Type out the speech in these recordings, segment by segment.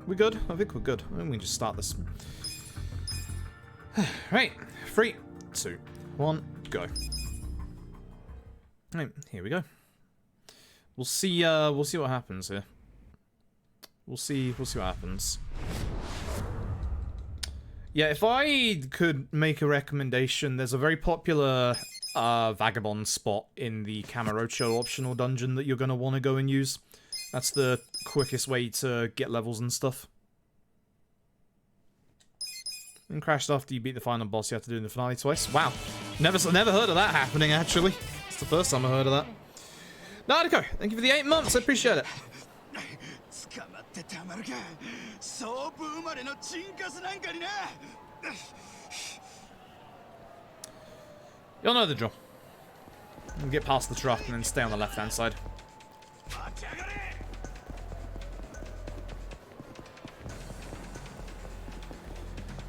We good? I think we're good. I think we can just start this. Right. 3, 2, 1, go. Right, here we go. We'll see what happens here. We'll see what happens. Yeah, if I could make a recommendation, there's a very popular vagabond spot in the Camarocho optional dungeon that you're going to want to go and use. That's the quickest way to get levels and stuff. And crashed after you beat the final boss you have to do in the finale twice. Wow. Never heard of that happening, actually. It's the first time I heard of that. Nariko, thank you for the 8 months. I appreciate it. You'll know the drill. Get past the truck and then stay on the left-hand side.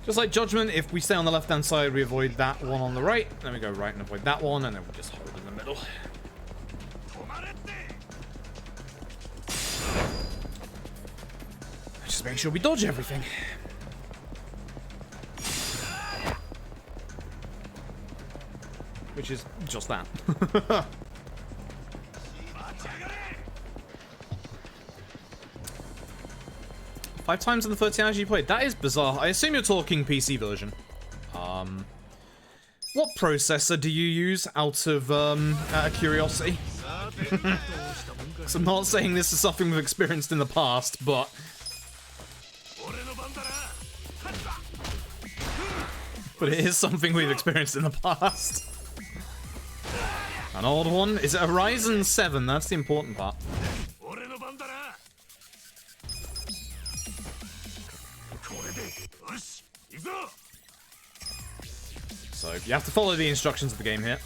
Just like Judgment, if we stay on the left-hand side, we avoid that one on the right. Then we go right and avoid that one, and then we just hold in the middle. Just make sure we dodge everything. Which is just that. 5 times in the 13 hours you played? That is bizarre. I assume you're talking PC version. What processor do you use out of curiosity? So I'm not saying this is something we've experienced in the past, but... But it is something we've experienced in the past. An old one? Is it a Ryzen 7? That's the important part. So, you have to follow the instructions of the game here.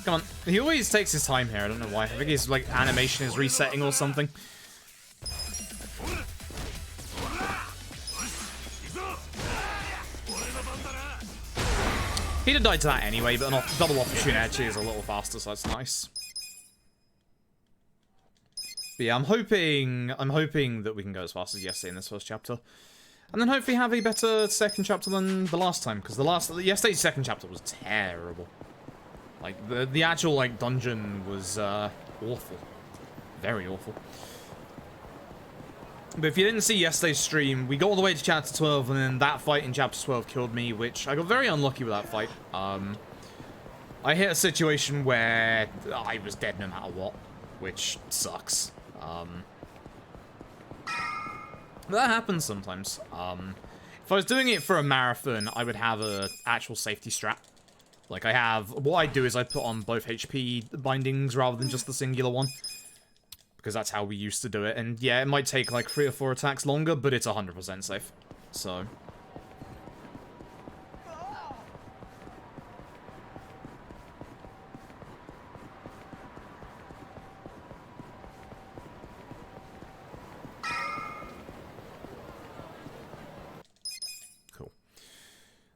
Come on. He always takes his time here. I don't know why. I think his, like, animation is resetting or something. He'd have died to that anyway, but an double opportunity actually is a little faster, so that's nice. But yeah, I'm hoping that we can go as fast as yesterday in this first chapter. And then hopefully have a better second chapter than the last time, because yesterday's second chapter was terrible. Like, the actual, like, dungeon was, awful. Very awful. But if you didn't see yesterday's stream, we got all the way to chapter 12, and then that fight in chapter 12 killed me, which I got very unlucky with that fight. I hit a situation where I was dead no matter what, which sucks. That happens sometimes. If I was doing it for a marathon, I would have a actual safety strap. Like what I do is I put on both HP bindings rather than just the singular one. Because that's how we used to do it. And yeah, it might take like 3 or 4 attacks longer, but it's 100% safe. So...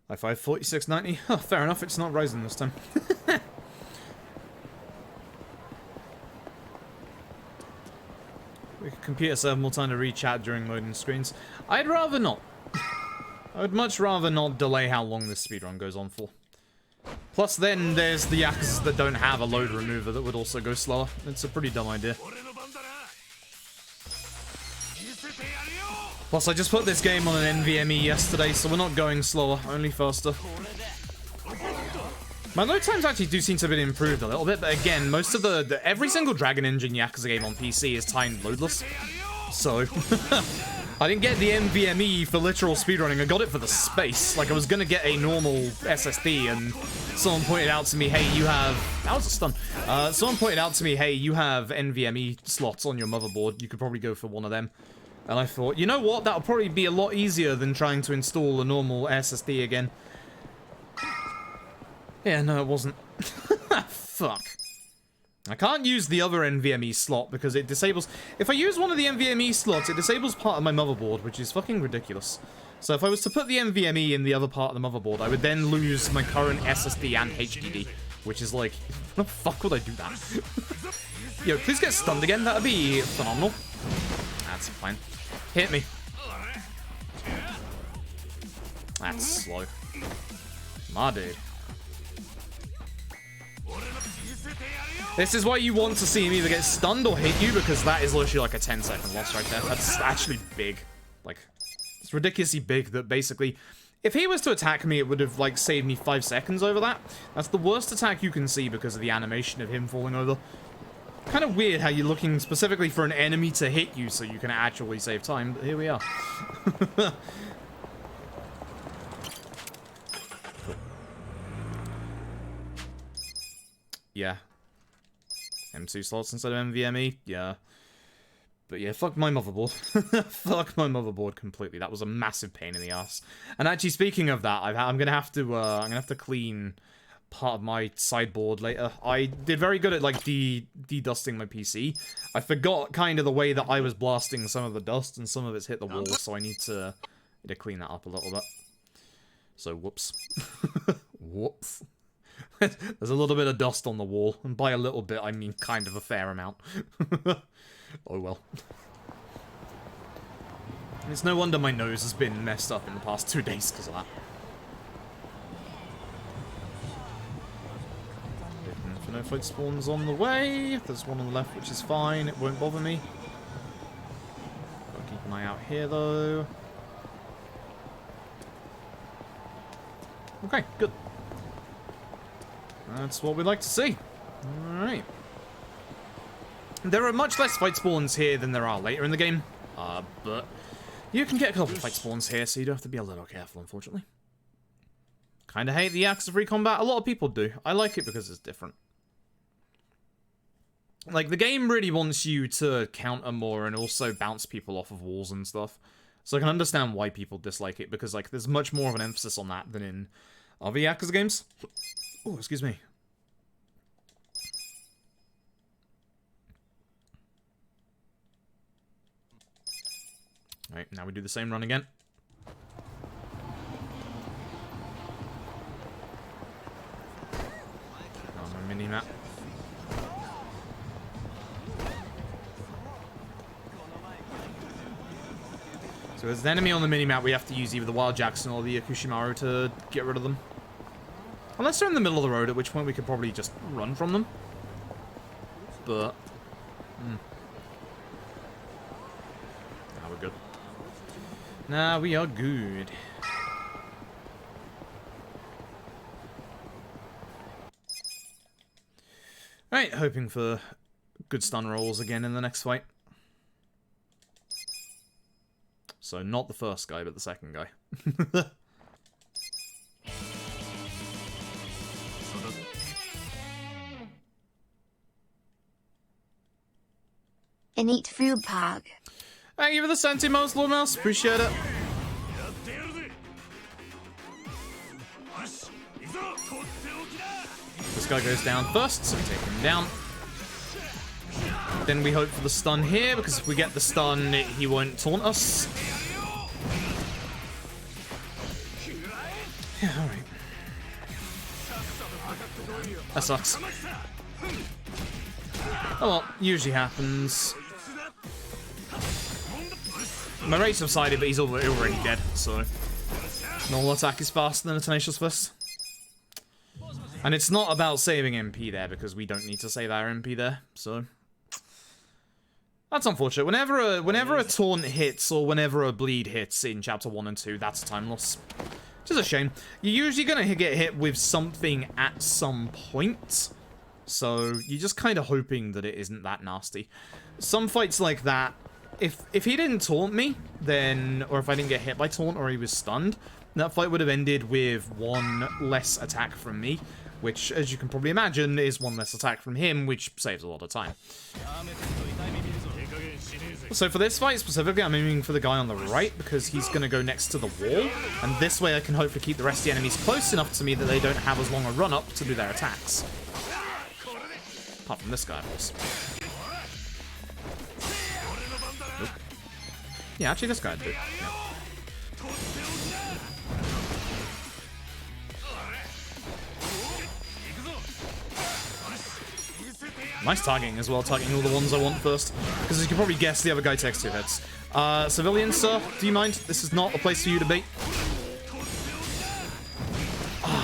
i5 4690. Oh, fair enough, it's not Ryzen this time. We could compute ourselves more time to re-chat during loading screens. I'd rather not. I would much rather not delay how long this speedrun goes on for. Plus then there's the Yakuza that don't have a load remover that would also go slower. It's a pretty dumb idea. Plus, I just put this game on an NVMe yesterday, so we're not going slower, only faster. My load times actually do seem to have been improved a little bit, but again, most of every single Dragon Engine Yakuza game on PC is timed loadless. So, I didn't get the NVMe for literal speedrunning, I got it for the space. Like, I was gonna get a normal SSD, and someone pointed out to me, hey, you have... That was a stun. Someone pointed out to me, hey, you have NVMe slots on your motherboard, you could probably go for one of them. And I thought, you know what, that'll probably be a lot easier than trying to install a normal SSD again. Yeah, no, it wasn't. Fuck. I can't use the other NVMe slot because it disables... If I use one of the NVMe slots, it disables part of my motherboard, which is fucking ridiculous. So if I was to put the NVMe in the other part of the motherboard, I would then lose my current SSD and HDD, which is like... How the fuck would I do that? Yo, please get stunned again, that'd be phenomenal. That's fine. Hit me. That's slow. My dude. This is why you want to see him either get stunned or hit you, because that is literally like a 10-second loss right there. That's actually big. Like, it's ridiculously big that basically, if he was to attack me, it would have, like, saved me 5 seconds over that. That's the worst attack you can see because of the animation of him falling over. Kind of weird how you're looking specifically for an enemy to hit you so you can actually save time, but here we are. Yeah. M2 slots instead of NVMe? Yeah. But yeah, fuck my motherboard. Fuck my motherboard completely. That was a massive pain in the ass. And actually, speaking of that, I'm gonna have to clean part of my sideboard later. I did very good at like de-dusting my PC. I forgot kind of the way that I was blasting some of the dust, and some of it's hit the wall, so I need to clean that up a little bit. So whoops. Whoops. There's a little bit of dust on the wall, and by a little bit, I mean kind of a fair amount. Oh well. It's no wonder my nose has been messed up in the past 2 days because of that. Infinite fight spawns on the way. There's one on the left, which is fine. It won't bother me. Gotta keep an eye out here, though. Okay, good. That's what we'd like to see. Alright. There are much less fight spawns here than there are later in the game. But you can get a couple of fight spawns here, so you do have to be a little careful, unfortunately. Kinda hate the Yakuza free combat. A lot of people do. I like it because it's different. Like, the game really wants you to counter more and also bounce people off of walls and stuff. So I can understand why people dislike it, because, like, there's much more of an emphasis on that than in other Yakuza games. Oh, excuse me. Alright, now we do the same run again. On my mini-map. So as an enemy on the mini-map, we have to use either the Wild Jackson or the Yakushimaru to get rid of them. Unless they're in the middle of the road, at which point we could probably just run from them. But... Now we're good. Now we are good. Alright, hoping for good stun rolls again in the next fight. So not the first guy, but the second guy. An eat food pog. Thank you for the centimos, Lord Mouse. Appreciate it. This guy goes down first, so we take him down. Then we hope for the stun here, because if we get the stun, he won't taunt us. Yeah, alright. That sucks. Oh well, usually happens. My rate's subsided, but he's already dead, so... Normal attack is faster than a Tenacious Fist. And it's not about saving MP there, because we don't need to save our MP there, so... That's unfortunate. Whenever a taunt hits, or whenever a bleed hits in Chapter 1 and 2, that's a time loss. Which is a shame. You're usually going to get hit with something at some point, so you're just kind of hoping that it isn't that nasty. Some fights like that, if he didn't taunt me, then, or if I didn't get hit by taunt or he was stunned, that fight would have ended with one less attack from me, which, as you can probably imagine, is one less attack from him, which saves a lot of time. So for this fight specifically, I'm aiming for the guy on the right, because he's going to go next to the wall, and this way I can hopefully keep the rest of the enemies close enough to me that they don't have as long a run-up to do their attacks. Apart from this guy, of course. Nope. Yeah, actually this guy did. Yeah. Nice targeting as well, targeting all the ones I want first. Because as you can probably guess, the other guy takes 2 hits. Civilians, sir, do you mind? This is not a place for you to be.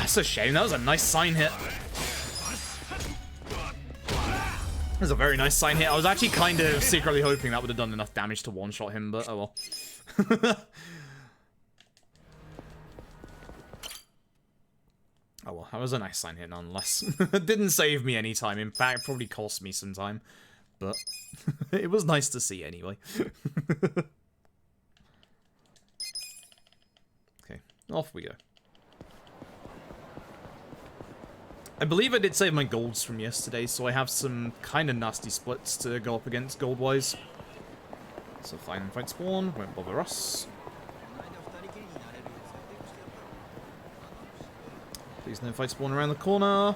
That's a shame. That was a nice sign hit. That was a very nice sign hit. I was actually kind of secretly hoping that would have done enough damage to one-shot him, but oh well. Oh well, that was a nice sign hit nonetheless. It didn't save me any time. In fact, probably cost me some time. But it was nice to see anyway. Okay, off we go. I believe I did save my golds from yesterday, so I have some kind of nasty splits to go up against gold-wise. So fine and fight spawn, won't bother us. Please no fight spawn around the corner.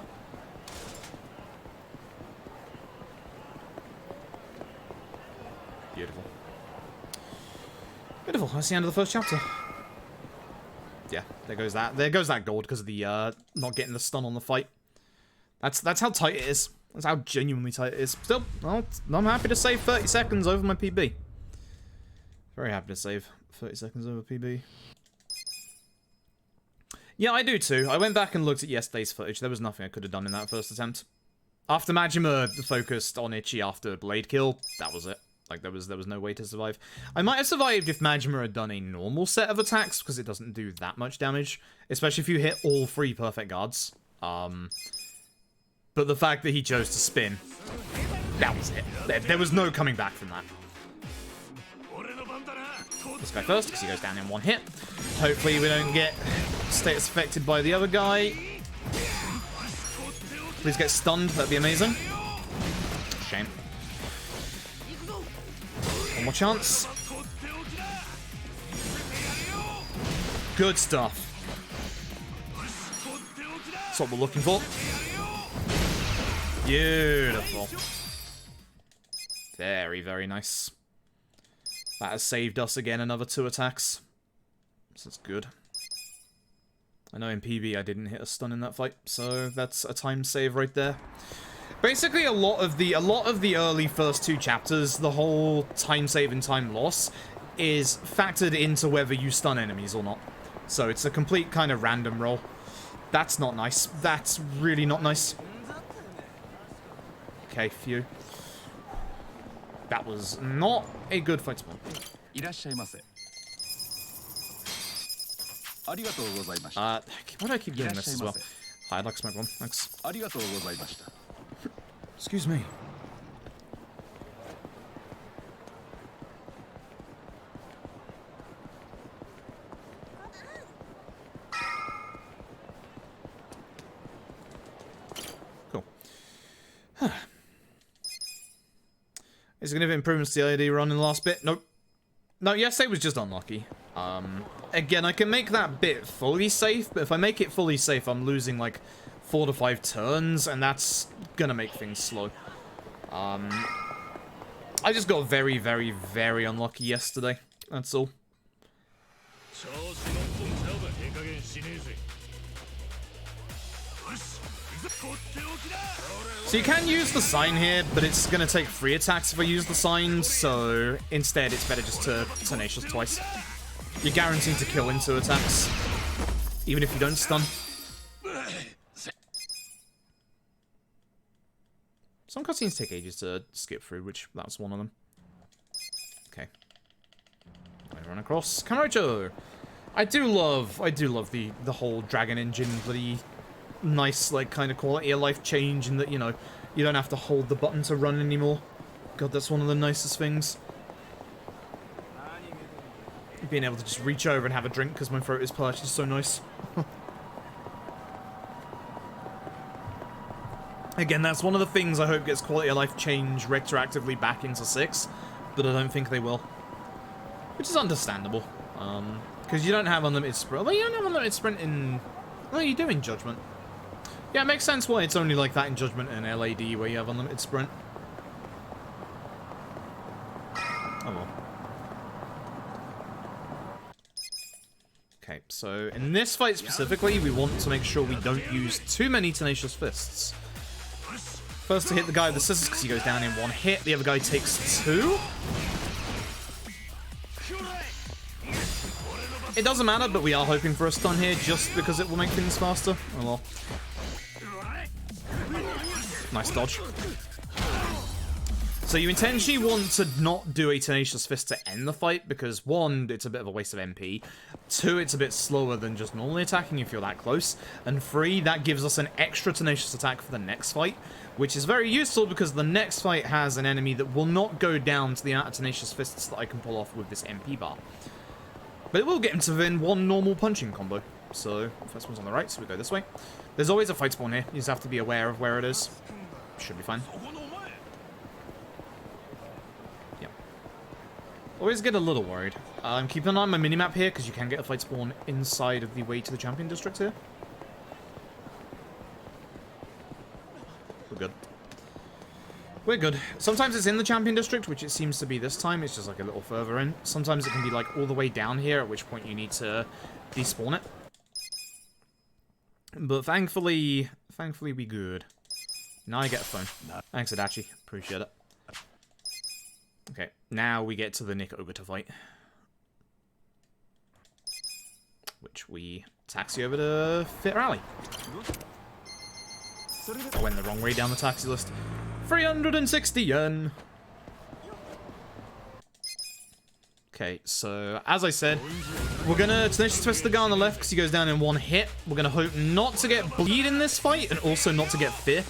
Beautiful. Beautiful. That's the end of the first chapter. Yeah, there goes that. There goes that gold because of the not getting the stun on the fight. That's how tight it is. That's how genuinely tight it is. Still, well, I'm happy to save 30 seconds over my PB. Very happy to save 30 seconds over PB. Yeah, I do too. I went back and looked at yesterday's footage. There was nothing I could have done in that first attempt. After Majima focused on Ichi after Blade Kill, that was it. Like, there was no way to survive. I might have survived if Majima had done a normal set of attacks, because it doesn't do that much damage. Especially if you hit all 3 perfect guards. But the fact that he chose to spin, that was it. There was no coming back from that. This guy first, because he goes down in 1 hit. Hopefully we don't get status affected by the other guy. Please get stunned, that'd be amazing. Shame. One more chance. Good stuff. That's what we're looking for. Beautiful. Very, very nice. That has saved us again another 2 attacks. So that's good. I know in PB I didn't hit a stun in that fight, so that's a time save right there. Basically, a lot of the early first 2 chapters, the whole time save and time loss is factored into whether you stun enemies or not. So it's a complete kind of random roll. That's not nice. That's really not nice. Okay, phew. That was not a good fight spawn. Why do I keep doing this as well? Hi, I'd like to smoke one. Thanks. Excuse me. Cool. Is there going to be improvements to the ID run in the last bit? Nope. No, yesterday was just unlucky. Again, I can make that bit fully safe, but if I make it fully safe, I'm losing like 4 to 5 turns, and that's gonna make things slow. I just got very, very, very unlucky yesterday. That's all. So you can use the sign here, but it's gonna take 3 attacks if I use the sign, so instead it's better just to Tenacious twice. You're guaranteed to kill in 2 attacks, even if you don't stun. Some cutscenes take ages to skip through, which that was one of them. Okay. I run across Kamurocho. I do love the whole Dragon Engine bloody nice, like, kind of quality of life change, and that, you know, you don't have to hold the button to run anymore. God, that's one of the nicest things. Being able to just reach over and have a drink because my throat is parched is so nice. Again, that's one of the things I hope gets quality of life change retroactively back into 6, but I don't think they will. Which is understandable. Because you don't have unlimited sprint. Well, you don't have unlimited sprint in... Well, you do in Judgment. Yeah, it makes sense why it's only like that in Judgment and LAD where you have unlimited sprint. Oh well. Okay, so in this fight specifically, we want to make sure we don't use too many Tenacious Fists. First to hit the guy with the scissors because he goes down in 1 hit. The other guy takes 2. It doesn't matter, but we are hoping for a stun here just because it will make things faster. Oh well. Nice dodge. So you intentionally want to not do a Tenacious Fist to end the fight because 1, it's a bit of a waste of MP, 2, it's a bit slower than just normally attacking if you're that close, and 3, that gives us an extra Tenacious attack for the next fight, which is very useful because the next fight has an enemy that will not go down to the amount of Tenacious Fists that I can pull off with this MP bar. But it will get him to within 1 normal punching combo. So, first one's on the right, so we go this way. There's always a fight spawn here, you just have to be aware of where it is. Should be fine. Always get a little worried. Keep an eye on my minimap here, because you can get a fight spawn inside of the way to the champion district here. We're good. We're good. Sometimes it's in the champion district, which it seems to be this time. It's just like a little further in. Sometimes it can be like all the way down here, at which point you need to despawn it. But thankfully we good. Now I get a phone. Thanks, Adachi. Appreciate it. Okay, now we get to the Nick Obita fight. Which we taxi over to Fit Rally. I went the wrong way down the taxi list. 360 yen! Okay, so as I said, we're gonna Tenacious Fist the guy on the left because he goes down in 1 hit. We're gonna hope not to get bleed in this fight and also not to get fear.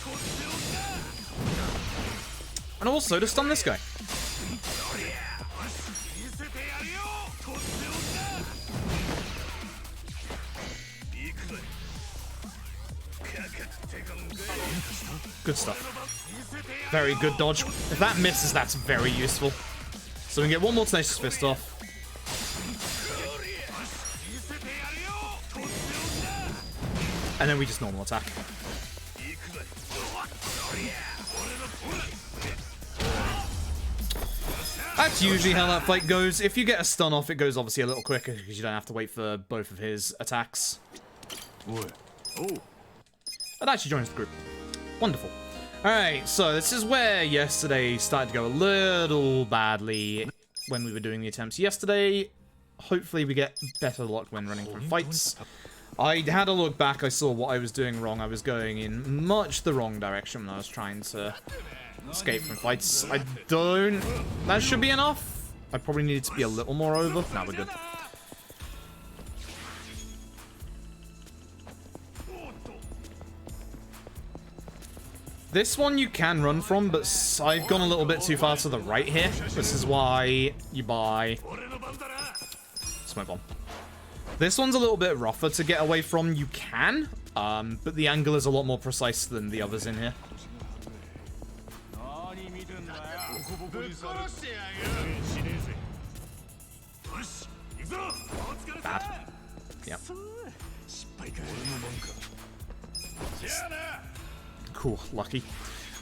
And also to stun this guy. Good stuff. Very good dodge. If that misses, that's very useful. So we can get 1 more Tenacious Fist off. And then we just normal attack. That's usually how that fight goes. If you get a stun off, it goes obviously a little quicker because you don't have to wait for both of his attacks. That actually joins the group. Wonderful. Alright, so this is where yesterday started to go a little badly when we were doing the attempts yesterday. Hopefully we get better luck when running from fights. I had a look back, I saw what I was doing wrong. I was going in much the wrong direction when I was trying to escape from fights. That should be enough. I probably needed to be a little more over. Now we're good. This one you can run from, but I've gone a little bit too far to the right here. This is why you buy Smoke Bomb. This one's a little bit rougher to get away from. You can, but the angle is a lot more precise than the others in here. Bad. Yep. Cool, lucky.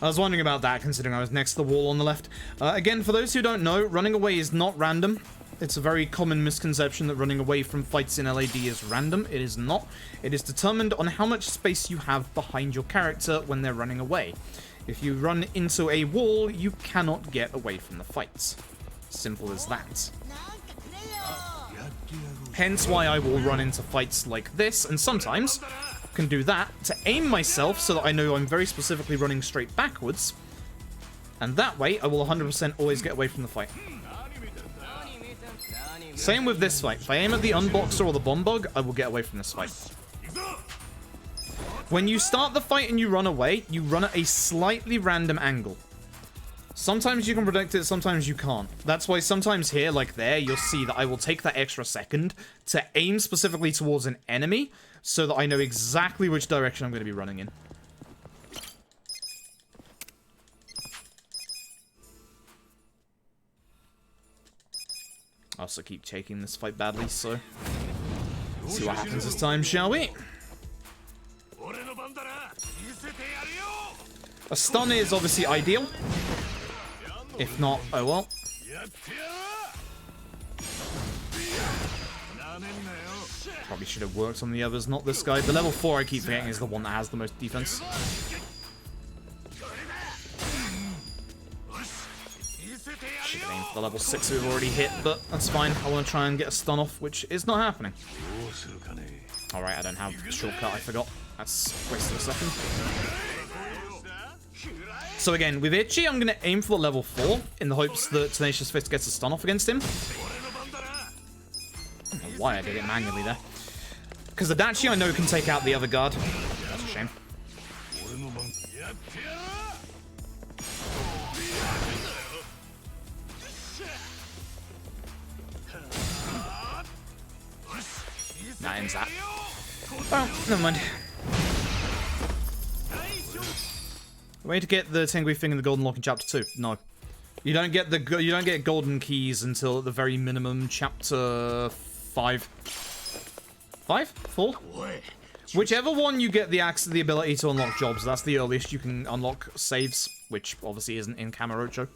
I was wondering about that, considering I was next to the wall on the left. Again, for those who don't know, running away is not random. It's a very common misconception that running away from fights in LAD is random. It is not. It is determined on how much space you have behind your character when they're running away. If you run into a wall, you cannot get away from the fights. Simple as that. Hence why I will run into fights like this, and sometimes can do that to aim myself so that I know I'm very specifically running straight backwards, and that way I will 100% always get away from the fight. Same with this fight. If I aim at the unboxer or the bomb bug, I will get away from this fight. When you start the fight and you run away, you run at a slightly random angle. Sometimes you can predict it, sometimes you can't. That's why sometimes here, like there, you'll see that I will take that extra second to aim specifically towards an enemy so that I know exactly which direction I'm going to be running in. I also keep taking this fight badly, so let's see what happens this time, shall we? A stun is obviously ideal. If not, oh well. Probably should have worked on the others, not this guy. The level 4 I keep forgetting is the one that has the most defense. Should have aimed for the level 6 we've already hit, but that's fine. I want to try and get a stun off, which is not happening. Alright, I don't have the shortcut, I forgot. That's wasted a second. So again, with Ichi, I'm going to aim for the level 4 in the hopes that Tenacious Fist gets a stun off against him. I don't know why I did it manually there. Because the Dachi I know can take out the other guard. That's a shame. That ends that. Oh, never mind. Way to get the Tengu thing in the golden lock in chapter 2. No. You don't get golden keys until at the very minimum chapter 5. 5? 4? Whichever one you get the ability to unlock jobs, that's the earliest you can unlock saves, which obviously isn't in Kamurocho.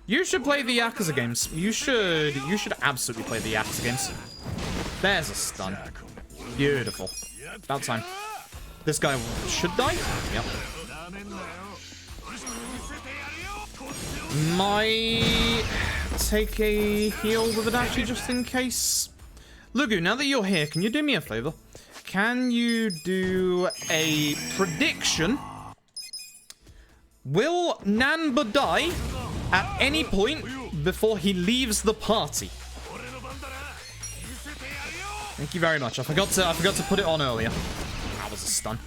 You should play the Yakuza games. You should absolutely play the Yakuza games. There's a stun. Beautiful. About time. This guy should die? Yep. Might take a heal with it actually just in case. Lugu, now that you're here, can you do me a favor? Can you do a prediction? Will Nanba die at any point before he leaves the party? Thank you very much. I forgot to put it on earlier. That was a stun.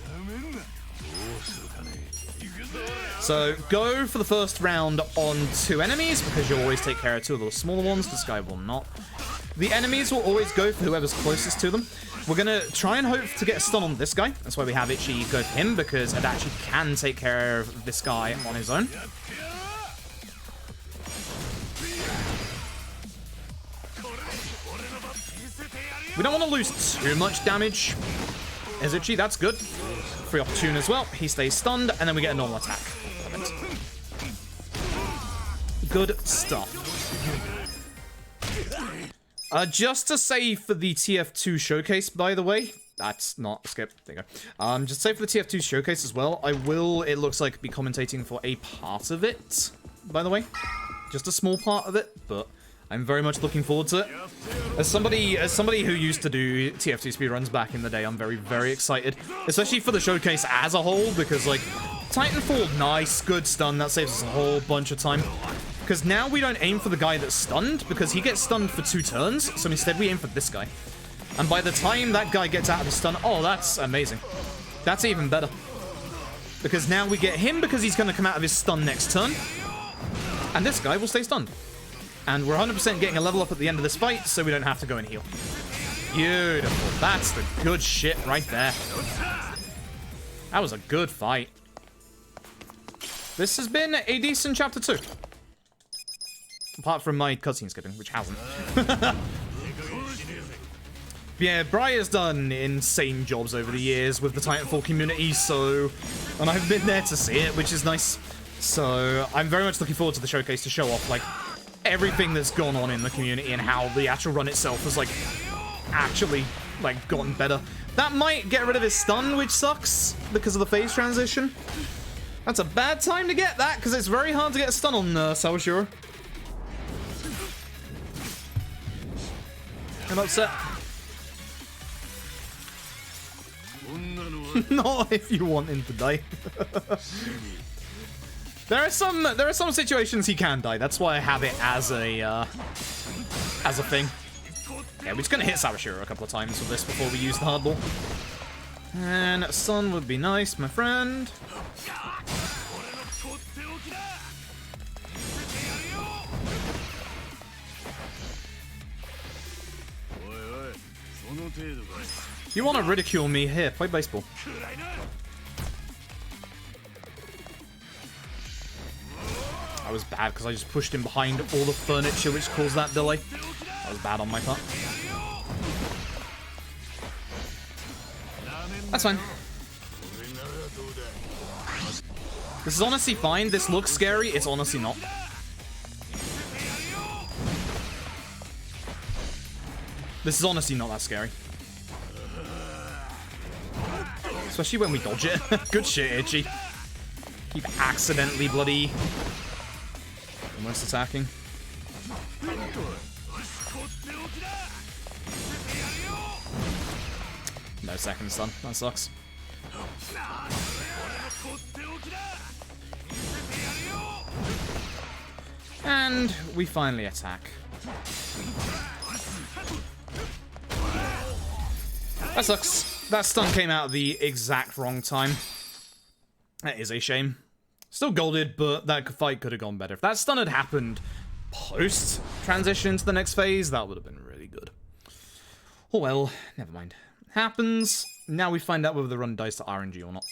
So go for the first round on 2 enemies because you'll always take care of 2 of those smaller ones. This guy will not. The enemies will always go for whoever's closest to them. We're gonna try and hope to get a stun on this guy. That's why we have Ichi go for him, because Adachi can take care of this guy on his own. We don't want to lose too much damage. As Ichi, that's good. Free opportune as well. He stays stunned, and then we get a normal attack. Good stuff. Just to say for the TF2 showcase, by the way, that's not skip. There you go. Just to say for the TF2 showcase as well, I will, it looks like, be commentating for a part of it, by the way. Just a small part of it, but I'm very much looking forward to it. As somebody who used to do TF2 speedruns back in the day, I'm very, very excited. Especially for the showcase as a whole, because, like, Titanfall, nice, good stun. That saves us a whole bunch of time. Because now we don't aim for the guy that's stunned, because he gets stunned for 2 turns, so instead we aim for this guy. And by the time that guy gets out of his stun, oh, that's amazing. That's even better. Because now we get him because he's going to come out of his stun next turn. And this guy will stay stunned. And we're 100% getting a level up at the end of this fight, so we don't have to go and heal. Beautiful. That's the good shit right there. That was a good fight. This has been a decent chapter 2. Apart from my cutscene skipping, which hasn't. Yeah, Briar's done insane jobs over the years with the Titanfall community, so... And I've been there to see it, which is nice. So, I'm very much looking forward to the showcase to show off, like, everything that's gone on in the community and how the actual run itself has, like, actually, like, gotten better. That might get rid of his stun, which sucks, because of the phase transition. That's a bad time to get that, because it's very hard to get a stun on Sawashiro. I'm upset. Not if you want him to die. There are some situations he can die. That's why I have it as a thing. Yeah, we're just gonna hit Sawashiro a couple of times with this before we use the hardball. And sun would be nice, my friend. You want to ridicule me? Here, play baseball. That was bad because I just pushed him behind all the furniture, which caused that delay. That was bad on my part. That's fine. This is honestly fine. This looks scary. It's honestly not. This is honestly not that scary. Especially when we dodge it. Good shit, Itchy. Keep accidentally bloody almost attacking. No second stun. That sucks. And we finally attack. That sucks. That stun came out at the exact wrong time. That is a shame. Still golded, but that fight could have gone better. If that stun had happened post-transition to the next phase, that would have been really good. Oh well, never mind. Happens. Now we find out whether the run dies to RNG or not.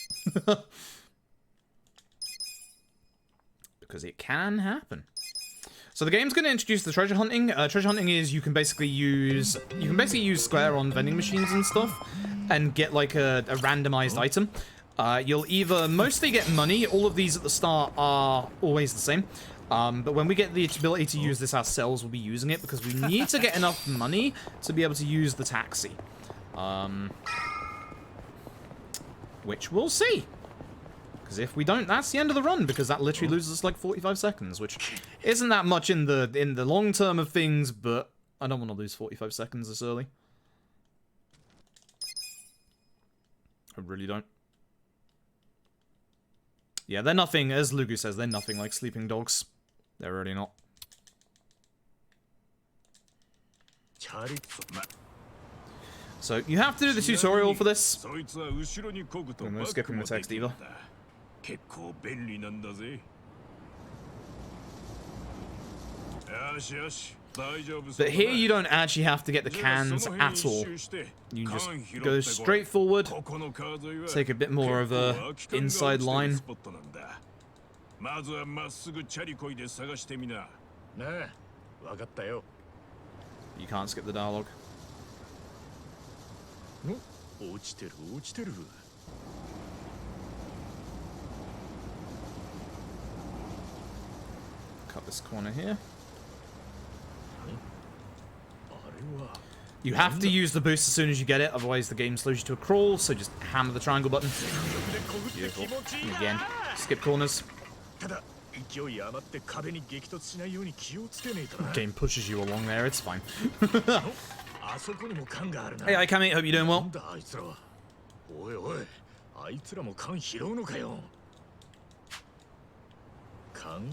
Because it can happen. So the game's going to introduce the treasure hunting. Treasure hunting is you can basically use Square on vending machines and stuff and get like a randomized item. You'll either mostly get money. All of these at the start are always the same. But when we get the ability to use this ourselves, we'll be using it because we need to get enough money to be able to use the taxi. Which we'll see. Because if we don't, that's the end of the run, because that literally loses us like 45 seconds, which isn't that much in the long term of things, but I don't want to lose 45 seconds this early. I really don't. Yeah, they're nothing, as Lugu says, they're nothing like sleeping dogs. They're really not. So, you have to do the tutorial for this. I'm not skipping the text either. But here you don't actually have to get the cans at all. You just go straight forward, take a bit more of a inside line. You can't skip the dialogue. Cut this corner here. You have to use the boost as soon as you get it, otherwise the game slows you to a crawl, so just hammer the triangle button. Beautiful. And again, skip corners. Game pushes you along there, it's fine. Hey, I Kami, hope you're doing well.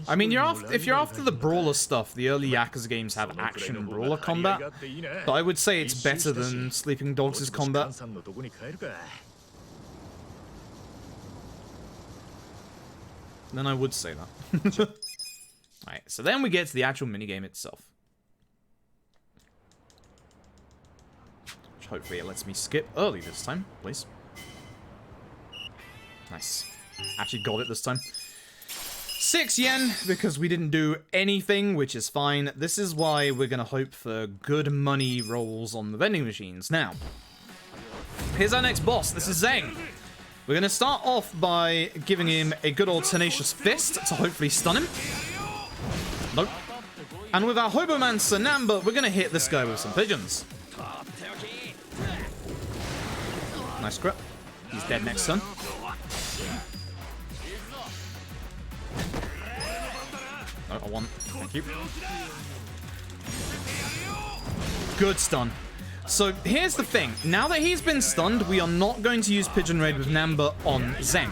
I mean, if you're after the brawler stuff, the early Yakuza games have action brawler combat, but I would say it's better than Sleeping Dogs' combat. Then I would say that. Alright, so then we get to the actual minigame itself. Which hopefully it lets me skip early this time, please. Nice. Actually got it this time. 6 yen, because we didn't do anything, which is fine. This is why we're going to hope for good money rolls on the vending machines. Now, here's our next boss. This is Zeng. We're going to start off by giving him a good old tenacious fist to hopefully stun him. Nope. And with our Hobomancer Namba, we're going to hit this guy with some pigeons. Nice grip. He's dead next turn. No, I want. Thank you. Good stun. So here's the thing. Now that he's been stunned, we are not going to use Pigeon Raid with Namba on Zeng.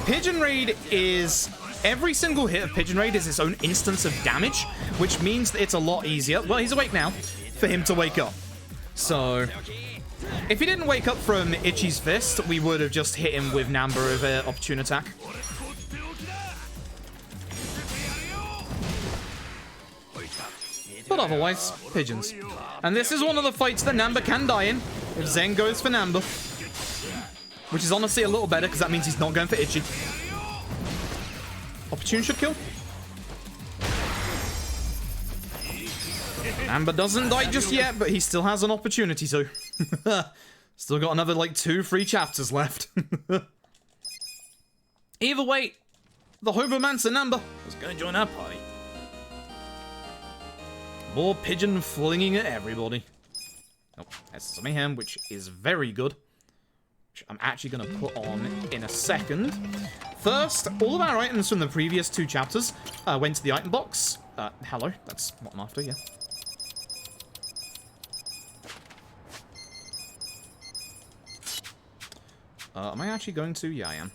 Pigeon Raid is... Every single hit of Pigeon Raid is its own instance of damage, which means that it's a lot easier. Well, he's awake now. For him to wake up. So... If he didn't wake up from Ichi's fist, we would have just hit him with Namba of an opportune attack. But otherwise, pigeons. And this is one of the fights that Namba can die in, if Zeng goes for Namba. Which is honestly a little better, because that means he's not going for Ichi. Opportune should kill. Namba doesn't die just yet, but he still has an opportunity to. Still got another, like, 2 free chapters left. Either way, the Hobomancer Namba is going to join our party. More pigeon flinging at everybody. Oh, that's Mayhem, which is very good. Which I'm actually going to put on in a second First, all of our items from the previous 2 chapters went to the item box. Hello, that's what I'm after, yeah. Am I actually going to? Yeah, I am.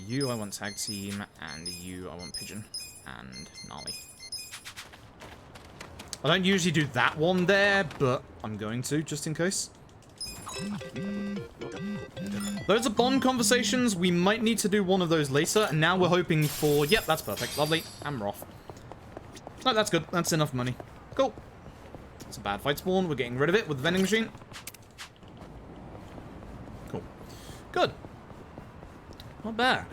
You, I want tag team, and you, I want pigeon, and gnarly. I don't usually do that one there, but I'm going to, just in case. Those are bond conversations. We might need to do one of those later, and now we're hoping for... Yep, that's perfect. Lovely. And we're off. Oh, that's good. That's enough money. Cool. It's a bad fight spawn. We're getting rid of it with the vending machine. Cool. Good. Not bad.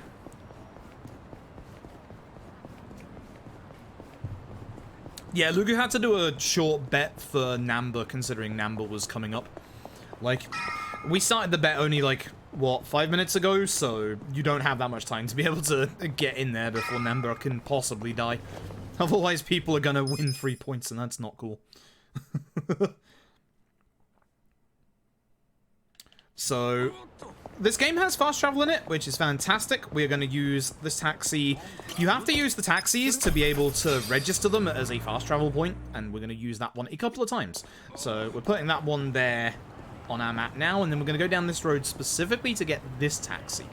Yeah, Lugu had to do a short bet for Namba, considering Namba was coming up. Like, we started the bet only, like, what, 5 minutes ago? So you don't have that much time to be able to get in there before Namba can possibly die. Otherwise, people are gonna win 3 points, and that's not cool. So, this game has fast travel in it, which is fantastic. We're going to use this taxi. You have to use the taxis to be able to register them as a fast travel point, and we're going to use that one a couple of times. So, we're putting that one there on our map now, and then we're going to go down this road specifically to get this taxi.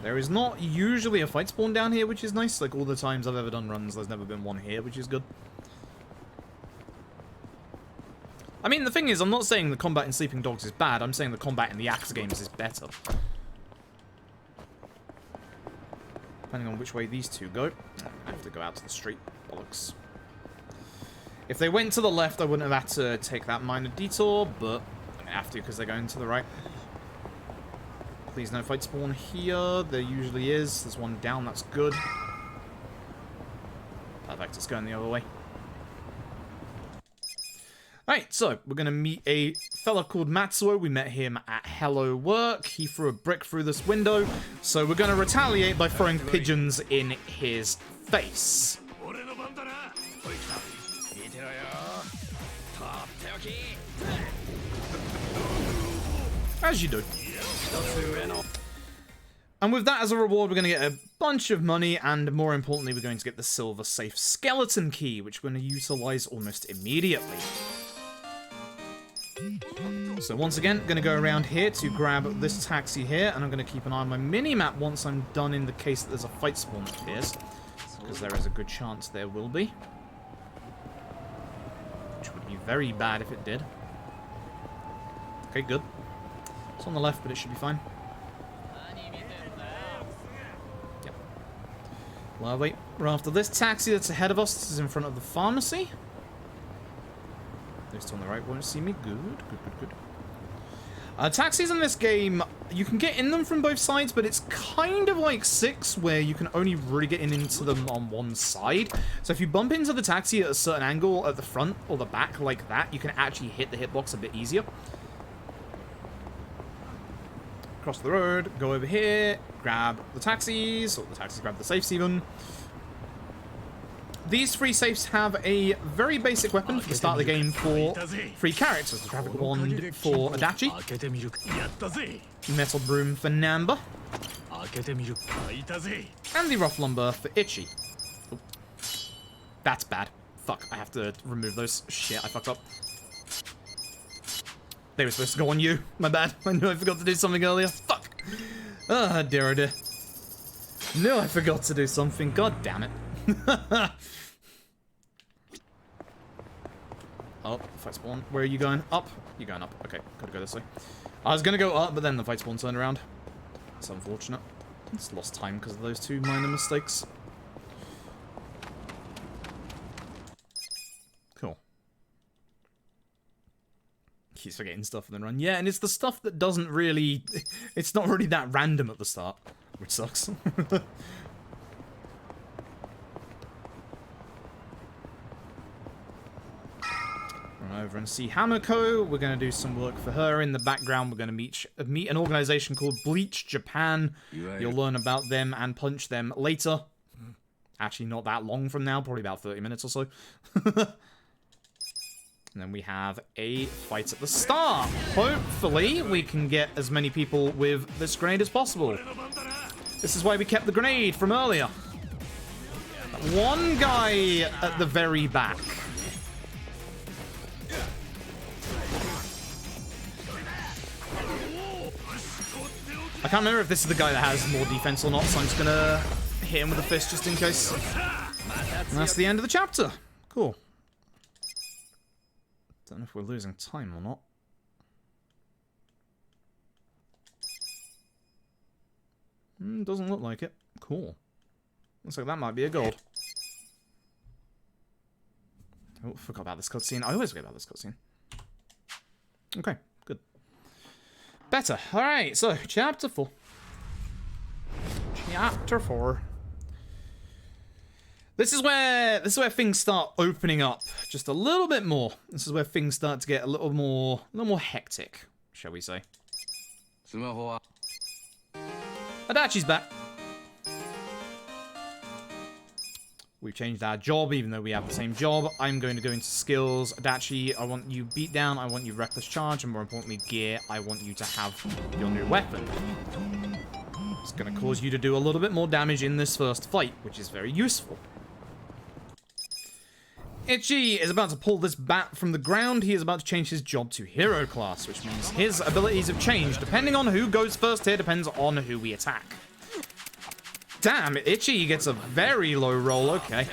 There is not usually a fight spawn down here, which is nice. Like, all the times I've ever done runs, there's never been one here, which is good. I mean, the thing is, I'm not saying the combat in Sleeping Dogs is bad. I'm saying the combat in the Yakuza games is better. Depending on which way these two go. I have to go out to the street. Bollocks. If they went to the left, I wouldn't have had to take that minor detour, but I have to because they're going to the right. Please no fight spawn here. There usually is. There's one down. That's good. Perfect. It's going the other way. Alright, so we're going to meet a fella called Matsuo. We met him at Hello Work. He threw a brick through this window. So we're going to retaliate by throwing pigeons in his face. As you do. And with that as a reward, we're going to get a bunch of money, and more importantly, we're going to get the Silver Safe Skeleton Key, which we're going to utilize almost immediately. So once again, I'm going to go around here to grab this taxi here, and I'm going to keep an eye on my mini-map once I'm done in the case that there's a fight spawn that appears, because there is a good chance there will be. Which would be very bad if it did. Okay, good. It's on the left, but it should be fine. Yep. Lovely. We're after this taxi that's ahead of us. This is in front of the pharmacy. Those two on the right won't see me. Good, good, good, good. Taxis in this game, you can get in them from both sides, but it's kind of like 6, where you can only really get into them on one side. So if you bump into the taxi at a certain angle at the front or the back like that, you can actually hit the hitbox a bit easier. Cross the road, go over here, grab the taxis, or the taxis grab the safes even. These 3 safes have a very basic weapon for the start of the game for 3 characters. The traffic wand for Adachi, metal broom for Namba, and the rough lumber for Ichi. Oh. That's bad. Fuck, I have to remove those. Shit, I fucked up. They were supposed to go on you. My bad. I knew I forgot to do something earlier. Fuck. Oh, dear, oh dear. No, I forgot to do something. God damn it. Oh, fight spawn. Where are you going? Up? You're going up. Okay, gotta go this way. I was gonna go up, but then the fight spawn turned around. That's unfortunate. It's lost time because of those 2 minor mistakes. Cool. Keeps forgetting stuff and then run. Yeah, and it's the stuff that doesn't really... It's not really that random at the start, which sucks. Over and see Hamako. We're going to do some work for her. In the background, we're going to meet an organization called Bleach Japan. You'll learn about them and punch them later. Actually, not that long from now. Probably about 30 minutes or so. And then we have a fight at the start. Hopefully, we can get as many people with this grenade as possible. This is why we kept the grenade from earlier. One guy at the very back. I can't remember if this is the guy that has more defense or not, so I'm just gonna hit him with a fist just in case. And that's the end of the chapter. Cool. Don't know if we're losing time or not. Doesn't look like it. Cool. Looks like that might be a gold. Oh, forgot about this cutscene. I always forget about this cutscene. Okay, good. Better. Alright, so, chapter 4. Chapter 4. This is where things start opening up just a little bit more. This is where things start to get a little more hectic, shall we say. Adachi's back. We've changed our job, even though we have the same job. I'm going to go into skills. Adachi, I want you beat down, I want you reckless charge, and more importantly, gear, I want you to have your new weapon. It's going to cause you to do a little bit more damage in this first fight, which is very useful. Ichi is about to pull this bat from the ground. He is about to change his job to hero class, which means his abilities have changed. Depending on who goes first here, depends on who we attack. Damn, Ichi gets a very low roll. Okay.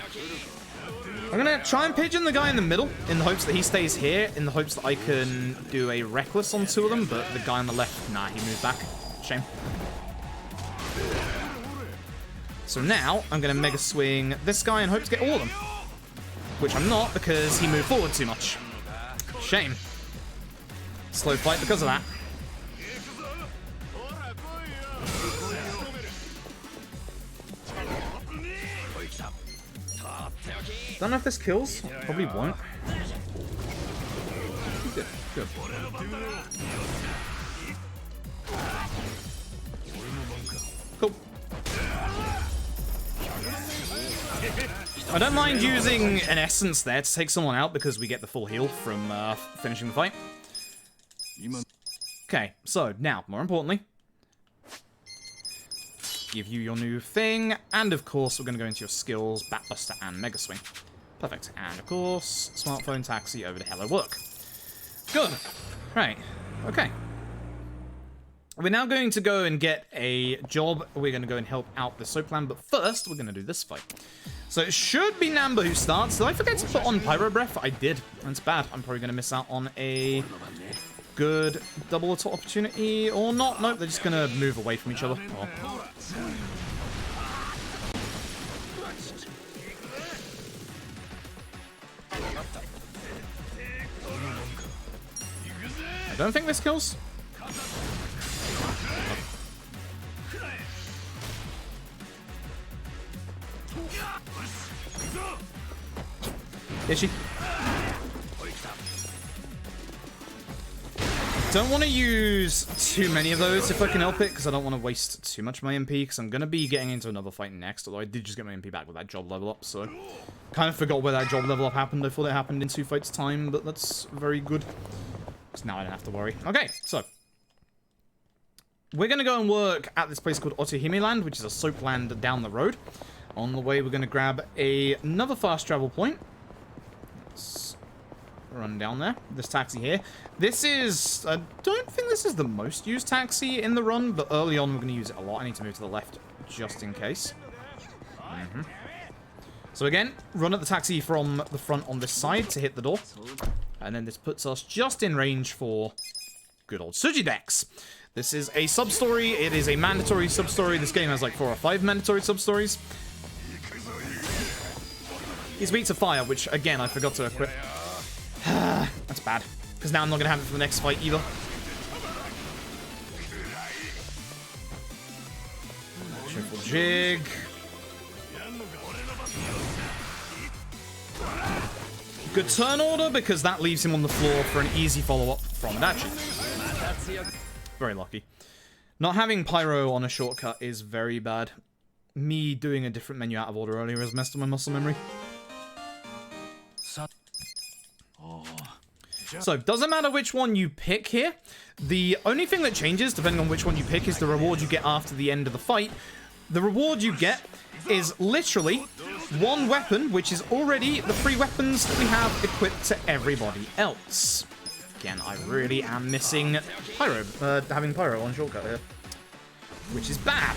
I'm gonna try and pigeon the guy in the middle in the hopes that he stays here, in the hopes that I can do a reckless on two of them, but the guy on the left, nah, he moved back. Shame. So now, I'm gonna mega swing this guy and hope to get all of them. Which I'm not, because he moved forward too much. Shame. Slow fight because of that. Don't know if this kills. Probably won't. Good. Good. Cool. I don't mind using an essence there to take someone out because we get the full heal from finishing the fight. Okay, so now, more importantly, give you your new thing, and of course we're going to go into your skills, Batbuster and Mega Swing. Perfect. And of course, smartphone taxi over to Hello Work. Good. Right. Okay. We're now going to go and get a job. We're going to go and help out the soap plan, but first we're going to do this fight. So it should be Namba who starts. Did I forget to put on Pyro Breath? I did. That's bad. I'm probably going to miss out on a good double attack opportunity, or not. Nope, they're just going to move away from each other. Oh. I don't think this kills. Is she? Don't want to use too many of those if I can help it, because I don't want to waste too much of my MP, because I'm going to be getting into another fight next, although I did just get my MP back with that job level up, so kind of forgot where that job level up happened. I thought it happened in 2 fights time, but that's very good, because now I don't have to worry. Okay, so we're going to go and work at this place called Otohimiland, which is a soap land down the road. On the way, we're going to grab another fast travel point. Let's run down there. This taxi here. This is... I don't think this is the most used taxi in the run, but early on we're going to use it a lot. I need to move to the left just in case. So again, run at the taxi from the front on this side to hit the door. And then this puts us just in range for good old Sujidex. This is a sub-story. It is a mandatory sub-story. This game has like 4 or 5 mandatory sub-stories. He's weak to fire, which, again, I forgot to equip. That's bad, because now I'm not going to have it for the next fight either. Triple jig. Good turn order, because that leaves him on the floor for an easy follow-up from Dachi. Very lucky. Not having Pyro on a shortcut is very bad. Me doing a different menu out of order earlier has messed up my muscle memory. So, doesn't matter which one you pick here. The only thing that changes, depending on which one you pick, is the reward you get after the end of the fight. The reward you get is literally one weapon, which is already the 3 weapons that we have equipped to everybody else. Again, I really am missing Pyro, having Pyro on shortcut here, which is bad.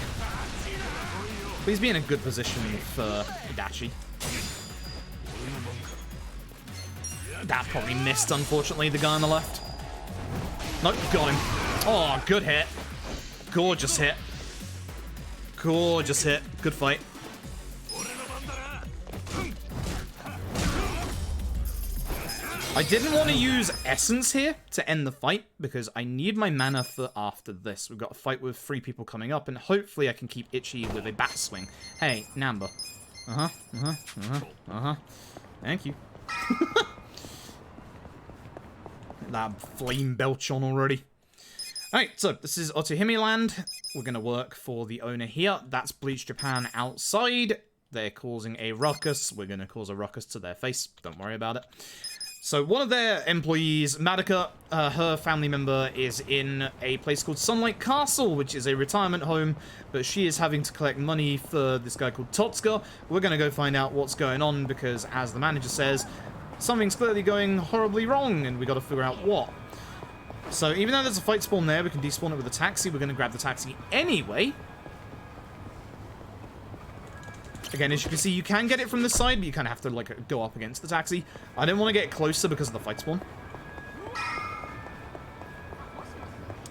Please be in a good position for Adachi. That probably missed, unfortunately, the guy on the left. Nope, got him. Oh, good hit. Gorgeous hit. Gorgeous hit. Good fight. I didn't want to use Essence here to end the fight because I need my mana for after this. We've got a fight with 3 people coming up, and hopefully I can keep Itchy with a bat swing. Hey, Namba. Thank you. That flame belch on already. Alright, so this is Otohimiland. We're going to work for the owner here. That's Bleach Japan outside. They're causing a ruckus. We're going to cause a ruckus to their face. Don't worry about it. So one of their employees, Madoka, her family member is in a place called Sunlight Castle, which is a retirement home, but she is having to collect money for this guy called Totsuka. We're going to go find out what's going on because, as the manager says, something's clearly going horribly wrong, and we got to figure out what. So even though there's a fight spawn there, we can despawn it with a taxi. We're going to grab the taxi anyway. Again, as you can see, you can get it from this side, but you kind of have to, like, go up against the taxi. I didn't want to get closer because of the fight spawn.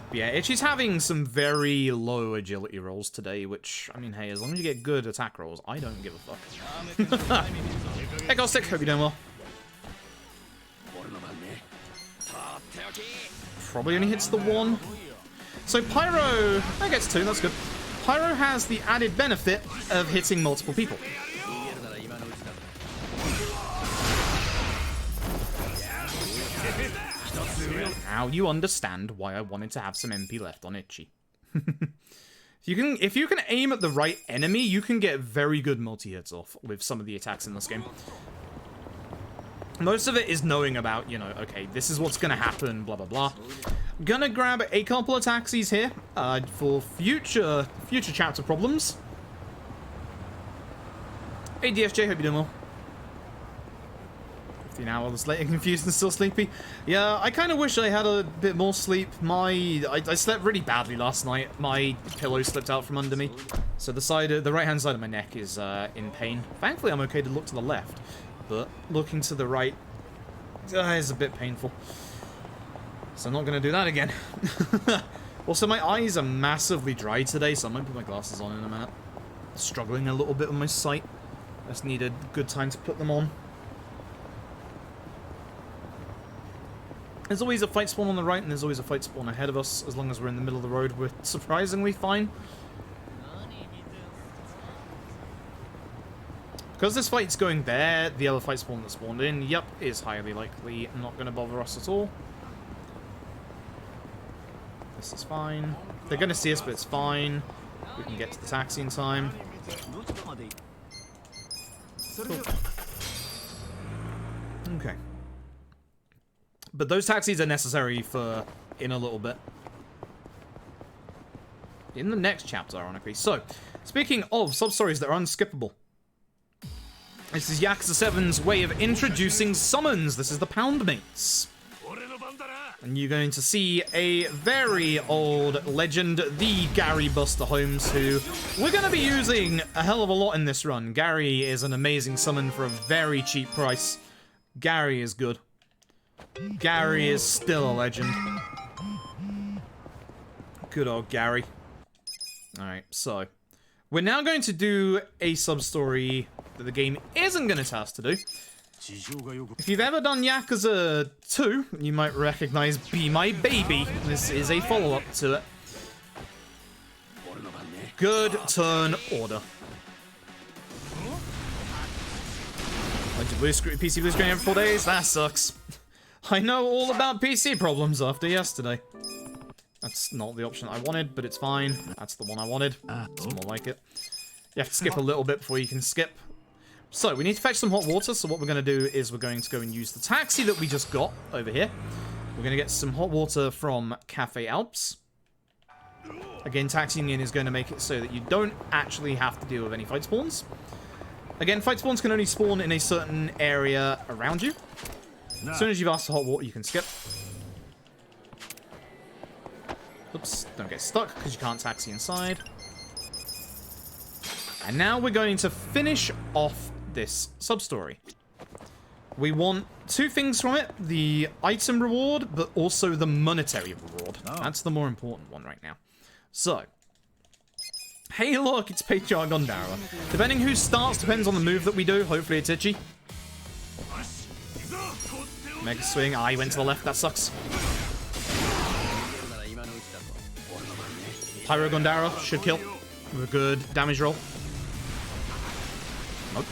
But yeah, Itchy's having some very low agility rolls today, which, I mean, hey, as long as you get good attack rolls, I don't give a fuck. Hey, Gostic, hope you're doing well. Probably only hits the 1. So Pyro, that gets 2, that's good. Pyro has the added benefit of hitting multiple people. Now you understand why I wanted to have some MP left on Itchy. If you can aim at the right enemy, you can get very good multi-hits off with some of the attacks in this game. Most of it is knowing about, you know, okay, this is what's gonna happen, blah, blah, blah. Gonna grab a couple of taxis here for future chapter problems. Hey, DSJ, hope you're doing well. 15 hours later, confused and still sleepy. Yeah, I kind of wish I had a bit more sleep. I slept really badly last night. My pillow slipped out from under me. So the right-hand side of my neck is in pain. Thankfully, I'm okay to look to the left. But looking to the right is a bit painful. So I'm not going to do that again. Also, my eyes are massively dry today, so I might put my glasses on in a minute. Struggling a little bit with my sight. I just need a good time to put them on. There's always a fight spawn on the right, and there's always a fight spawn ahead of us. As long as we're in the middle of the road, we're surprisingly fine. Because this fight's going there, the other fight spawn that spawned in, yep, is highly likely not going to bother us at all. This is fine. They're going to see us, but it's fine. We can get to the taxi in time. Cool. Okay. But those taxis are necessary for in a little bit. In the next chapter, ironically. So, speaking of sub-stories that are unskippable. This is Yakuza 7's way of introducing summons. This is the Pound Mates. And you're going to see a very old legend, the Gary Buster Holmes, who we're going to be using a hell of a lot in this run. Gary is an amazing summon for a very cheap price. Gary is good. Gary is still a legend. Good old Gary. Alright, so we're now going to do a sub-story that the game isn't going to tell us to do. If you've ever done Yakuza 2, you might recognize Be My Baby. This is a follow-up to it. Good turn order. Went to PC blue screen every 4 days? That sucks. I know all about PC problems after yesterday. That's not the option I wanted, but it's fine. That's the one I wanted. It's more like it. You have to skip a little bit before you can skip. So, we need to fetch some hot water, so what we're going to do is we're going to go and use the taxi that we just got over here. We're going to get some hot water from Cafe Alps. Again, taxiing in is going to make it so that you don't actually have to deal with any fight spawns. Again, fight spawns can only spawn in a certain area around you. As soon as you've asked for hot water, you can skip. Oops, don't get stuck because you can't taxi inside. And now we're going to finish off this sub-story. We want two things from it, the item reward, but also the monetary reward. Oh. That's the more important one right now. So, hey look, it's Patriarch Gondara. Depending who starts depends on the move that we do. Hopefully it's Itchy. Mega swing. Ah, he went to the left. That sucks. Pyro Gondara should kill with a good damage roll. Nope.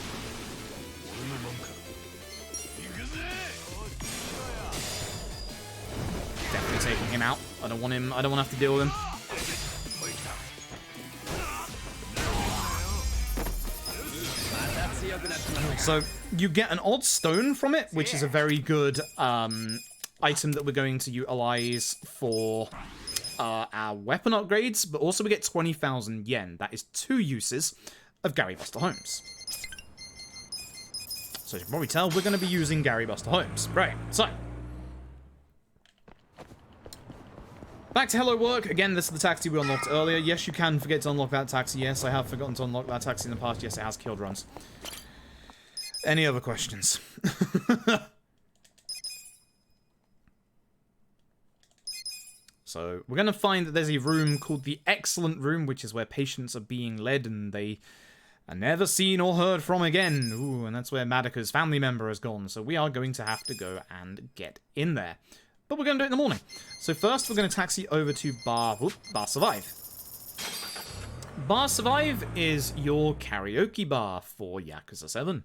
Definitely taking him out. I don't want him. I don't want to have to deal with him. So you get an odd stone from it, which is a very good item that we're going to utilize for our weapon upgrades, but also we get 20,000 yen. That is 2 uses of Gary Buster Holmes. So as you can probably tell, we're going to be using Gary Buster Holmes. Right, so back to Hello Work. Again, this is the taxi we unlocked earlier. Yes, you can forget to unlock that taxi. Yes, I have forgotten to unlock that taxi in the past. Yes, it has killed runs. Any other questions? So, we're going to find that there's a room called the Excellent Room, which is where patients are being led and they are never seen or heard from again. Ooh, and that's where Madoka's family member has gone. So we are going to have to go and get in there. But we're going to do it in the morning. So first, we're going to taxi over to Bar Survive. Bar Survive is your karaoke bar for Yakuza 7.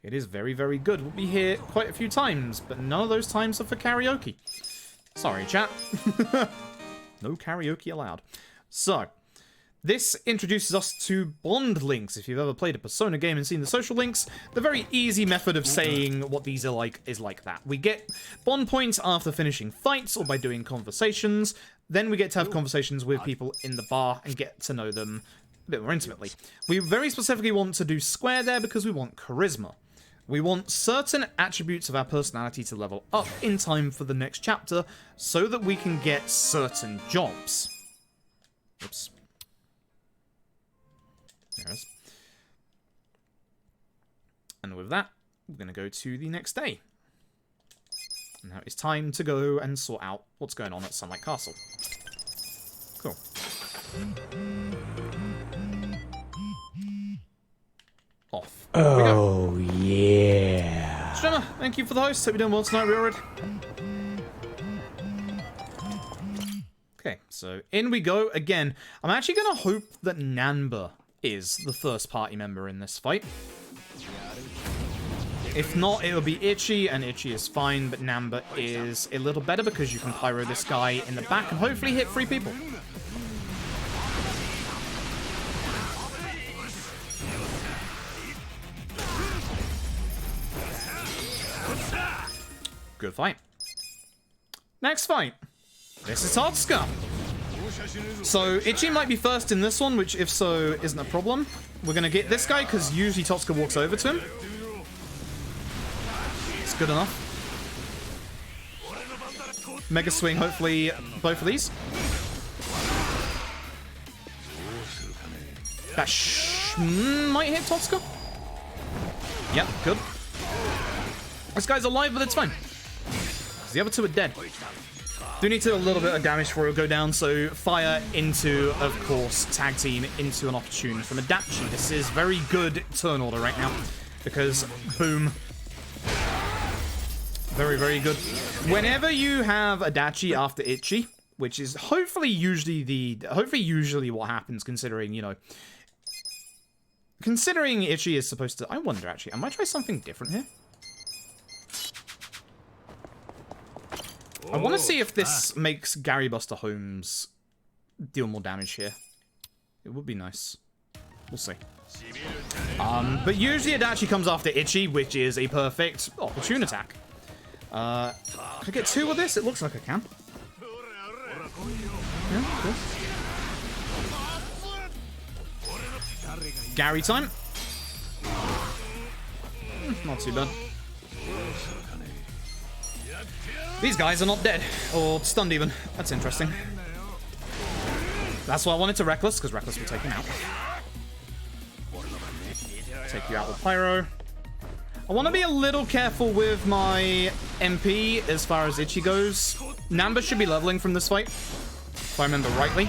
It is very, very good. We'll be here quite a few times, but none of those times are for karaoke. Sorry, chat. No karaoke allowed. So, this introduces us to bond links. If you've ever played a Persona game and seen the social links, the very easy method of saying what these are like is like that. We get bond points after finishing fights or by doing conversations. Then we get to have conversations with people in the bar and get to know them a bit more intimately. We very specifically want to do square there because we want charisma. We want certain attributes of our personality to level up in time for the next chapter so that we can get certain jobs. Oops. There it is. And with that, we're going to go to the next day. Now it's time to go and sort out what's going on at Sunlight Castle. Cool. Off. Oh, yeah. Stremmer, thank you for the host. Hope you're doing well tonight, Reorrid. Okay, so in we go again. I'm actually going to hope that Nanba is the first party member in this fight. If not, it'll be Itchy, and Itchy is fine, but Nanba is a little better because you can pyro this guy in the back and hopefully hit 3 people. Good fight. Next fight. This is Totsuka. So, Itchy might be first in this one, which if so, isn't a problem. We're going to get this guy, because usually Totsuka walks over to him. It's good enough. Mega swing, hopefully, both of these. That might hit Totsuka. Yep, good. This guy's alive, but it's fine. The other 2 are dead. Do need to do a little bit of damage before it'll go down, so fire into, of course, tag team into an opportune from Adachi. This is very good turn order right now, because, boom. Very, very good. Whenever you have Adachi after Itchy, which is hopefully usually what happens, considering, you know, considering Itchy is supposed to, I wonder actually, I might try something different here. I want to see if this makes Gary Buster Holmes deal more damage here. It would be nice. We'll see. But usually Adachi comes after Itchy, which is a perfect opportune attack. Can I get 2 with this? It looks like I can. Yeah, cool. Gary time. Not too bad. These guys are not dead, or stunned even. That's interesting. That's why I wanted to Reckless, because Reckless will take him out. Take you out with Pyro. I want to be a little careful with my MP as far as Ichi goes. Namba should be leveling from this fight, if I remember rightly.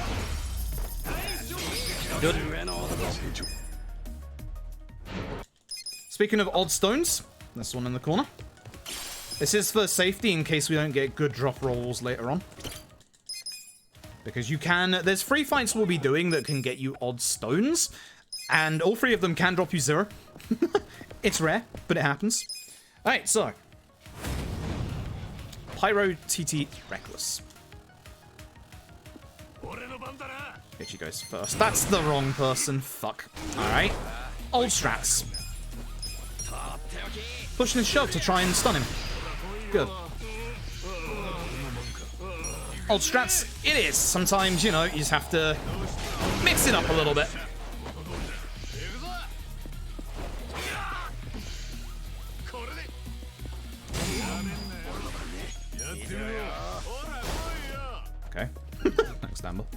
Good. Speaking of odd stones, this one in the corner. This is for safety in case we don't get good drop rolls later on. Because you can... There's 3 fights we'll be doing that can get you odd stones. And all 3 of them can drop you 0. It's rare, but it happens. Alright, so. Pyro, TT, Reckless. Ichi goes first. That's the wrong person. Fuck. Alright. Old strats. Push and shove to try and stun him. Good. Old strats, it is. Sometimes, you know, you just have to mix it up a little bit. Okay. Thanks, Damble.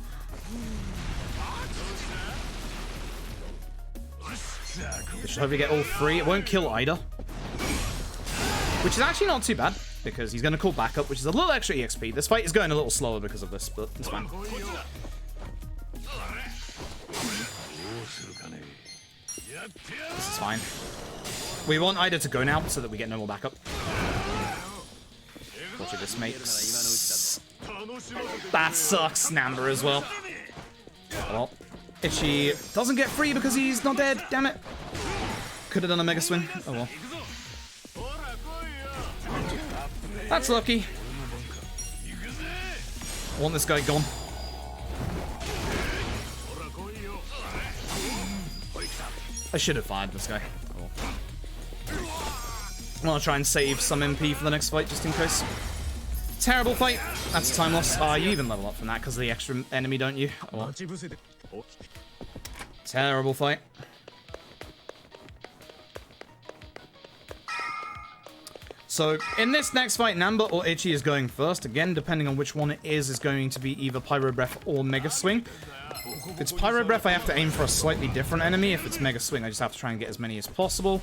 This should hopefully get all 3. It won't kill Ida. Which is actually not too bad, because he's going to call backup, which is a little extra EXP. This fight is going a little slower because of this, but it's fine. This is fine. We want Ida to go now, so that we get no more backup. Watch it, this makes... That sucks, Namba as well. Well, Ichi doesn't get free because he's not dead, damn it. Could have done a mega swing. Oh well. That's lucky. I want this guy gone. I should have fired this guy. Oh. I'm gonna try and save some MP for the next fight, just in case. Terrible fight. That's a time loss. You even level up from that because of the extra enemy, don't you? Oh, well. Terrible fight. So, in this next fight, Namba or Ichi is going first. Again, depending on which one it is going to be either Pyro Breath or Mega Swing. If it's Pyro Breath, I have to aim for a slightly different enemy. If it's Mega Swing, I just have to try and get as many as possible.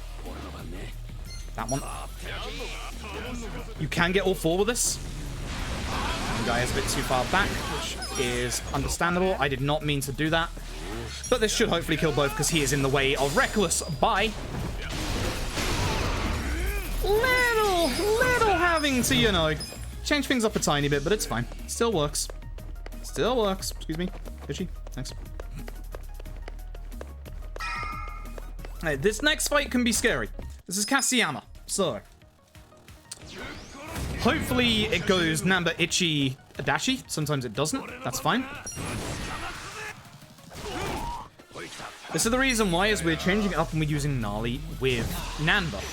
That one. You can get all 4 with this. The guy is a bit too far back, which is understandable. I did not mean to do that. But this should hopefully kill both because he is in the way of Reckless. Bye. Little having to, you know, change things up a tiny bit, but it's fine. Still works. Still works. Excuse me. Itchy. Thanks. Hey, this next fight can be scary. This is Kasiyama. So, hopefully it goes Namba, Ichi, Adachi. Sometimes it doesn't. That's fine. This is the reason why is we're changing it up and we're using Gnarly with Namba.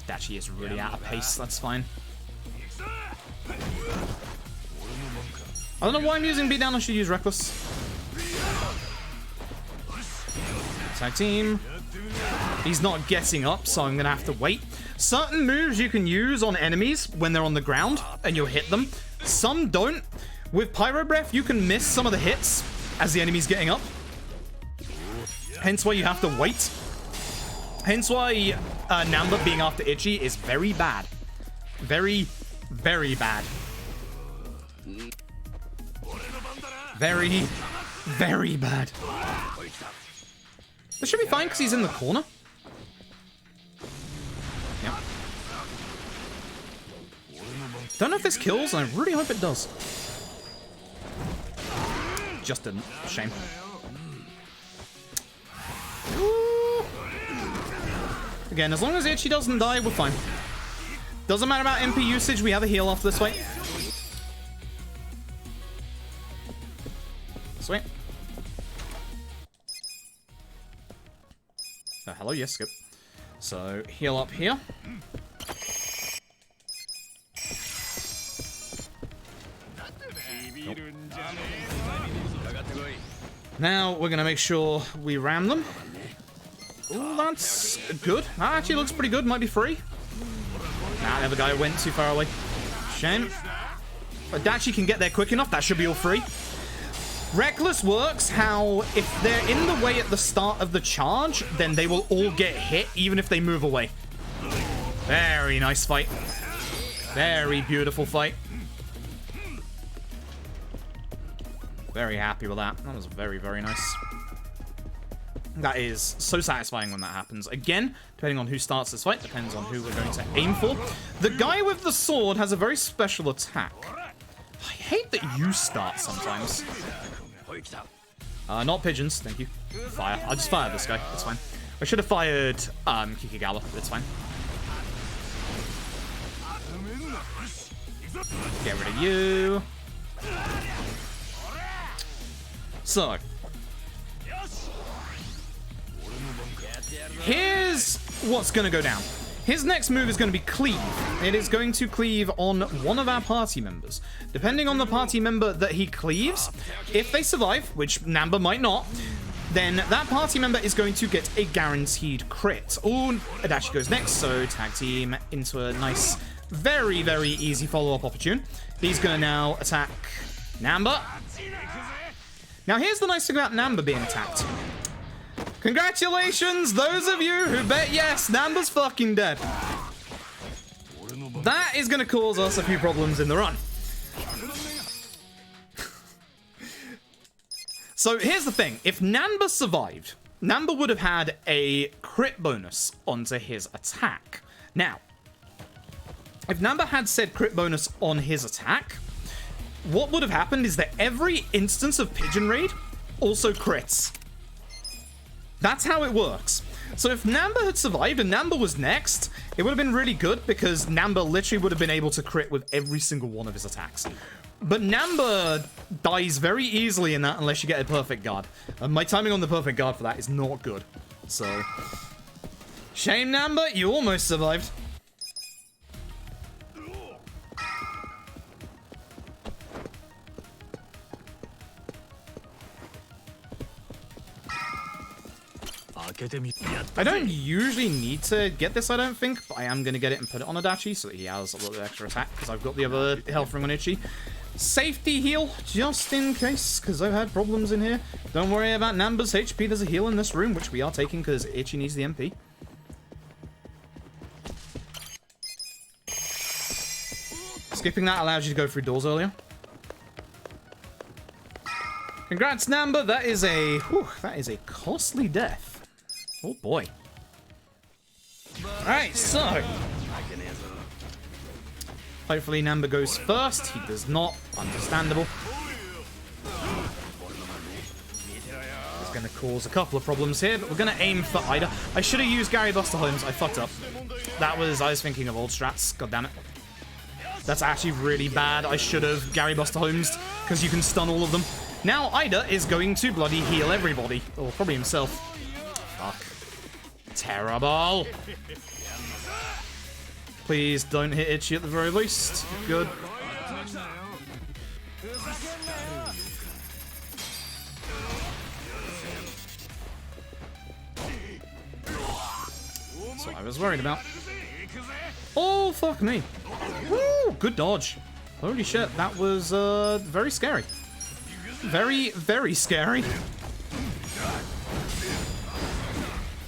Adachi is really out of pace, that's fine. I don't know why I'm using Beatdown, I should use Reckless. Tag team. He's not getting up, so I'm gonna have to wait. Certain moves you can use on enemies when they're on the ground, and you'll hit them. Some don't. With Pyro Breath, you can miss some of the hits as the enemy's getting up. Hence why you have to wait. Hence why Namba being after Ichi is very bad. Very, very bad. Very, very bad. This should be fine because he's in the corner. Yep. Don't know if this kills, and I really hope it does. Just didn't. Shame. Ooh. Again, as long as Ichi doesn't die, we're fine. Doesn't matter about MP usage, we have a heal after this fight. Sweet. Oh, hello, yes, skip. So, heal up here. Now we're gonna make sure we ram them. Ooh, that's good. That actually looks pretty good. Might be free. Nah, the other guy went too far away. Shame. But Dachi can get there quick enough. That should be all free. Reckless works how if they're in the way at the start of the charge, then they will all get hit even if they move away. Very nice fight. Very beautiful fight. Very happy with that. That was very, very nice. That is so satisfying when that happens. Again, depending on who starts this fight, depends on who we're going to aim for. The guy with the sword has a very special attack. I hate that you start sometimes. Not pigeons, thank you. Fire. I'll just fire this guy. It's fine. I should have fired Kikigawa. It's fine. Get rid of you. So, here's what's going to go down. His next move is going to be cleave. It is going to cleave on one of our party members. Depending on the party member that he cleaves, if they survive, which Namba might not, then that party member is going to get a guaranteed crit. Oh, Adachi goes next, so tag team into a nice, very, very easy follow-up opportune. He's going to now attack Namba. Now, here's the nice thing about Namba being attacked. Congratulations, those of you who bet yes, Namba's fucking dead. That is going to cause us a few problems in the run. So, here's the thing. If Namba survived, Namba would have had a crit bonus onto his attack. Now, if Namba had said crit bonus on his attack, what would have happened is that every instance of Pigeon Raid also crits. That's how it works. So if Namba had survived and Namba was next, it would have been really good because Namba literally would have been able to crit with every single one of his attacks. But Namba dies very easily in that unless you get a perfect guard. And my timing on the perfect guard for that is not good. So, shame Namba, you almost survived. I don't usually need to get this, I don't think, but I am going to get it and put it on Adachi so that he has a little bit extra attack because I've got the other health ring on Ichi. Safety heal, just in case, because I've had problems in here. Don't worry about Namba's HP, there's a heal in this room, which we are taking because Ichi needs the MP. Skipping that allows you to go through doors earlier. Congrats, Namba, that is a costly death. Oh boy. Alright, so hopefully Namba goes first. He does not. Understandable. It's going to cause a couple of problems here, but we're going to aim for Ida. I should have used Gary Buster Holmes. I fucked up. I was thinking of old strats. God damn it. That's actually really bad. I should have Gary Buster Holmes because you can stun all of them. Now Ida is going to bloody heal everybody. Or probably himself. Fuck. Terrible. Please don't hit Ichi at the very least. Good. That's what I was worried about. Oh, fuck me. Woo, good dodge. Holy shit, that was very scary. Very, very scary.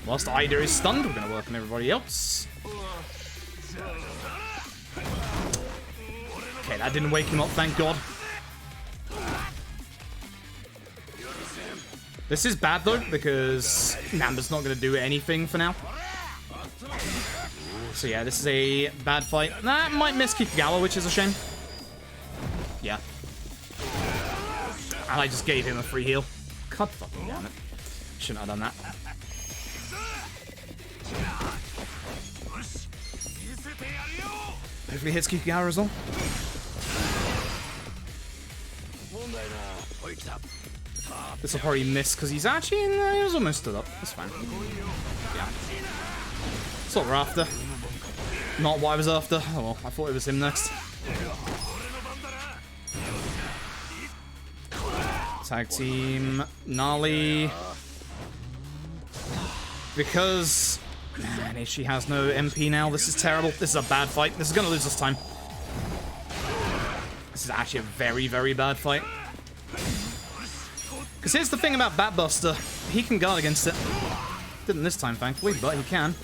Whilst Ida is stunned, we're going to work on everybody else. Okay, that didn't wake him up, thank God. This is bad, though, because Namba's not going to do anything for now. So, yeah, this is a bad fight. That might miss Kikigawa, which is a shame. Yeah. And I just gave him a free heal. God fucking damn it. Shouldn't have done that. Hopefully hits Kikigawa as well. This will probably miss because he's actually he was almost stood up. That's fine. Yeah. That's what we're after. Not what I was after. Oh well, I thought it was him next. Tag team. Gnarly. Because... Man, she has no MP now. This is terrible. This is a bad fight. This is going to lose this time. This is actually a very, very bad fight. Because here's the thing about Batbuster. He can guard against it. Didn't this time, thankfully, but he can.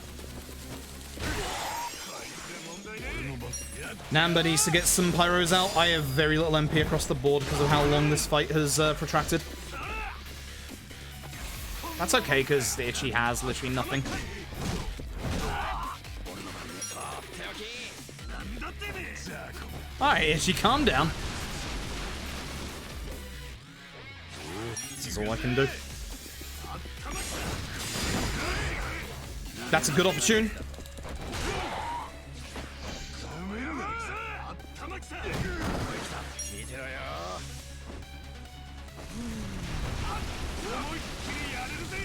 Namba needs to get some pyros out. I have very little MP across the board because of how long this fight has protracted. That's okay, because Itchy has literally nothing. Alright, Itchy, calm down. This is all I can do. That's a good opportunity.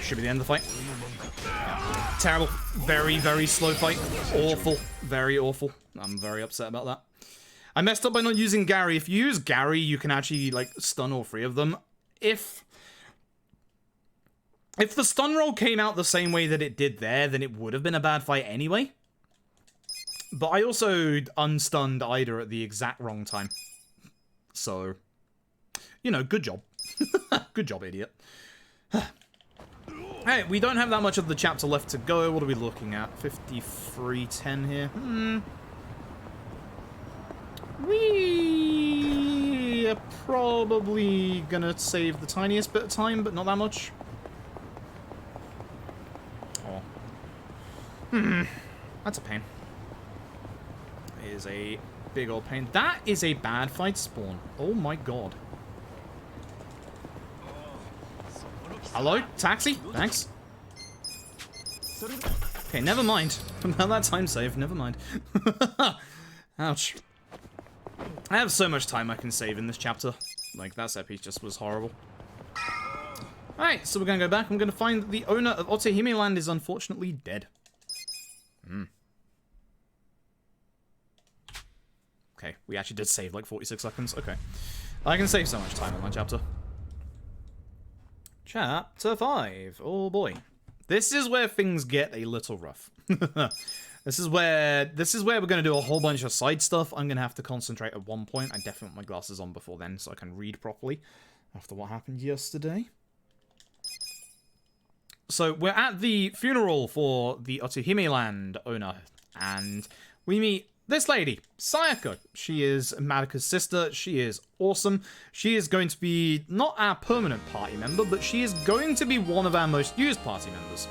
Should be the end of the fight. Yeah. Terrible. Very, very slow fight. Awful. Very awful. I'm very upset about that. I messed up by not using Gary. If you use Gary, you can actually, like, stun all three of them. If the stun roll came out the same way that it did there, then it would have been a bad fight anyway. But I also unstunned Ida at the exact wrong time. So, you know, good job. Good job, idiot. Hey, we don't have that much of the chapter left to go. What are we looking at? 53:10 here. We are probably gonna save the tiniest bit of time, but not that much. Oh. That's a pain. It is a big old pain. That is a bad fight spawn. Oh my god. Hello? Taxi? Thanks. Okay, never mind. About that time save, never mind. Ouch. I have so much time I can save in this chapter. Like, that set piece just was horrible. Alright, so we're gonna go back. I'm gonna find that the owner of Otohimiland is unfortunately dead. Okay, we actually did save like 46 seconds. Okay. I can save so much time on that chapter. Chapter 5. Oh boy. This is where things get a little rough. This is where we're going to do a whole bunch of side stuff. I'm going to have to concentrate at one point. I definitely want my glasses on before then so I can read properly after what happened yesterday. So we're at the funeral for the Otohimiland owner, and we meet this lady, Sayako. She is Madoka's sister. She is awesome. She is going to be not our permanent party member, but she is going to be one of our most used party members.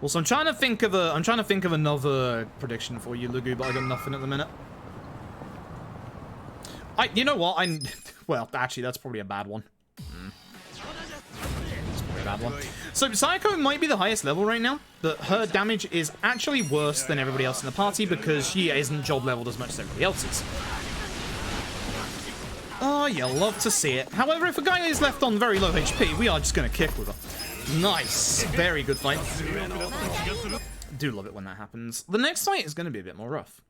Also, I'm trying to think of another prediction for you, Lugu, but I got nothing at the minute. You know what? Well, actually, that's probably a bad one. That's probably a bad one. So, Sayako might be the highest level right now, but her damage is actually worse than everybody else in the party because she isn't job leveled as much as everybody else is. Oh, you love to see it. However, if a guy is left on very low HP, we are just going to kick with her. Nice. Very good fight. Do love it when that happens. The next fight is going to be a bit more rough.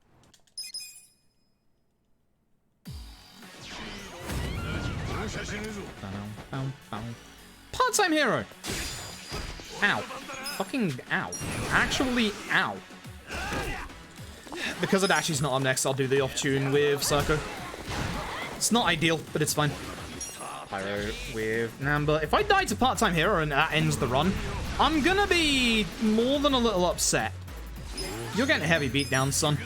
Part-time hero. Ow. Fucking ow. Actually, ow. Because Adashi's not up next, I'll do the off-tune with Circo. It's not ideal, but it's fine. Pyro with Namba. If I die to part-time hero and that ends the run, I'm gonna be more than a little upset. You're getting a heavy beatdown, son.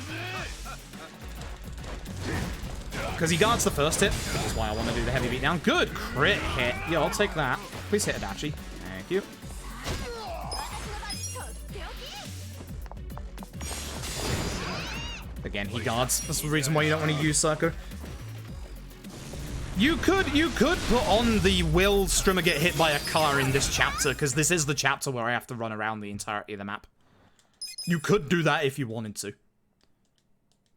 Because he guards the first hit, which is why I want to do the heavy beatdown. Good crit hit. Yeah, I'll take that. Please hit Adachi. Thank you. Again, he guards. That's the reason why you don't want to use Circo. You could put on the will Strimmer get hit by a car in this chapter, because this is the chapter where I have to run around the entirety of the map. You could do that if you wanted to.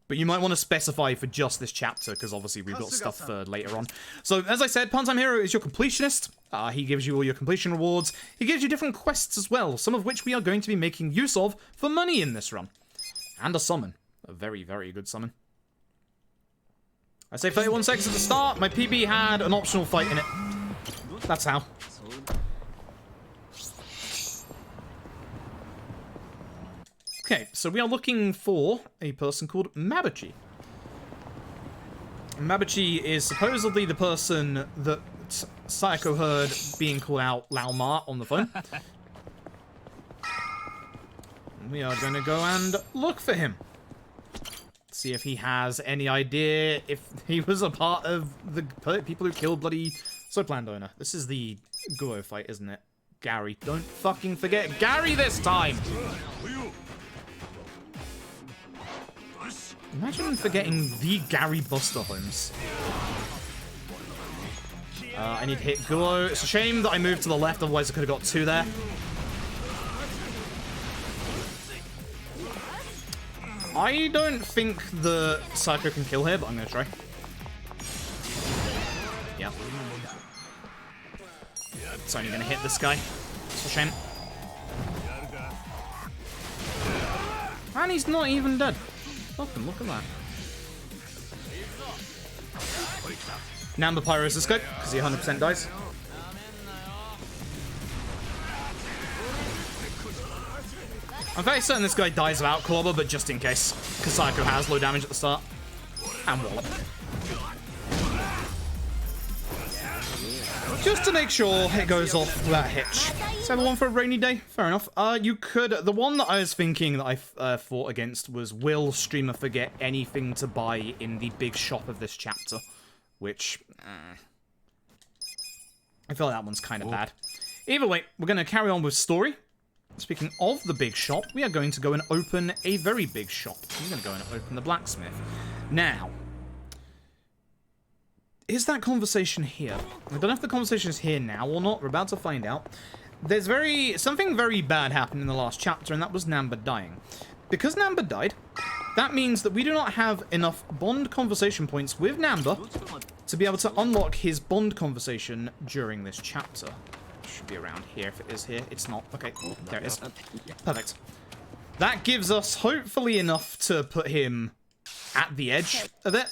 But you might want to specify for just this chapter, because obviously we've got stuff for later on. So, as I said, Part-Time Hero is your completionist. He gives you all your completion rewards. He gives you different quests as well, some of which we are going to be making use of for money in this run. And a summon. A very, very good summon. I say 31 seconds at the start. My PB had an optional fight in it. That's how. Okay, so we are looking for a person called Mabuchi. Mabuchi is supposedly the person that Sayako heard being called out Lao Ma on the phone. We are going to go and look for him. See if he has any idea if he was a part of the people who killed bloody Soap Landowner. This is the Guo fight, isn't it? Gary. Don't fucking forget Gary this time! Imagine forgetting the Gary Buster Holmes. I need to hit Guo. It's a shame that I moved to the left, otherwise I could have got 2 there. I don't think the Psycho can kill here, but I'm going to try. Yep. It's only going to hit this guy. It's a shame. And he's not even dead. Fucking look at that. Namba Pyros the scope, because he 100% dies. I'm very certain this guy dies without Clobber, but just in case. Because Psycho has low damage at the start. And Wallop. Just to make sure it goes off without a hitch. Is that the one for a rainy day? Fair enough. You could... The one that I was thinking that I fought against was, will streamer forget anything to buy in the big shop of this chapter? Which... I feel like that one's kind of bad. Either way, we're going to carry on with story. Speaking of the big shop, we are going to go and open a very big shop. We're going to go and open the blacksmith. Now, is that conversation here? I don't know if the conversation is here now or not. We're about to find out. There's something very bad happened in the last chapter, and that was Namba dying. Because Namba died, that means that we do not have enough bond conversation points with Namba to be able to unlock his bond conversation during this chapter. Should be around here if it is here. It's not. Okay, there it is. Perfect. That gives us hopefully enough to put him at the edge of it.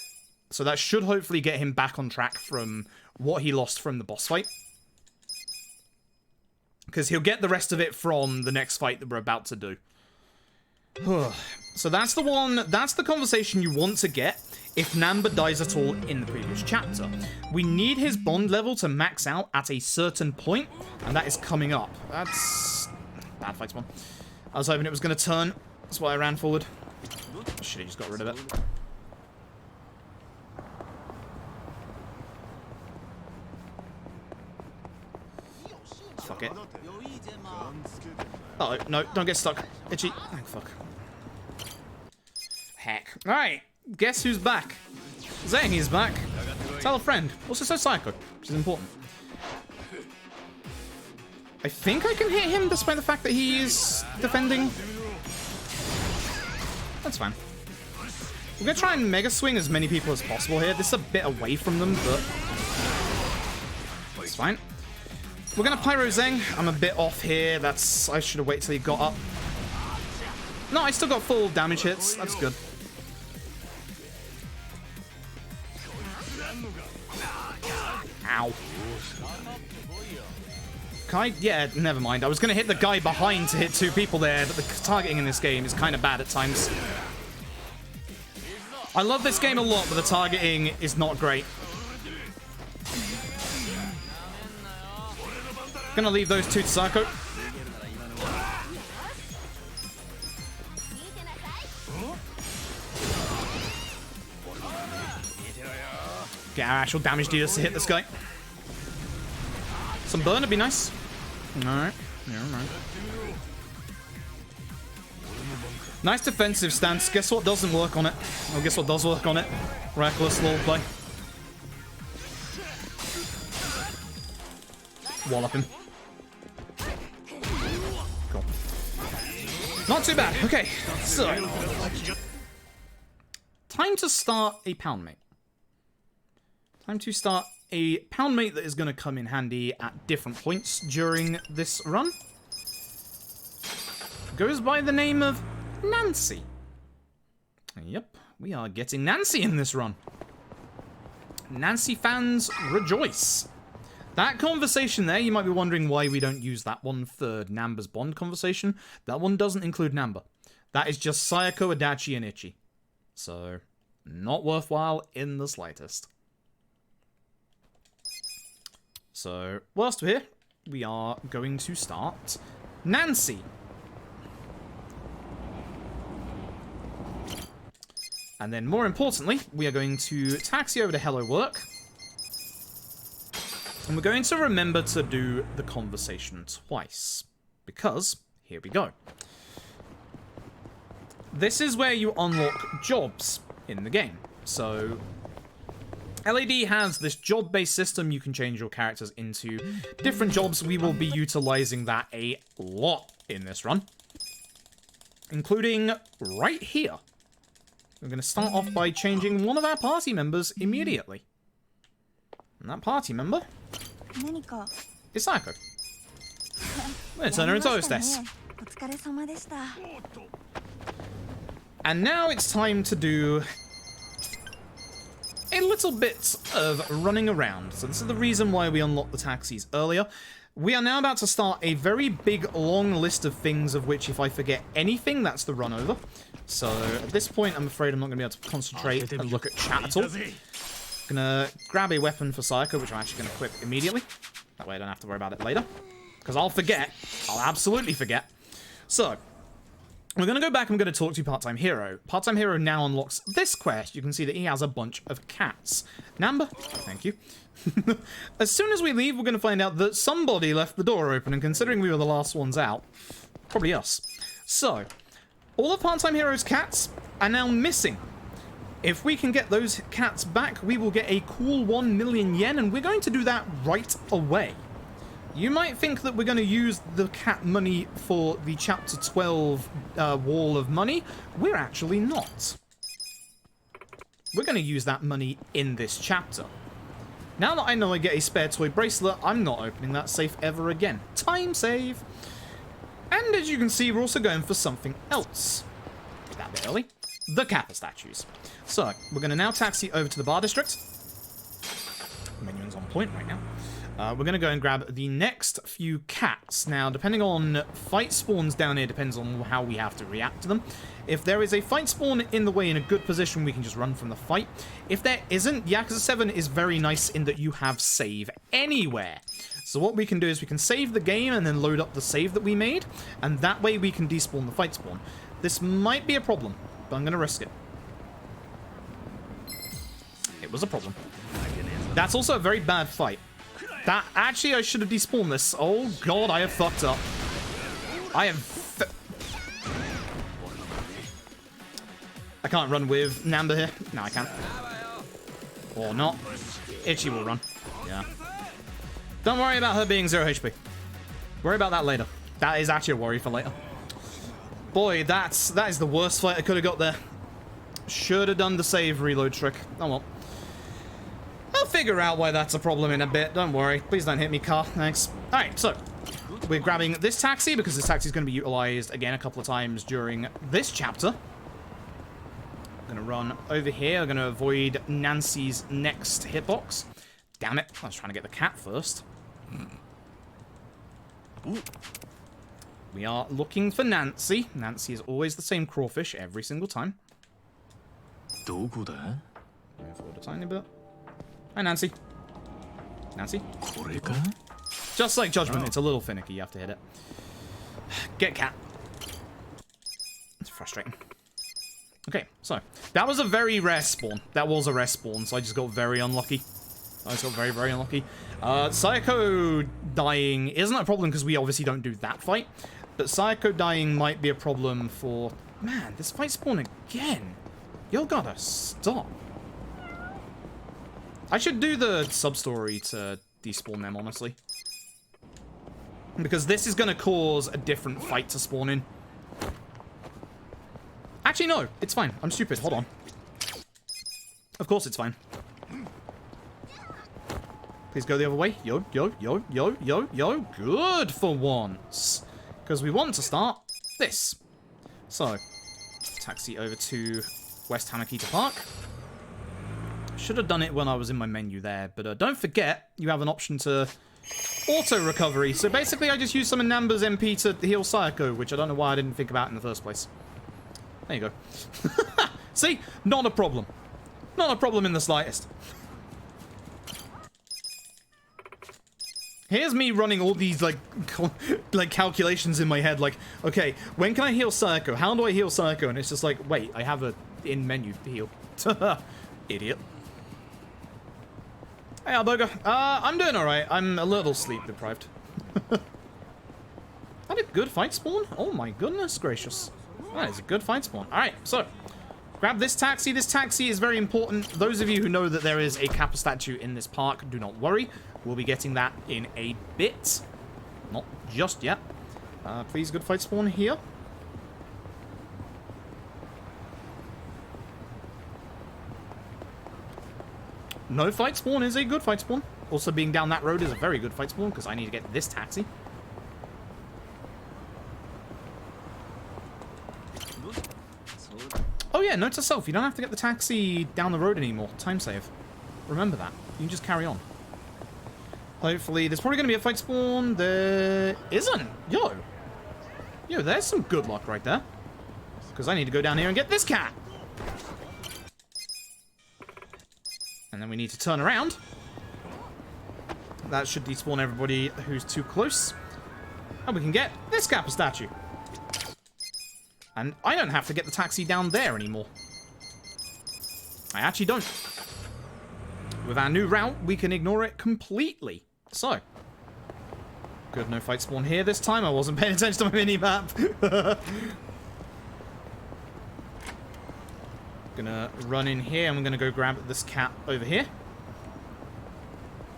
So that should hopefully get him back on track from what he lost from the boss fight. Because he'll get the rest of it from the next fight that we're about to do. So that's the one, that's the conversation you want to get if Namba dies at all in the previous chapter. We need his bond level to max out at a certain point, and that is coming up. That's... bad fight spawn. I was hoping it was going to turn. That's why I ran forward. Should have just got rid of it. Fuck it. Oh, no, don't get stuck. Itchy. Oh, fuck. Heck. Alright, guess who's back? Zang is back. Tell a friend. Also so Psycho, which is important. I think I can hit him despite the fact that he is defending. That's fine. We're gonna try and mega swing as many people as possible here. This is a bit away from them, but it's fine. We're gonna Pyro Zeng. I'm a bit off here. That's... I should have waited till he got up. No, I still got full damage hits. That's good. Ow. Yeah, never mind. I was going to hit the guy behind to hit 2 people there, but the targeting in this game is kind of bad at times. I love this game a lot, but the targeting is not great. Gonna leave those 2 to Sako. Get our actual damage dealers to hit this guy. Some burn would be nice. Alright. Yeah, alright. Nice defensive stance. Guess what doesn't work on it? Well, guess what does work on it? Reckless little play. Wallop him. Cool. Not too bad. Okay, so time to start a pound mate. Time to start a pound mate that is going to come in handy at different points during this run. Goes by the name of Nancy. Yep, we are getting Nancy in this run. Nancy fans rejoice. That conversation there, you might be wondering why we don't use that one for Namba's Bond conversation. That one doesn't include Namba. That is just Sayako, Adachi, and Ichi. So, not worthwhile in the slightest. So, whilst we're here, we are going to start Nancy. And then, more importantly, we are going to taxi over to Hello Work. And we're going to remember to do the conversation twice. Because, here we go. This is where you unlock jobs in the game. So, LAD has this job-based system. You can change your characters into different jobs. We will be utilizing that a lot in this run. Including right here. We're going to start off by changing one of our party members immediately. And that party member is Sayako. We're going to turn her into hostess. And now it's time to do a little bit of running around. So this is the reason why we unlocked the taxis earlier. We are now about to start a very big, long list of things of which if I forget anything, that's the run over. So at this point, I'm afraid I'm not going to be able to concentrate and look at chat at all. Gonna grab a weapon for Sayako, which I'm actually going to equip immediately. That way I don't have to worry about it later. Because I'll forget. I'll absolutely forget. So, we're going to go back and we're going to talk to Part-Time Hero. Part-Time Hero now unlocks this quest. You can see that he has a bunch of cats. Namba, thank you. As soon as we leave, we're going to find out that somebody left the door open, and considering we were the last ones out, probably us. So, all of Part-Time Hero's cats are now missing. If we can get those cats back, we will get a cool 1 million yen, and we're going to do that right away. You might think that we're going to use the cat money for the Chapter 12 wall of money. We're actually not. We're going to use that money in this chapter. Now that I know I get a spare toy bracelet, I'm not opening that safe ever again. Time save. And as you can see, we're also going for something else. That bit early. The Kappa statues. So, we're going to now taxi over to the bar district. Menu's on point right now. We're going to go and grab the next few cats. Now, depending on fight spawns down here, depends on how we have to react to them. If there is a fight spawn in the way in a good position, we can just run from the fight. If there isn't, Yakuza 7 is very nice in that you have save anywhere. So what we can do is we can save the game and then load up the save that we made, and that way we can despawn the fight spawn. This might be a problem, but I'm going to risk it. It was a problem. That's also a very bad fight. That, actually, I should have despawned this. Oh, God, I have fucked up. I can't run with Namba here. No, I can't. Or not. Ichi will run. Yeah. Don't worry about her being 0 HP. Worry about that later. That is actually a worry for later. Boy, that is the worst fight I could have got there. Should have done the save reload trick. Oh, well. I'll figure out why that's a problem in a bit. Don't worry. Please don't hit me, car. Thanks. Alright, so we're grabbing this taxi because this taxi is going to be utilized again a couple of times during this chapter. I'm going to run over here. I'm going to avoid Nancy's next hitbox. Damn it. I was trying to get the cat first. Ooh. We are looking for Nancy. Nancy is always the same crawfish every single time. Move forward a tiny bit. Hi, Nancy. Nancy? Just like Judgment, it's a little finicky. You have to hit it. Get cat. It's frustrating. Okay, so that was a very rare spawn. That was a rare spawn, so I just got very unlucky. I just got very, very unlucky. Sayako dying isn't a problem because we obviously don't do that fight. But Sayako dying might be a problem for... Man, this fight spawn again. You gotta stop. I should do the sub-story to despawn them, honestly. Because this is going to cause a different fight to spawn in. Actually, no. It's fine. I'm stupid. Hold on. Of course it's fine. Please go the other way. Yo, yo, yo, yo, yo, yo. Good for once. Because we want to start this. So, taxi over to West Hamakita Park. Should have done it when I was in my menu there, but don't forget, you have an option to auto-recovery. So basically, I just use some of Namba's MP to heal Sayako, which I don't know why I didn't think about in the first place. There you go. See? Not a problem. Not a problem in the slightest. Here's me running all these, like calculations in my head, like, okay, when can I heal Sayako? How do I heal Sayako? And it's just like, wait, I have a in-menu heal. Idiot. Hey, Alboga. I'm doing alright. I'm a little sleep-deprived. Had a good fight spawn? Oh my goodness gracious. That is a good fight spawn. Alright, so, grab this taxi. This taxi is very important. Those of you who know that there is a Kappa statue in this park, do not worry. We'll be getting that in a bit. Not just yet. Please, good fight spawn here. No fight spawn is a good fight spawn. Also, being down that road is a very good fight spawn, because I need to get this taxi. Oh yeah, note to self, you don't have to get the taxi down the road anymore. Time save. Remember that. You can just carry on. Hopefully, there's probably going to be a fight spawn. There isn't. Yo, there's some good luck right there. Because I need to go down here and get this cat. And then we need to turn around. That should despawn everybody who's too close. And we can get this Kappa statue. And I don't have to get the taxi down there anymore. I actually don't. With our new route, we can ignore it completely. So. Good, no fight spawn here this time. I wasn't paying attention to my mini-map. Gonna run in here, and we're gonna go grab this cat over here.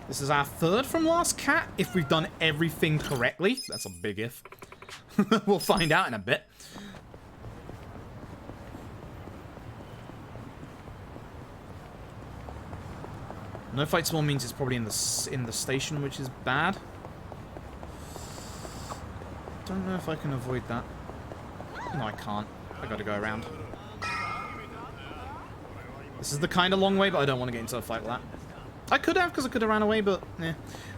This is our third from last cat, if we've done everything correctly. That's a big if. We'll find out in a bit. No fight spawn means it's probably in the station, which is bad. Don't know if I can avoid that. No, I can't. I gotta go around. This is the kind of long way, but I don't want to get into a fight with that. I could have, because I could have ran away, but yeah.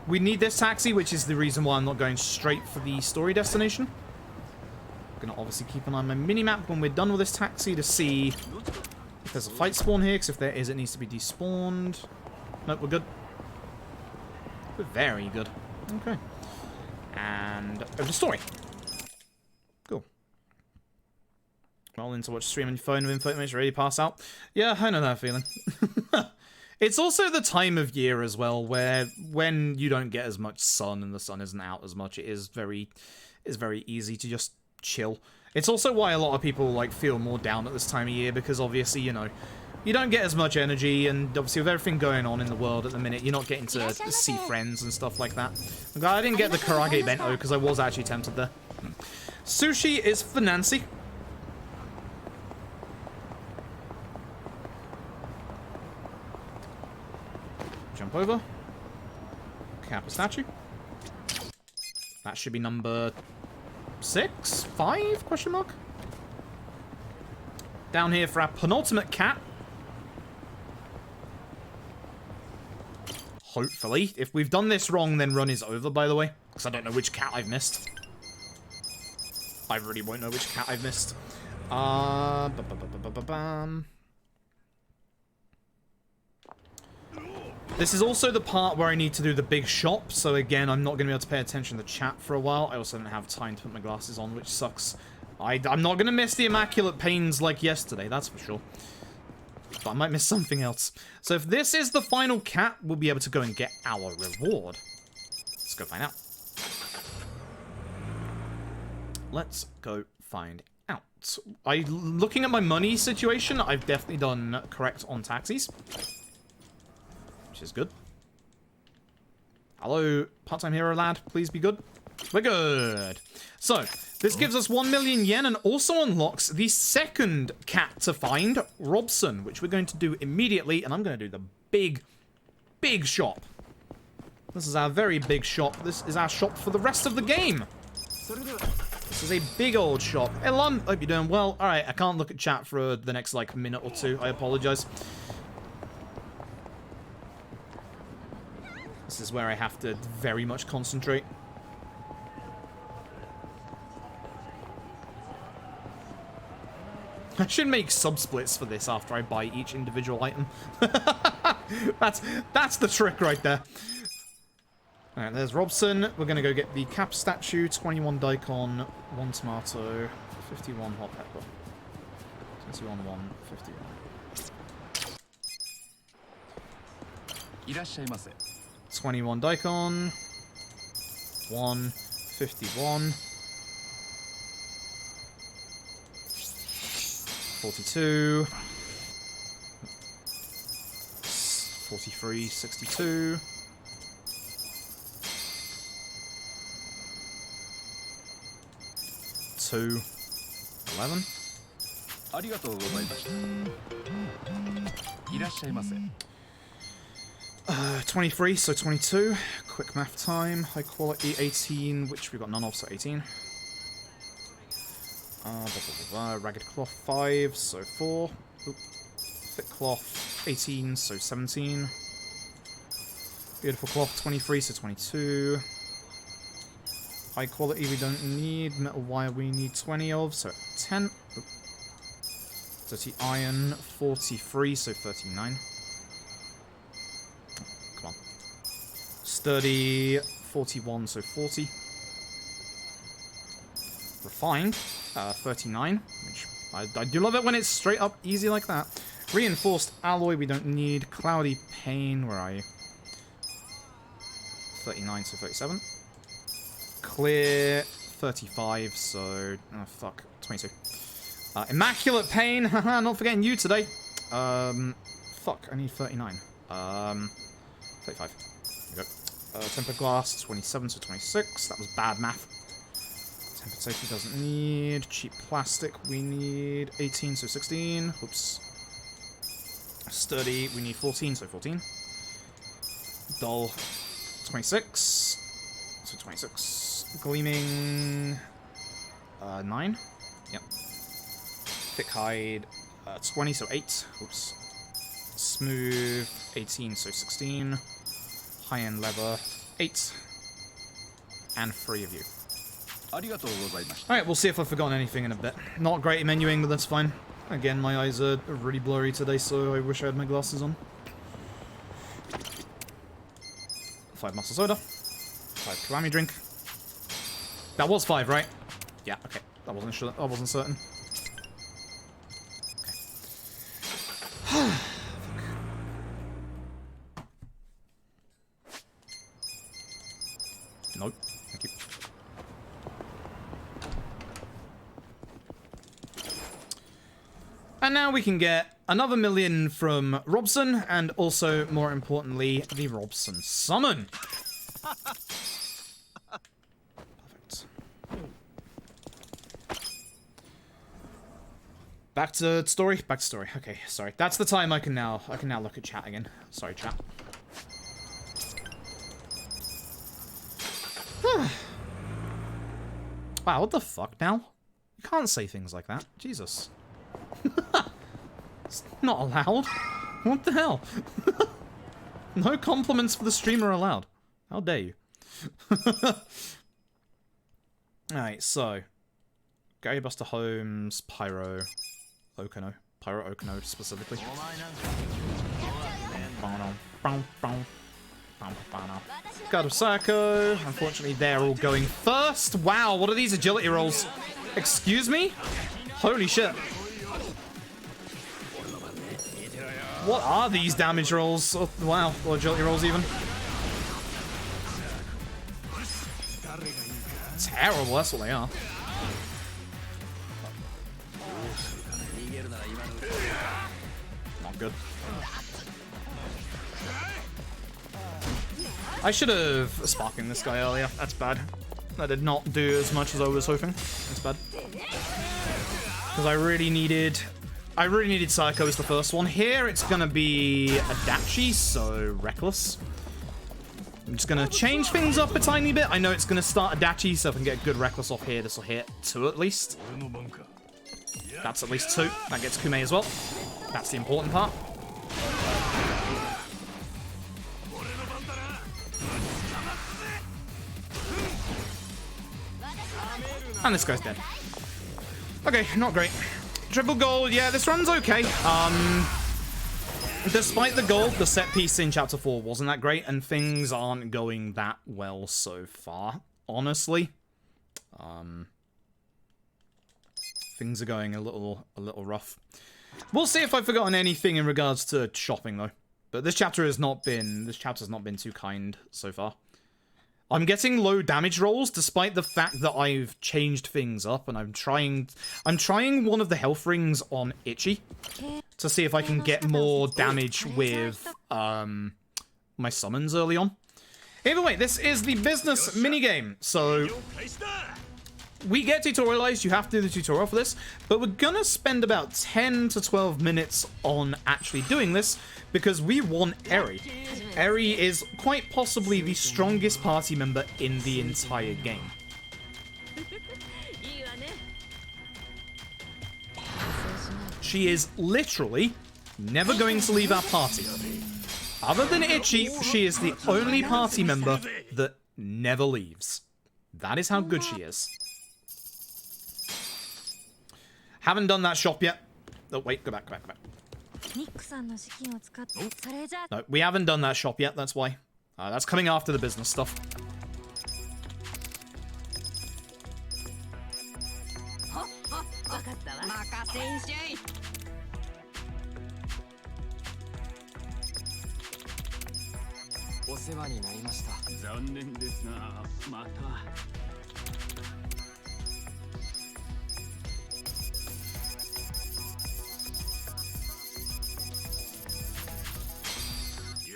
We need this taxi, which is the reason why I'm not going straight for the story destination. I'm going to obviously keep an eye on my mini-map when we're done with this taxi to see if there's a fight spawn here, because if there is, it needs to be despawned. Nope, we're good. We're very good. Okay. And over to story. Cool. Roll in to watch stream on your phone with information ready to pass out. Yeah, I know that feeling. It's also the time of year as well, where when you don't get as much sun and the sun isn't out as much, it's very easy to just chill. It's also why a lot of people like feel more down at this time of year, because obviously, you know, you don't get as much energy, and obviously with everything going on in the world at the minute, you're not getting to see friends and stuff like that. I'm glad I didn't get the karage bento, because I was actually tempted there. Sushi is for Nancy. Jump over. Kappa statue. That should be number 6? 5? Question mark? Down here for our penultimate cat. Hopefully. If we've done this wrong, then run is over, by the way. Because I don't know which cat I've missed. I really won't know which cat I've missed. This is also the part where I need to do the big shop, so again, I'm not going to be able to pay attention to the chat for a while. I also don't have time to put my glasses on, which sucks. I'm not going to miss the Immaculate Pains like yesterday, that's for sure. But I might miss something else. So if this is the final cat, we'll be able to go and get our reward. Let's go find out. Let's go find out. Looking at my money situation, I've definitely done correct on taxis. Which is good. Hello, part-time hero lad. Please be good. We're good. So, this gives us 1 million yen and also unlocks the second cat to find, Robson, which we're going to do immediately, and I'm going to do the big shop. This is our very big shop. This is our shop for the rest of the game. This is a big old shop. Hey, Lum, hope you're doing well. Alright, I can't look at chat for the next, like, minute or two. I apologize. This is where I have to very much concentrate. I should make sub-splits for this after I buy each individual item. That's the trick right there. Alright, there's Robson. We're gonna go get the cap statue, 21 daikon, 1 tomato, 51 hot pepper. 21, 1, 51. 21 daikon, 1, 51. 42. 43, 62. 2, 11. 23, so 22. Quick math time. High quality 18, which we got none of, so 18. Ragged cloth 5, so 4. Oop. Thick cloth 18, so 17. Beautiful cloth 23, so 22. High quality we don't need. Metal wire we need 20 of, so 10. Oop. Dirty iron 43, so 39. Come on. Sturdy 41, so 40. Refined 39, which I do love it when it's straight up easy like that. Reinforced alloy we don't need. Cloudy pane, where are you? 39, so 37. Clear 35, so oh fuck, 22. Immaculate pane, haha, not forgetting you today. Fuck, I need 39. 35. There we go. Tempered glass 27, so 26. That was bad math. Tempered safety doesn't need. Cheap plastic we need 18, so 16. Oops. Sturdy we need 14, so 14. Dull 26, so 26. Gleaming 9. Yep. Thick hide 20, so 8. Oops. Smooth 18, so 16. High-end leather 8. And 3 of you. Alright, we'll see if I've forgotten anything in a bit. Not great at menuing, but that's fine. Again, my eyes are really blurry today, so I wish I had my glasses on. 5 muscle soda. 5 Kiwami drink. That was 5, right? Yeah, okay. I wasn't sure. I wasn't certain. Okay. Nope. Thank you. And now we can get another million from Robson, and also, more importantly, the Robson Summon. Perfect. Back to story? Back to story. Okay, sorry. That's the time I can now look at chat again. Sorry, chat. Wow, what the fuck now? You can't say things like that. Jesus. It's not allowed. What the hell? No compliments for the streamer allowed. How dare you? Alright, so. Gary Buster Holmes, Pyro Okano. Pyro Okano specifically. God of Psycho. Unfortunately, they're all going first. Wow, what are these agility rolls? Excuse me? Holy shit. What are these damage rolls? Oh, wow, or agility rolls even. Terrible, that's what they are. Not good. I should have sparking this guy earlier. That's bad. That did not do as much as I was hoping. That's bad. Because I really needed Psycho as the first one. Here it's gonna be Adachi, so Reckless. I'm just gonna change things up a tiny bit. I know it's gonna start Adachi, so if I can get a good Reckless off here, this will hit 2 at least. That's at least 2. That gets Kume as well. That's the important part. And this guy's dead. Okay, not great. Triple gold, yeah, this run's okay. Despite the gold, the set piece in Chapter 4 wasn't that great, and things aren't going that well so far, honestly. Things are going a little rough. We'll see if I've forgotten anything in regards to shopping, though. But this chapter's not been too kind so far. I'm getting low damage rolls despite the fact that I've changed things up, and I'm trying one of the health rings on Itchy to see if I can get more damage with my summons early on. Either way, this is the business minigame, so we get tutorialized, you have to do the tutorial for this, but we're gonna spend about 10 to 12 minutes on actually doing this, because we want Eri. Eri is quite possibly the strongest party member in the entire game. She is literally never going to leave our party. Other than Itchy, she is the only party member that never leaves. That is how good she is. Haven't done that shop yet. Oh, wait, go back. No, we haven't done that shop yet, that's why. That's coming after the business stuff.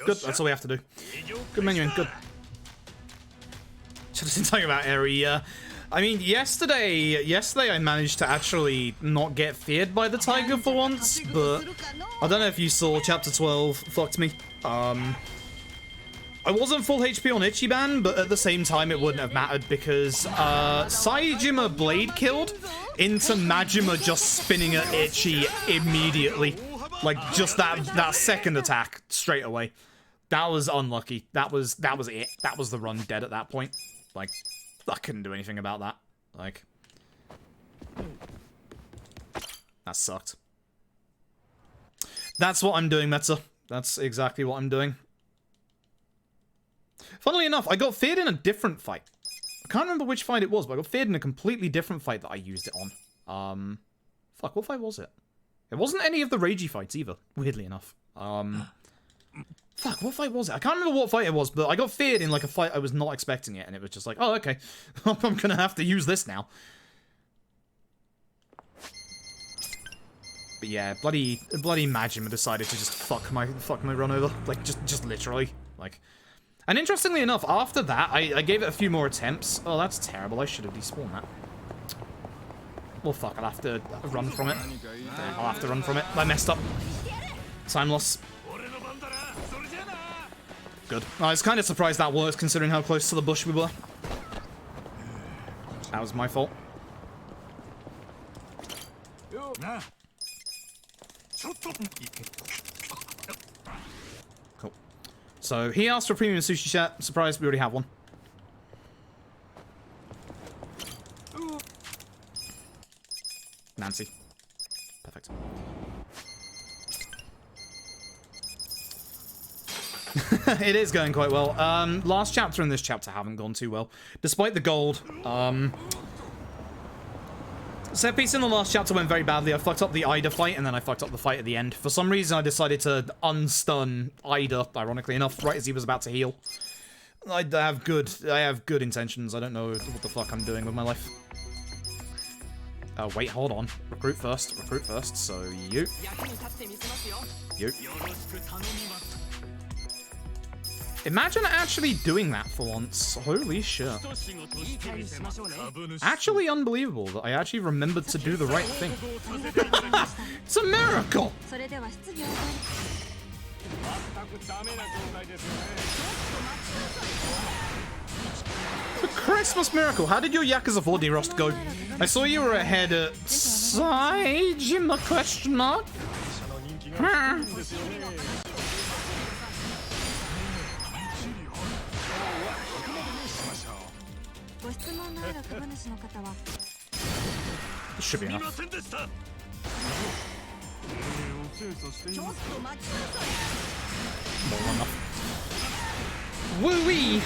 Good, that's all we have to do. Good menuing, good. Should have been talking about Eri. I mean, yesterday I managed to actually not get feared by the tiger for once, but I don't know if you saw, Chapter 12 fucked me. I wasn't full HP on Ichiban, but at the same time it wouldn't have mattered because Saejima blade killed into Majima just spinning at Itchy immediately. Like, just that second attack straight away. That was unlucky. That was it. That was the run dead at that point. Like, I couldn't do anything about that. Like, that sucked. That's what I'm doing, Metza. That's exactly what I'm doing. Funnily enough, I got feared in a different fight. I can't remember which fight it was, but I got feared in a completely different fight that I used it on. Fuck, what fight was it? It wasn't any of the ragey fights either, weirdly enough. Fuck, what fight was it? I can't remember what fight it was, but I got feared in like a fight I was not expecting it, and it was just like, oh, okay. I'm gonna have to use this now. But yeah, bloody Majima decided to just fuck my run over. Like, just literally. Like, and interestingly enough, after that, I gave it a few more attempts. Oh, that's terrible. I should have despawned that. Well, fuck, I'll have to run from it. I'll have to run from it. I messed up. Time loss. Good. I was kind of surprised that worked, considering how close to the bush we were. That was my fault. Cool. So, he asked for a premium sushi set. Surprised we already have one. Nancy. Perfect. It is going quite well. Last chapter and this chapter haven't gone too well. Despite the gold, set piece in the last chapter went very badly. I fucked up the Ida fight, and then I fucked up the fight at the end. For some reason, I decided to unstun Ida, ironically enough, right as he was about to heal. I have good intentions. I don't know what the fuck I'm doing with my life. Wait, hold on. Recruit first, so you. Imagine actually doing that for once. Holy shit. Actually unbelievable that I actually remembered to do the right thing. It's a miracle! It's a Christmas miracle. How did your Yakuza 4D rust go? I saw you were ahead at Saejima question mark? This should be enough. More than enough. Woo-wee!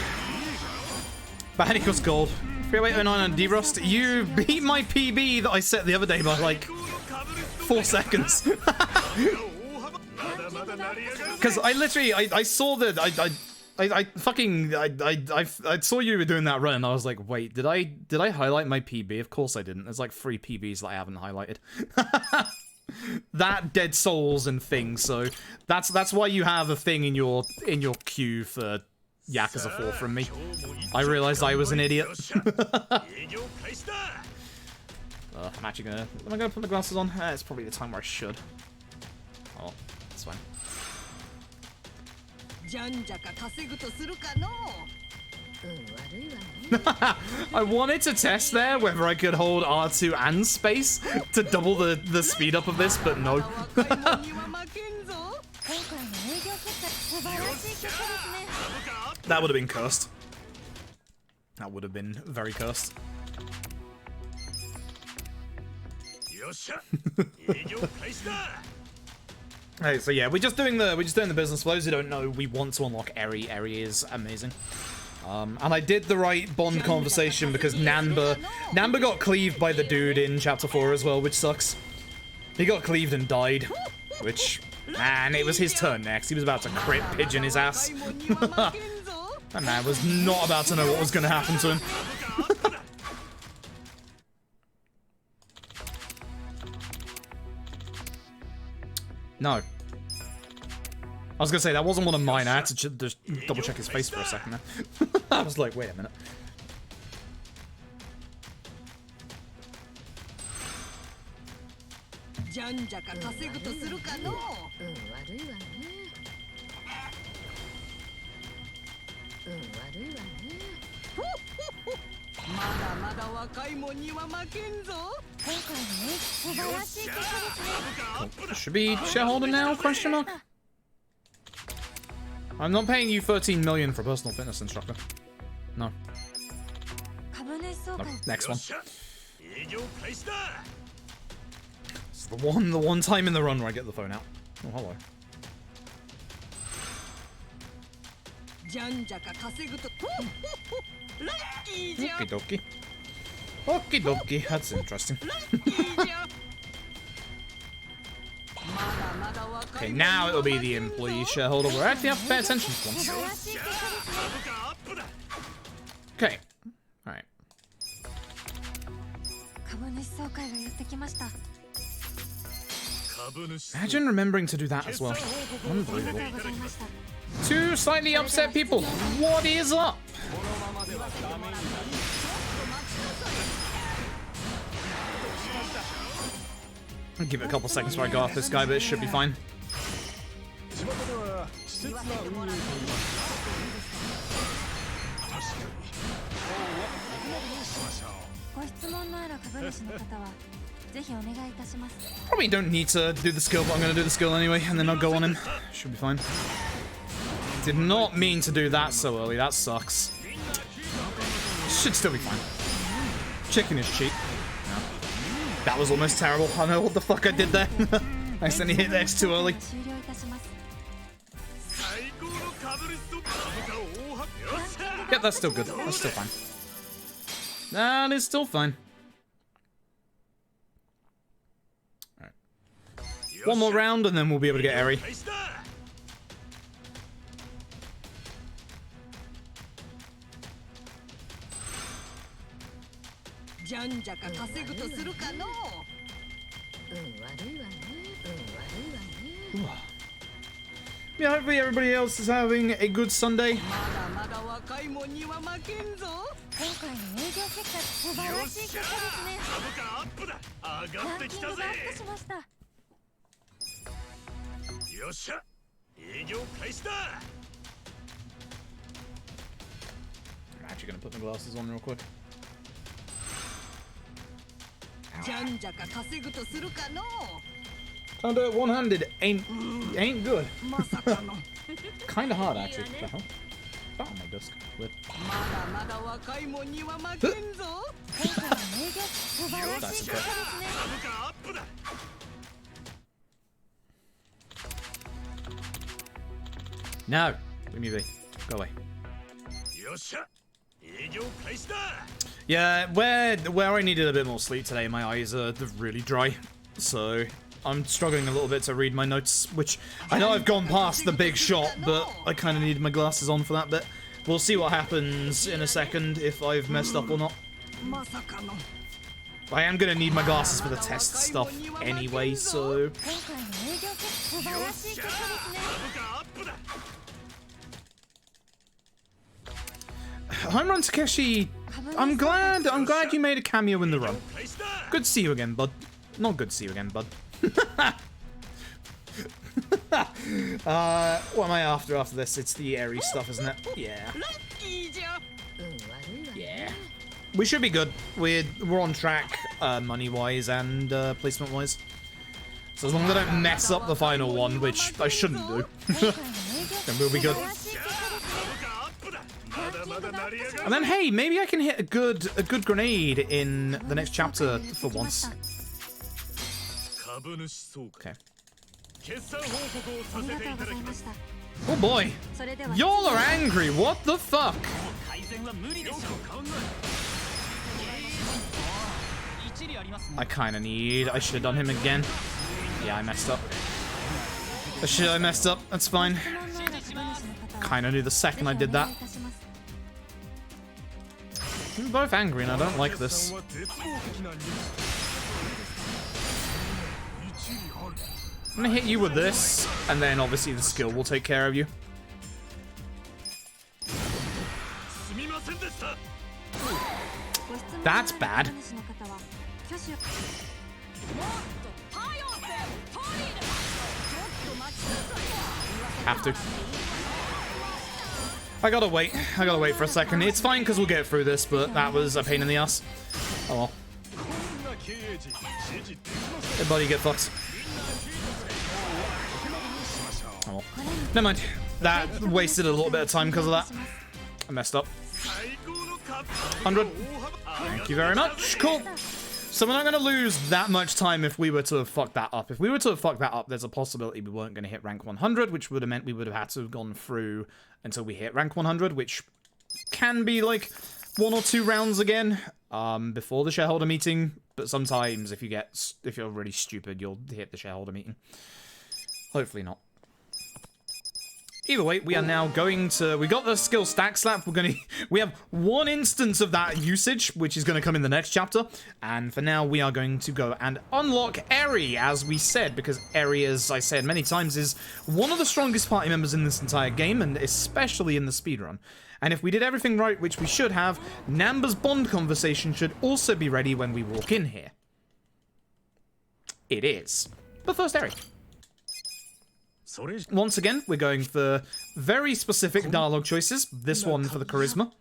Bad equals gold. 3809 on D-Rust. You beat my PB that I set the other day by like 4 seconds. Because I literally, I saw that, I saw you were doing that run and I was like, wait, did I highlight my PB? Of course I didn't. There's like 3 PBs that I haven't highlighted. That Dead Souls and things, so that's why you have a thing in your queue for Yakuza 4 from me. I realized I was an idiot. I'm actually gonna... Am I gonna put my glasses on? It's probably the time where I should. Oh, that's fine. I wanted to test there whether I could hold R2 and space to double the speed up of this, but no. That would have been cursed. That would have been very cursed. Hey, so yeah, we're just doing the business. For those who don't know, we want to unlock Eri. Eri is amazing. And I did the right Bond conversation because Namba got cleaved by the dude in Chapter 4 as well, which sucks. He got cleaved and died, which, man, it was his turn next. He was about to crit pigeon his ass. That man was not about to know what was going to happen to him. No. I was gonna say, that wasn't one of mine. I had to just double check his face for a second there. I was like, wait a minute. Should be shareholder now? Question mark. I'm not paying you 13 million for a personal fitness instructor. No. No. Next one. It's the one time in the run where I get the phone out. Oh, hello. Okie dokie. Okie dokie, that's interesting. Okay, now it'll be the employee shareholder. We're actually have to pay attention to one. Okay. Alright. Imagine remembering to do that as well. Unbelievable. 2 slightly upset people. What is up? I'll give it a couple seconds before I go off this guy, but it should be fine. Probably don't need to do the skill, but I'm going to do the skill anyway, and then I'll go on him. Should be fine. Did not mean to do that so early. That sucks. Should still be fine. Chicken is cheap. No. That was almost terrible. I don't know what the fuck I did there. I accidentally hit the X too early. Yep, that's still good. That's still fine. That is still fine. Alright. One more round and then we'll be able to get Eri. Yeah, hopefully everybody else is having a good Sunday. I'm actually gonna put my glasses on real quick. Trying to do it one-handed ain't good. Kinda hard actually. What the hell? that on my disc? Weird. Nice and quick. No! Leave me be. Go away. Yeah, where I needed a bit more sleep today, my eyes are really dry. So I'm struggling a little bit to read my notes, which I know I've gone past the big shot, but I kind of needed my glasses on for that bit. We'll see what happens in a second if I've messed up or not. I am going to need my glasses for the test stuff anyway, so... Home run Takeshi, I'm glad you made a cameo in the run. Good to see you again, bud. Not good to see you again, bud. What am I after this? It's the airy stuff, isn't it? Yeah. Yeah. We should be good. We're on track, money-wise and placement-wise. So as long as I don't mess up the final one, which I shouldn't do, then we'll be good. And then, hey, maybe I can hit a good grenade in the next chapter for once. Okay. Oh boy, y'all are angry. What the fuck? I should have done him again. Yeah, I messed up. I messed up. That's fine. Kinda knew the second I did that. We're both angry and I don't like this. I'm gonna hit you with this, and then obviously the skill will take care of you. That's bad. Have to. I gotta wait for a second. It's fine because we'll get through this, but that was a pain in the ass. Oh well. Hey buddy, get fucked. Oh well. Never mind. That wasted a little bit of time because of that. I messed up. 100. Thank you very much. Cool. So we're not going to lose that much time if we were to have fucked that up. If we were to have fucked that up, there's a possibility we weren't going to hit rank 100, which would have meant we would have had to have gone through until we hit rank 100, which can be like 1 or 2 rounds again before the shareholder meeting. But sometimes if you're really stupid, you'll hit the shareholder meeting. Hopefully not. Either way, we are now going to... We got the skill stack slap. We have 1 instance of that usage, which is going to come in the next chapter. And for now, we are going to go and unlock Eri, as we said, because Eri, as I said many times, is one of the strongest party members in this entire game, and especially in the speedrun. And if we did everything right, which we should have, Namba's Bond conversation should also be ready when we walk in here. It is. But first, Eri. Once again, we're going for very specific dialogue choices. This one for the charisma.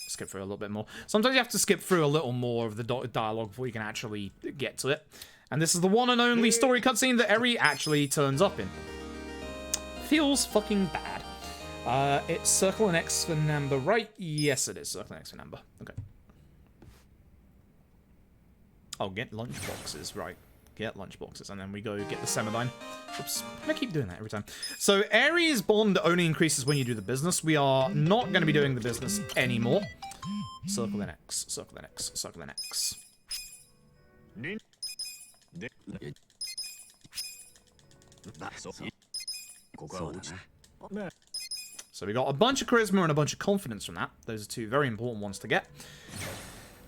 Skip through a little bit more. Sometimes you have to skip through a little more of the dialogue before you can actually get to it. And this is the one and only story cutscene that Eri actually turns up in. Feels fucking bad. It's circle and X for Namba, right? Yes, it is. Circle and X for Namba. Okay. Oh, get lunch boxes, right. Get lunch boxes, and then we go get the Semidyne. Oops, I keep doing that every time. So Ares Bond only increases when you do the business. We are not going to be doing the business anymore. Circle and X, circle and X, circle and X. So we got a bunch of charisma and a bunch of confidence from that. Those are 2 very important ones to get.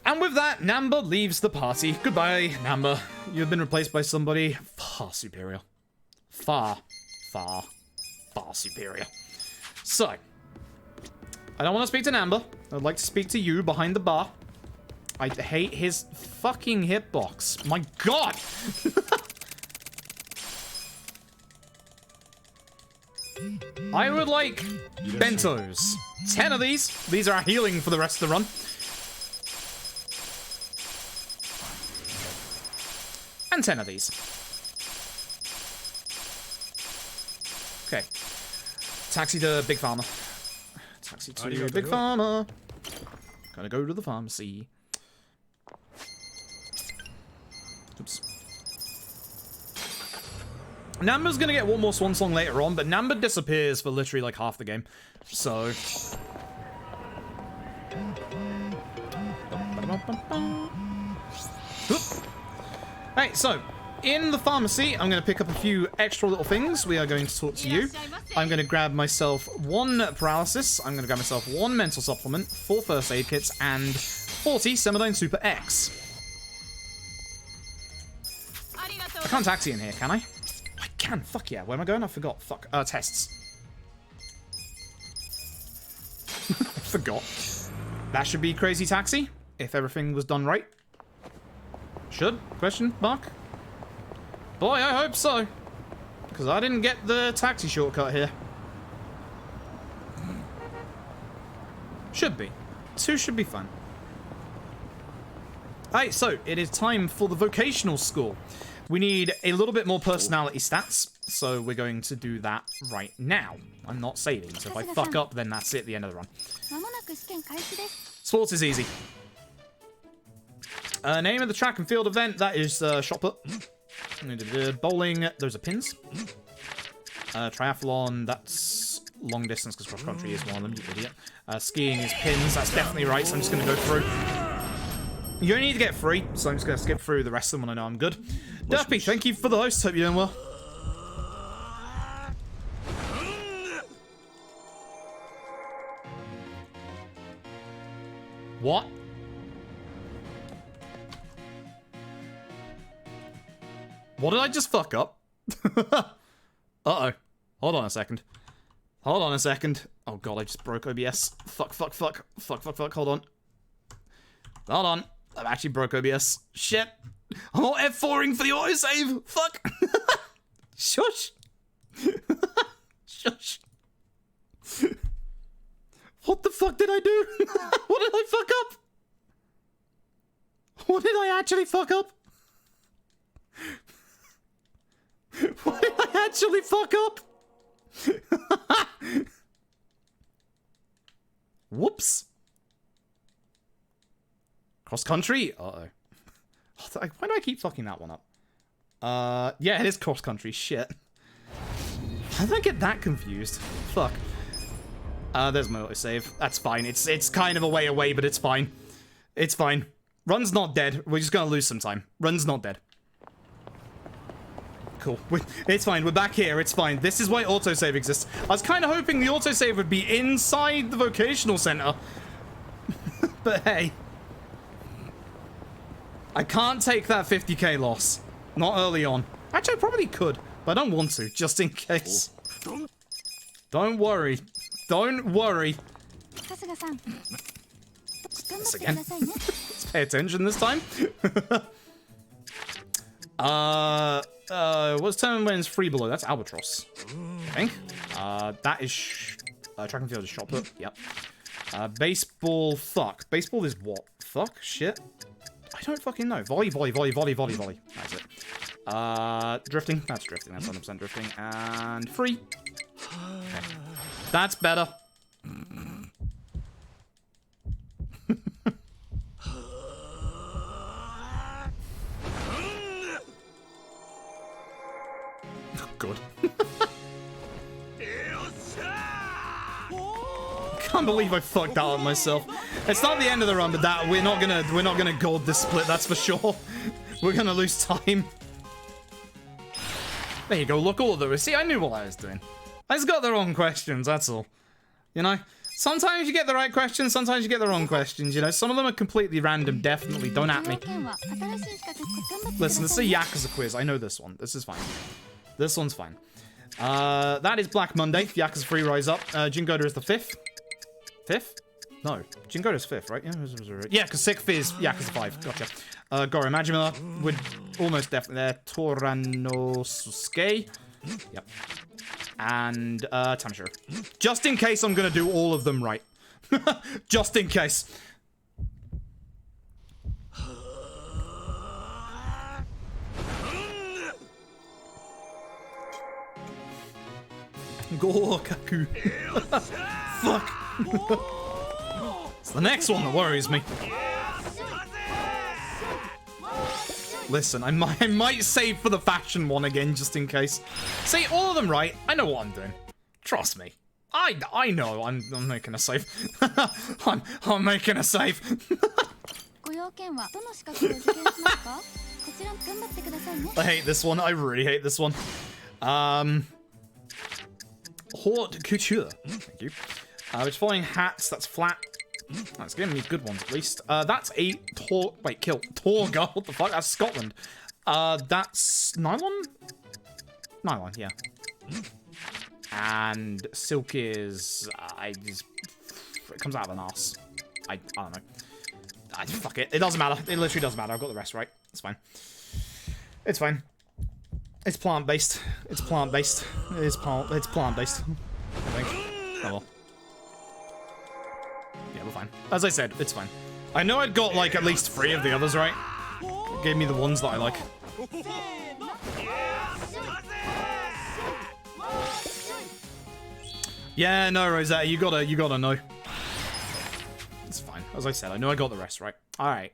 And with that, Namba leaves the party. Goodbye, Namba. You've been replaced by somebody far superior. Far, far, far superior. So, I don't want to speak to Namba. I'd like to speak to you behind the bar. I hate his fucking hitbox. My god! I would like bentos. 10 of these. These are healing for the rest of the run. And 10 of these. Okay. Taxi to Big Pharma. Taxi to Big Pharma. Gonna go to the pharmacy. Oops. Namba's gonna get one more swan song later on, but Namba disappears for literally like half the game. So. Right, so in the pharmacy, I'm going to pick up a few extra little things. We are going to talk to you. I'm going to grab myself 1 paralysis. I'm going to grab myself 1 mental supplement, 4 first aid kits, and 40 Semidyne Super X. I can't taxi in here, can I? I can. Fuck yeah. Where am I going? I forgot. Fuck. Tests. I forgot. That should be crazy taxi if everything was done right. Should? Question mark? Boy, I hope so. Because I didn't get the taxi shortcut here. Should be. 2 should be fun. Alright, so it is time for the vocational school. We need a little bit more personality stats, so we're going to do that right now. I'm not saving, so if I fuck up, then that's it, the end of the run. Sports is easy. Name of the track and field event, that is shot put. Bowling, those are pins. Triathlon, that's long distance because cross country is one of them, you idiot. Skiing is pins, that's definitely right, so I'm just going to go through. You only need to get 3, so I'm just going to skip through the rest of them when I know I'm good. Derpy, thank you for the host, hope you're doing well. What? What did I just fuck up? Uh-oh. Hold on a second. Hold on a second. Oh god, I just broke OBS. Fuck. Hold on. Hold on. I've actually broke OBS. Shit. I'm not F4ing for the autosave. Fuck. Shush. Shush. What the fuck did I do? What did I fuck up? What did I actually fuck up? What did I actually fuck up? Whoops. Cross country? Uh-oh. Why do I keep fucking that one up? Yeah, it is cross country. Shit. How did I get that confused? Fuck. There's my autosave. That's fine. It's kind of a way away, but it's fine. It's fine. Run's not dead. We're just gonna lose some time. Run's not dead. Cool. It's fine. We're back here. It's fine. This is why autosave exists. I was kind of hoping the autosave would be inside the vocational center. But hey. I can't take that 50k loss. Not early on. Actually, I probably could, but I don't want to, just in case. Don't worry. Don't worry. This again. Let's pay attention this time. What's turn when it's free below? That's albatross, I think. That is track and field is shot put. Yep. Baseball. Fuck. Baseball is what? Fuck. Shit. I don't fucking know. Volley. That's it. Drifting. That's drifting. That's 100% drifting. And free. Okay. That's better. Good. Can't believe I fucked that up myself. It's not the end of the run, but that we're not gonna gold this split, that's for sure. We're gonna lose time. There you go, look, all of those. See, I knew what I was doing. I just got the wrong questions, that's all. You know? Sometimes you get the right questions, sometimes you get the wrong questions, you know? Some of them are completely random, definitely. Don't at me. Listen, this is a Yakuza quiz. I know this one. This is fine. This one's fine. That is Black Monday. Yakuza 3 Rise Up. Jingoda is the 5th. 5th? No. Jingoda's 5th, right? Yeah, because 6th is Yakuza 5. Gotcha. Goro Majima would almost definitely there. Toranosuke. Yep. And Tamashiro. Just in case I'm going to do all of them right. Just in case. Gokaku. fuck! It's the next one that worries me. Listen, I might save for the fashion one again, just in case. See, all of them right. I know what I'm doing. Trust me. I know I'm making a save. I'm making a save. I hate this one. I really hate this one. Haute couture. Thank you. It's following hats. That's flat. That's giving me good ones at least. That's a Torga. What the fuck? That's Scotland. That's nylon. Nylon, yeah. And silk is it comes out of an arse. I don't know. Fuck it. It doesn't matter. It literally doesn't matter. I've got the rest right. It's fine. It's fine. It's plant-based. It's plant-based. It's plant-based. I think. Oh well. Yeah, we're fine. As I said, it's fine. I know I'd got like at least 3 of the others right. It gave me the ones that I like. Yeah, no, Rosetta, you gotta know. It's fine. As I said, I know I got the rest right. Alright.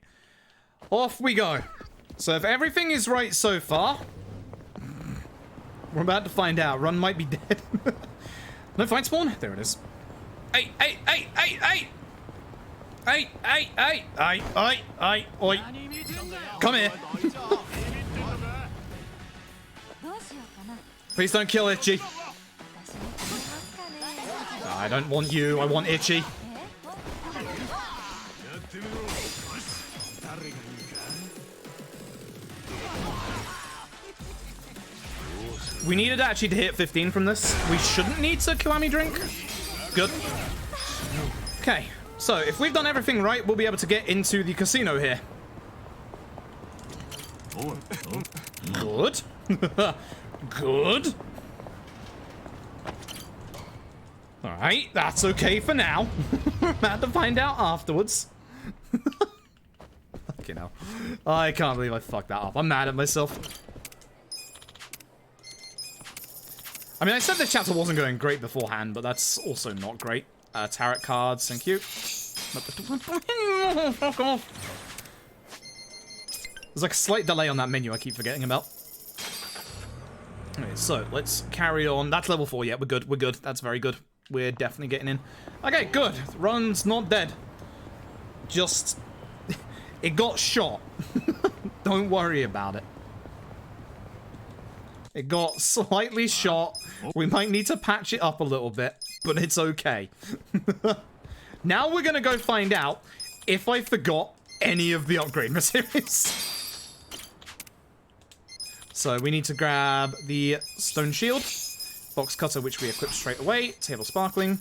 Off we go. So if everything is right so far, we're about to find out. Run might be dead. No fight spawn? There it is. Hey, hey, hey, hey, hey! Hey, hey, hey! Hey, hey, hey, oi! Come here! Please don't kill Itchy. I don't want you, I want Itchy. We needed actually to hit 15 from this. We shouldn't need to Kiwami drink. Good. Okay, so if we've done everything right, we'll be able to get into the casino here. Good. Good. Alright, that's okay for now. We're about to find out afterwards. Fucking hell. I can't believe I fucked that up. I'm mad at myself. I mean, I said this chapter wasn't going great beforehand, but that's also not great. Tarot cards, thank you. Fuck off. There's like a slight delay on that menu I keep forgetting about. Okay, so let's carry on. That's level 4, yeah, we're good, we're good. That's very good. We're definitely getting in. Okay, good. Run's not dead. Just... it got shot. Don't worry about it. It got slightly shot. We might need to patch it up a little bit, but it's okay. Now we're gonna go find out if I forgot any of the upgrade materials. So we need to grab the stone shield, box cutter, which we equip straight away, table sparkling.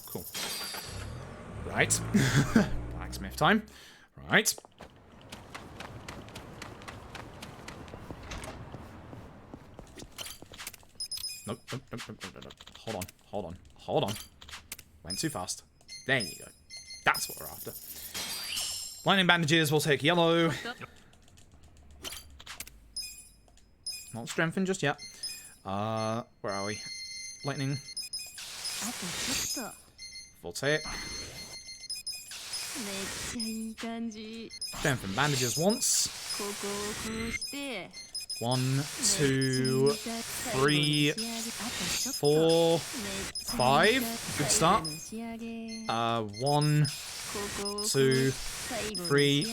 Cool. Right. Blacksmith time. Right. Nope, nope, nope, nope, nope, nope. Hold on, hold on, hold on. Went too fast. There you go. That's what we're after. Lightning bandages, we'll take yellow. Not strengthened just yet. Where are we? Lightning. Voltaic. Strengthen bandages once. 1, 2, 3, 4, 5. Good start. 1, 2, 3,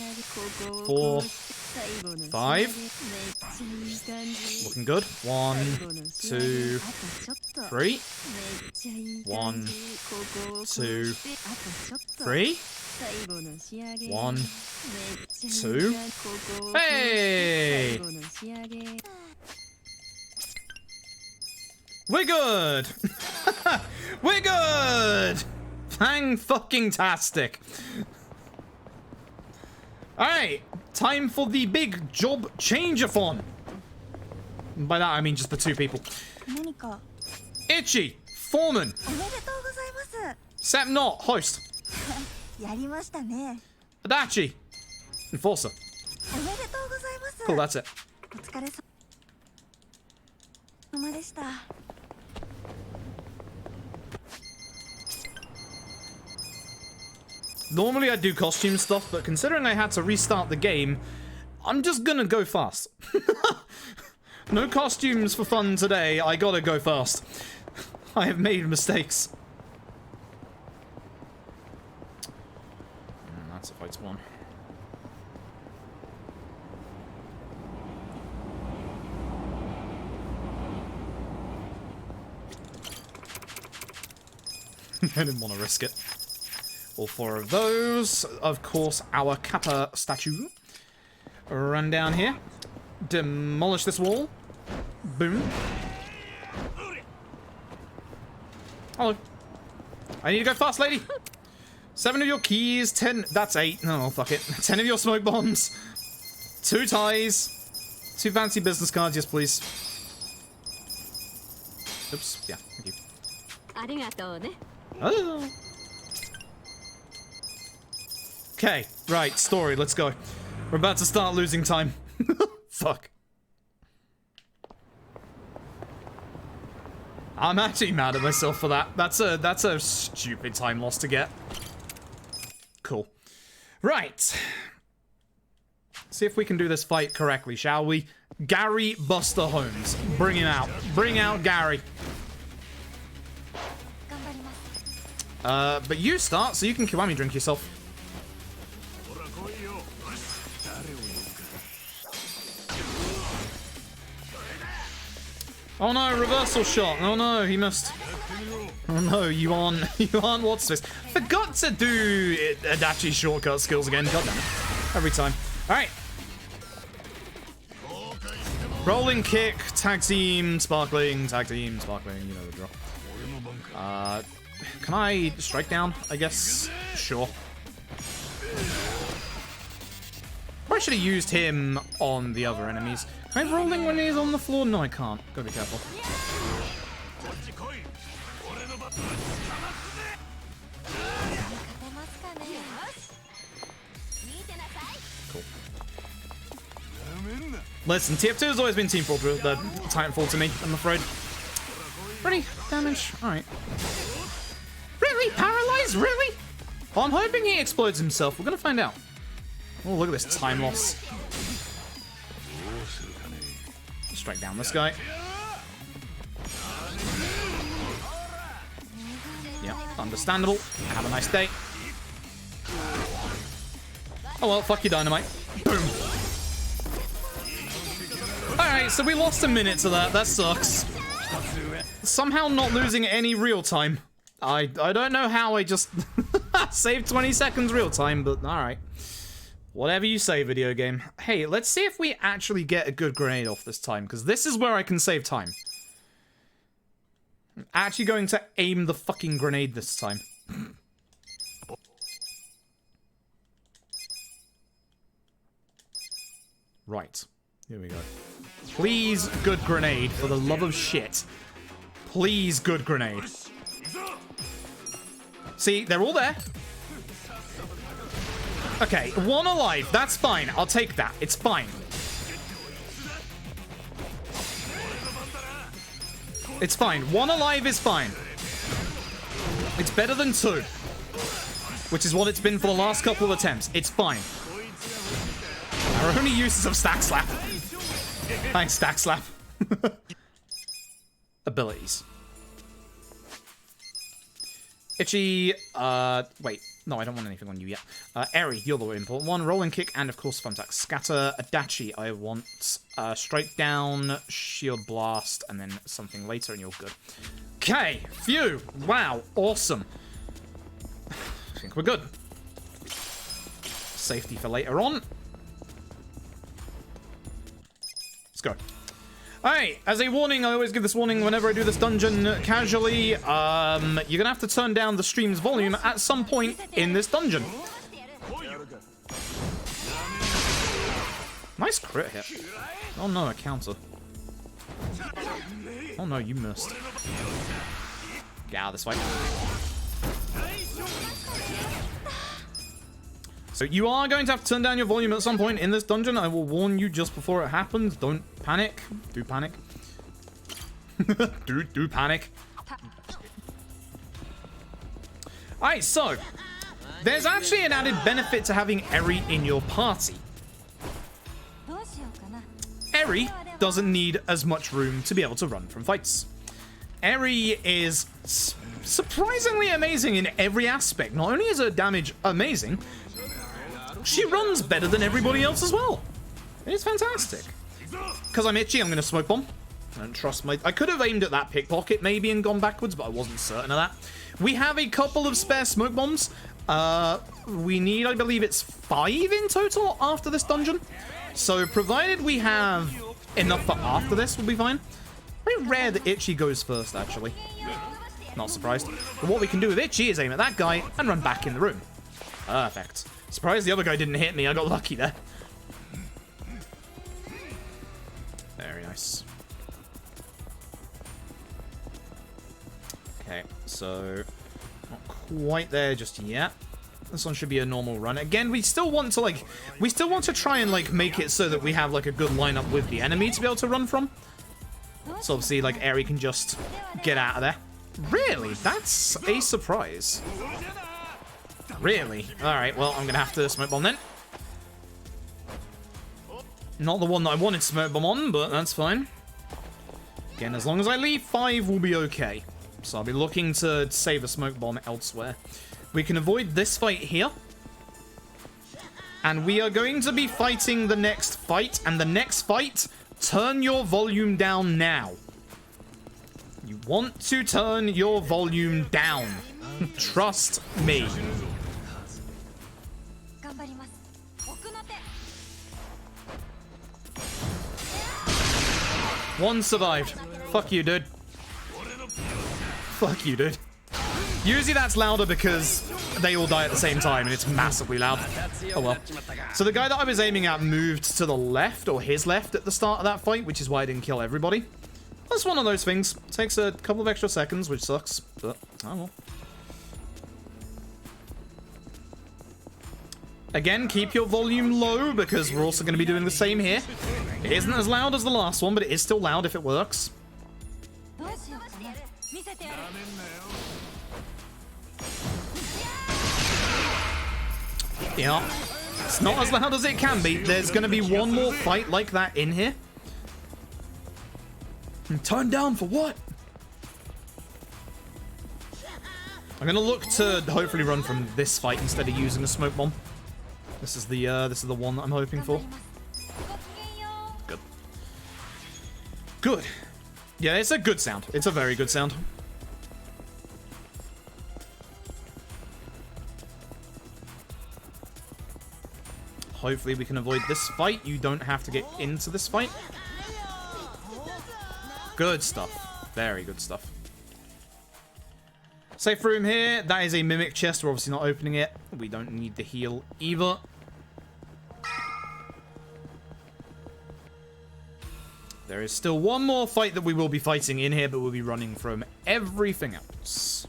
4, 5. Looking good. 1, 2, 3. 1, 2, 3. 1, 2. Hey! We're good! We're good! Fang-fucking-tastic. Alright, time for the big job change-a-thon. By that I mean just the 2 people. Itchy, foreman. Sep not, host. Adachi, enforcer. Cool, that's it. Normally I do costume stuff, but considering I had to restart the game, I'm just gonna go fast. No costumes for fun today, I gotta go fast. I have made mistakes. That's a fight spawn. I didn't want to risk it. All 4 of those. Of course, our Kappa statue. Run down here. Demolish this wall. Boom. Hello. I need to go fast, lady. 7 of your keys. 10. That's 8. Oh, fuck it. 10 of your smoke bombs. 2 ties. 2 fancy business cards. Yes, please. Oops. Yeah. Thank you. Oh. Okay, right, story, let's go. We're about to start losing time. Fuck. I'm actually mad at myself for that. That's a stupid time loss to get. Cool. Right. See if we can do this fight correctly, shall we? Gary Buster Holmes. Bring him out. Bring out Gary. But you start, so you can kiwami drink yourself. Oh no, reversal shot. Oh no, he missed. Oh no, you aren't what's this? Forgot to do Adachi shortcut skills again. God damn it. Every time. Alright. Rolling kick, tag team, sparkling, you know the drill. Can I strike down? I guess. Sure. Probably should have used him on the other enemies. Can I rolling when he's on the floor? No, I can't. Gotta be careful. Cool. Listen, TF2 has always been Teamfall through the Titanfall to me, I'm afraid. Ready? Damage? Alright. Really? Paralyzed? Really? Oh, I'm hoping he explodes himself. We're gonna find out. Oh, look at this time loss. Strike down this guy. Yeah, understandable. Have a nice day. Oh well, fuck you, dynamite. Boom. Alright, so we lost a minute to that. That sucks. Somehow not losing any real time. I don't know how I just saved 20 seconds real time, but alright. Whatever you say, video game. Hey, let's see if we actually get a good grenade off this time, because this is where I can save time. I'm actually going to aim the fucking grenade this time. Right. Here we go. Please, good grenade, for the love of shit. Please, good grenade. See, they're all there. Okay, 1 alive. That's fine. I'll take that. It's fine. It's fine. 1 alive is fine. It's better than 2. Which is what it's been for the last couple of attempts. It's fine. Our only uses of Stack Slap. Thanks, Stack Slap. Abilities. Itchy, wait. No, I don't want anything on you yet. Eri, you're the important one. Rolling kick, and of course, fun attack. Scatter. Adachi, I want strike down, shield blast, and then something later, and you're good. Okay, phew. Wow, awesome. I think we're good. Safety for later on. Let's go. Alright, as a warning, I always give this warning whenever I do this dungeon casually. You're gonna have to turn down the stream's volume at some point in this dungeon. Nice crit hit. Oh no, a counter. Oh no, you missed. Get out of this way. So you are going to have to turn down your volume at some point in this dungeon. I will warn you just before it happens. Don't panic. Do panic. Do panic. Alright, so there's actually an added benefit to having Eri in your party. Eri doesn't need as much room to be able to run from fights. Eri is surprisingly amazing in every aspect. Not only is her damage amazing, she runs better than everybody else as well. It's fantastic. Because I'm itchy, I'm going to smoke bomb. I don't trust my... I could have aimed at that pickpocket maybe and gone backwards, but I wasn't certain of that. We have a couple of spare smoke bombs. We need, I believe it's 5 in total after this dungeon. So provided we have enough for after this, we'll be fine. Very rare that Itchy goes first, actually. Not surprised. But what we can do with Itchy is aim at that guy and run back in the room. Perfect. Surprised the other guy didn't hit me. I got lucky there. Very nice. Okay, so not quite there just yet. This one should be a normal run. Again, we still want to try and like make it so that we have like a good lineup with the enemy to be able to run from. So obviously like Eri can just get out of there. Really? That's a surprise. Really? Alright, well, I'm gonna have to smoke bomb then. Not the one that I wanted smoke bomb on, but that's fine. Again, as long as I leave 5, we'll be okay. So I'll be looking to save a smoke bomb elsewhere. We can avoid this fight here. And we are going to be fighting the next fight. And the next fight, turn your volume down now. You want to turn your volume down. Trust me. One survived. Fuck you, dude. Fuck you, dude. Usually that's louder because they all die at the same time and it's massively loud. Oh well. So the guy that I was aiming at moved to the left, or his left, at the start of that fight, which is why I didn't kill everybody. That's one of those things. Takes a couple of extra seconds, which sucks, but oh well. Again, keep your volume low because we're also going to be doing the same here. It isn't as loud as the last one, but it is still loud if it works. Yeah, it's not as loud as it can be. There's going to be one more fight like that in here. Turn down for what? I'm going to look to hopefully run from this fight instead of using a smoke bomb. This is the one that I'm hoping for. Good. Good. Yeah, it's a good sound. It's a very good sound. Hopefully we can avoid this fight. You don't have to get into this fight. Good stuff. Very good stuff. Safe room here. That is a mimic chest. We're obviously not opening it. We don't need the heal either. There is still one more fight that we will be fighting in here, but we'll be running from everything else.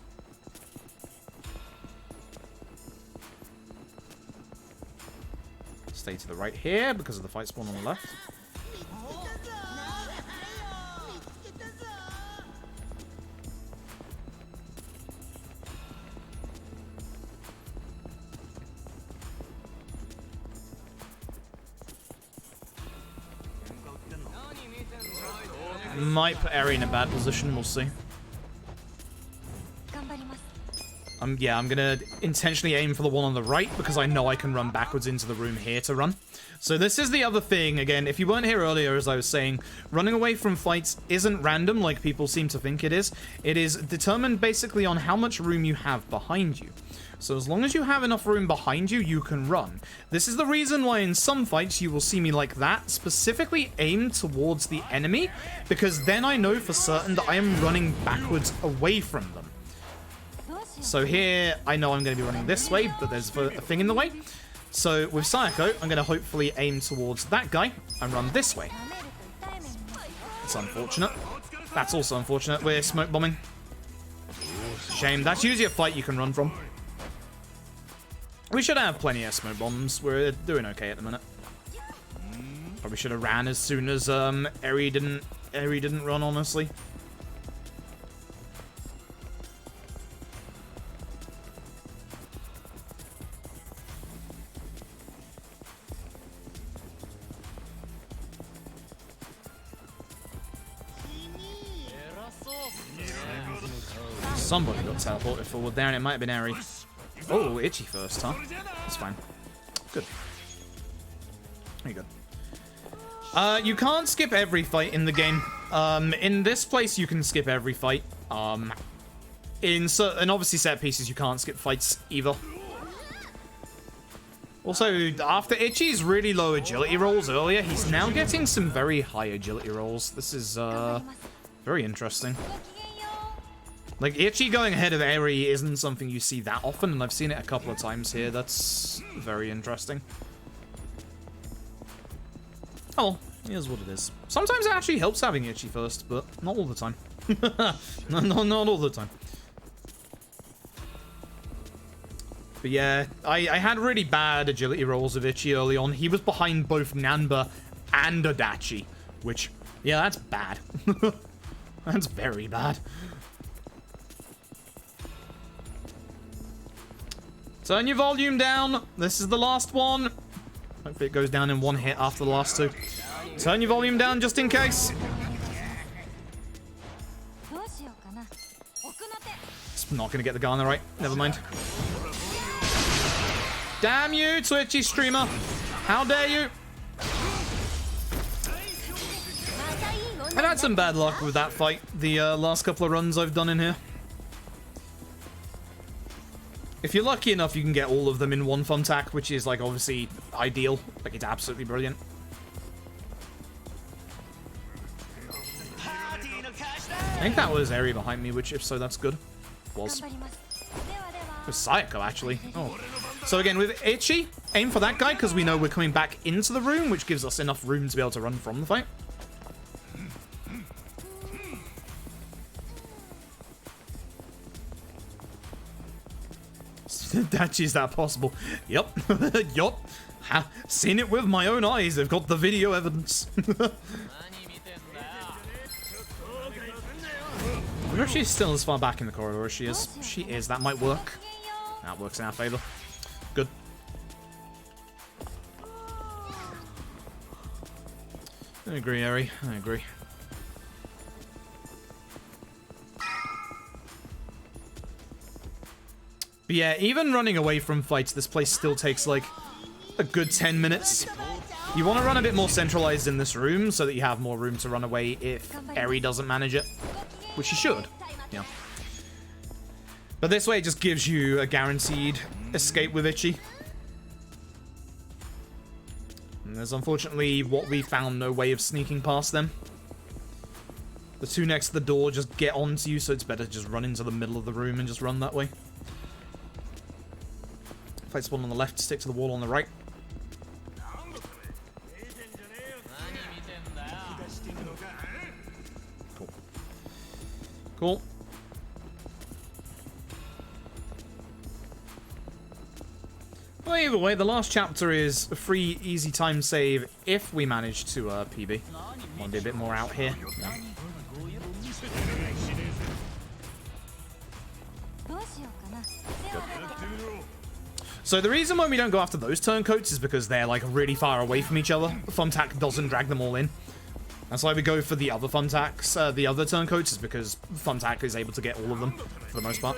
Stay to the right here because of the fight spawn on the left. Might put Eri in a bad position, we'll see. Yeah, I'm gonna intentionally aim for the one on the right because I know I can run backwards into the room here to run. So this is the other thing. Again, if you weren't here earlier, as I was saying, running away from fights isn't random like people seem to think it is. It is determined basically on how much room you have behind you. So as long as you have enough room behind you, you can run. This is the reason why in some fights you will see me like that, specifically aimed towards the enemy, because then I know for certain that I am running backwards away from them. So here, I know I'm going to be running this way, but there's a thing in the way. So with Sayako, I'm going to hopefully aim towards that guy and run this way. It's unfortunate. That's also unfortunate. We're smoke bombing. Shame. That's usually a fight you can run from. We should have plenty of smoke bombs. We're doing okay at the minute. Probably should have ran as soon as Eri didn't run, honestly. Somebody got teleported forward there, and it might have been Eri. Oh, Itchy first, huh? That's fine. Good. There you go. You can't skip every fight in the game. In this place, you can skip every fight. In obviously set pieces, you can't skip fights either. Also, after Itchy's really low agility rolls earlier, he's now getting some very high agility rolls. This is, very interesting. Like, Itchy going ahead of Eri isn't something you see that often, and I've seen it a couple of times here. That's very interesting. Oh, here's what it is. Sometimes it actually helps having Itchy first, but not all the time. Not all the time. But yeah, I had really bad agility rolls of Itchy early on. He was behind both Nanba and Adachi, which, yeah, that's bad. That's very bad. Turn your volume down. This is the last one. Hopefully it goes down in one hit after the last two. Turn your volume down just in case. It's not going to get the guy on the right. Never mind. Damn you, Twitchy streamer. How dare you? I've had some bad luck with that fight the last couple of runs I've done in here. If you're lucky enough, you can get all of them in one thumbtack, which is, like, obviously ideal. Like, it's absolutely brilliant. I think that was Eri behind me, which, if so, that's good. Was. It was Sayako, actually. Oh. So, again, with Itchy, aim for that guy, because we know we're coming back into the room, which gives us enough room to be able to run from the fight. Is that possible? Yup. Yup. Seen it with my own eyes. I've got the video evidence. I wonder if she's still as far back in the corridor as she is. She is. That might work. That works in our favor. Good. I agree, Eri. I agree. But yeah, even running away from fights, this place still takes like a good 10 minutes. You want to run a bit more centralized in this room so that you have more room to run away if Eri doesn't manage it, which he should. Yeah. But this way it just gives you a guaranteed escape with Itchy. And there's unfortunately what we found no way of sneaking past them. The two next to the door just get onto you, so it's better to just run into the middle of the room and just run that way. Fight spawn on the left, stick to the wall on the right. Cool. Cool. Well, either way, the last chapter is a free, easy time save if we manage to PB. Want to be a bit more out here. No. So the reason why we don't go after those turncoats is because they're like really far away from each other. Thumbtack doesn't drag them all in. That's why we go for the other thumbtacks, the other turncoats, is because Thumbtack is able to get all of them for the most part.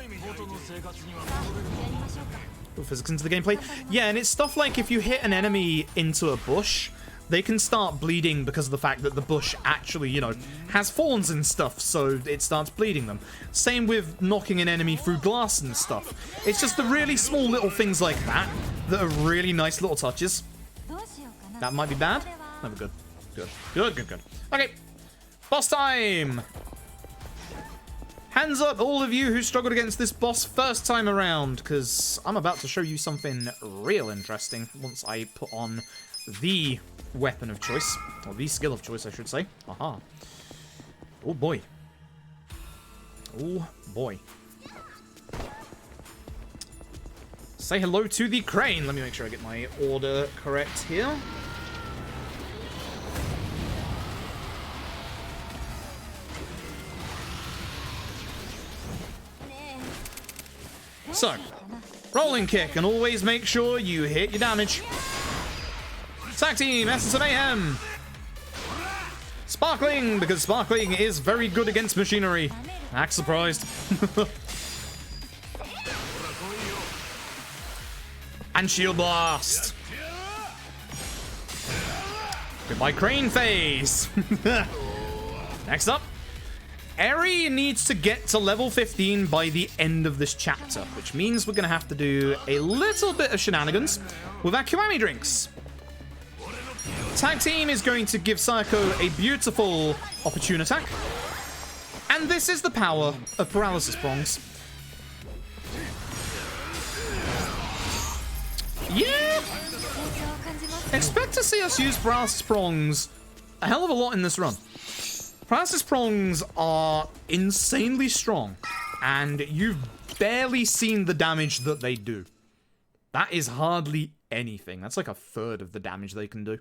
Put physics into the gameplay. Yeah, and it's stuff like if you hit an enemy into a bush, they can start bleeding because of the fact that the bush actually, you know, has thorns and stuff, so it starts bleeding them. Same with knocking an enemy through glass and stuff. It's just the really small little things like that that are really nice little touches. That might be bad. Never good. Good. Good, good, good. Okay. Boss time! Hands up, all of you who struggled against this boss first time around, because I'm about to show you something real interesting once I put on the weapon of choice, or the skill of choice, I should say. Aha. Oh boy. Oh boy. Say hello to the crane. Let me make sure I get my order correct here. So, rolling kick, and always make sure you hit your damage. Tag team, Essence of Mayhem. Sparkling, because Sparkling is very good against machinery. Act surprised. And Shield Blast. Goodbye, Crane Phase. Next up, Eri needs to get to level 15 by the end of this chapter, which means we're going to have to do a little bit of shenanigans with our Kiwami drinks. Tag Team is going to give Psycho a beautiful opportune attack. And this is the power of Paralysis Prongs. Yeah! Expect to see us use Paralysis Prongs a hell of a lot in this run. Paralysis Prongs are insanely strong, and you've barely seen the damage that they do. That is hardly anything. That's like a third of the damage they can do.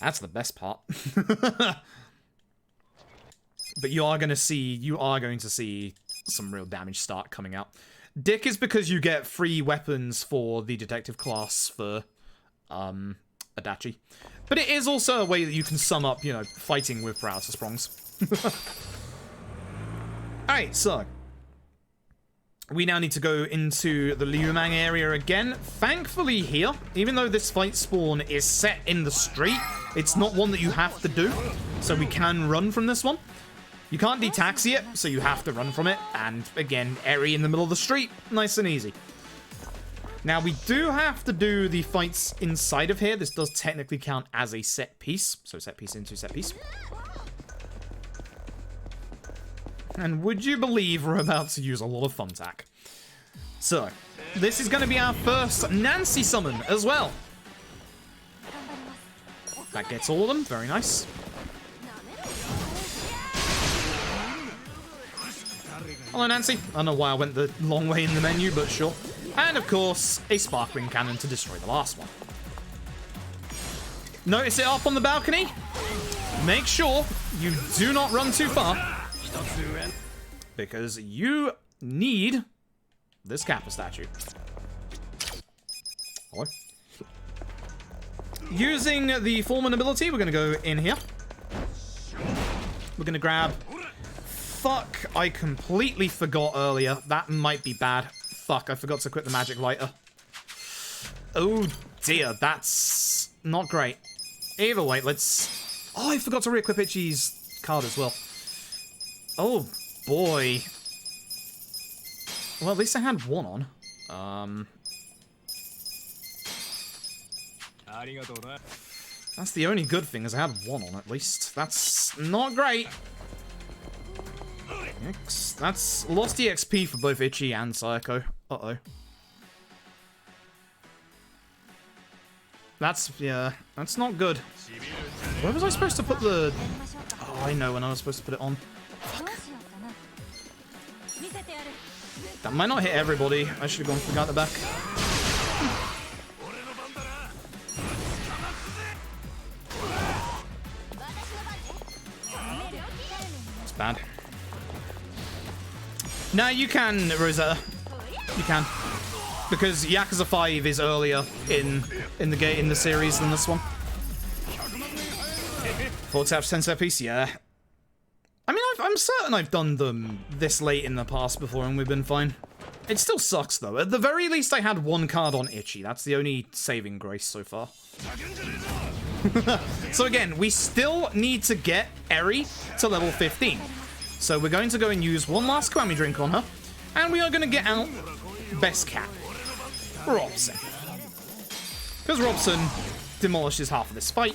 That's the best part. But you are going to see some real damage start coming out. Dick is because you get free weapons for the detective class for Adachi. But it is also a way that you can sum up, you know, fighting with Paralysis Prongs. Alright, so we now need to go into the Liumang area again. Thankfully here, even though this fight spawn is set in the street, it's not one that you have to do. So we can run from this one. You can't detaxi it, so you have to run from it. And again, Eri in the middle of the street. Nice and easy. Now, we do have to do the fights inside of here. This does technically count as a set piece. So set piece into set piece. And would you believe we're about to use a lot of Thumbtack? So, this is going to be our first Nancy summon as well. That gets all of them. Very nice. Hello, Nancy. I don't know why I went the long way in the menu, but sure. And, of course, a Sparkling Cannon to destroy the last one. Notice it up on the balcony. Make sure you do not run too far, because you need this Kappa statue. Hello. Using the Foreman ability, we're going to go in here. We're going to grab... Fuck, I completely forgot earlier. That might be bad. Fuck, I forgot to equip the magic lighter. Oh dear, that's not great. Either way, let's... Oh, I forgot to re-equip Itchy's card as well. Oh boy. Well, at least I had one on. That's the only good thing, is I had one on at least. That's not great. That's lost EXP for both Itchy and Psycho. Uh-oh. Yeah, that's not good. Where was I supposed to put the... Oh, I know when I was supposed to put it on. Fuck. That might not hit everybody. I should have gone for the guy at the back. It's bad. No, you can, Rosetta. You can. Because Yakuza 5 is earlier in the series than this one. 4 taps, 10 set piece, yeah. I mean, I'm certain I've done them this late in the past before and we've been fine. It still sucks, though. At the very least, I had one card on Itchy. That's the only saving grace so far. So again, we still need to get Eri to level 15. So we're going to go and use one last Kiwami drink on her. And we are going to get out best cat, Robson. Because Robson demolishes half of this fight.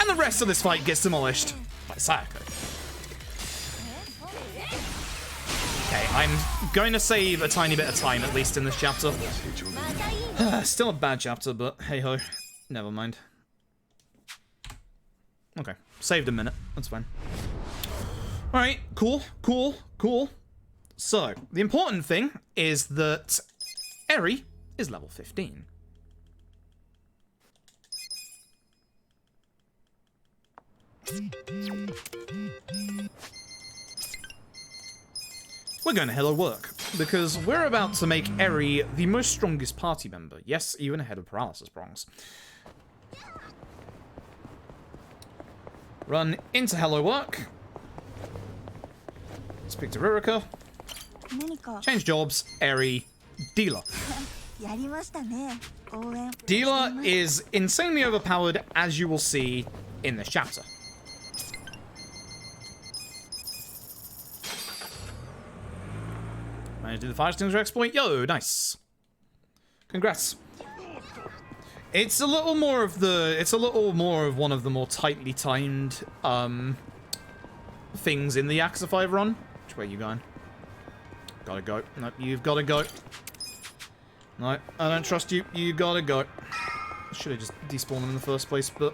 And the rest of this fight gets demolished by Sayako. Okay, I'm going to save a tiny bit of time, at least in this chapter. Still a bad chapter, but hey-ho. Never mind. Okay, saved a minute. That's fine. Alright, cool. So, the important thing is that Eri is level 15. We're going to hello work, because we're about to make Eri the most strongest party member. Yes, even ahead of Paralysis Prongs. Run into hello work. Speak to Ririka. Change jobs, Eri, dealer. Dealer is insanely overpowered, as you will see in this chapter. Managed to do the fire extinguisher exploit. Yo, nice. Congrats. It's a little more of one of the more tightly timed things in the Yakuza 5 run. Which way are you going? Gotta go. No, you've gotta go. No, I don't trust you. You gotta go. Should have just despawned them in the first place, but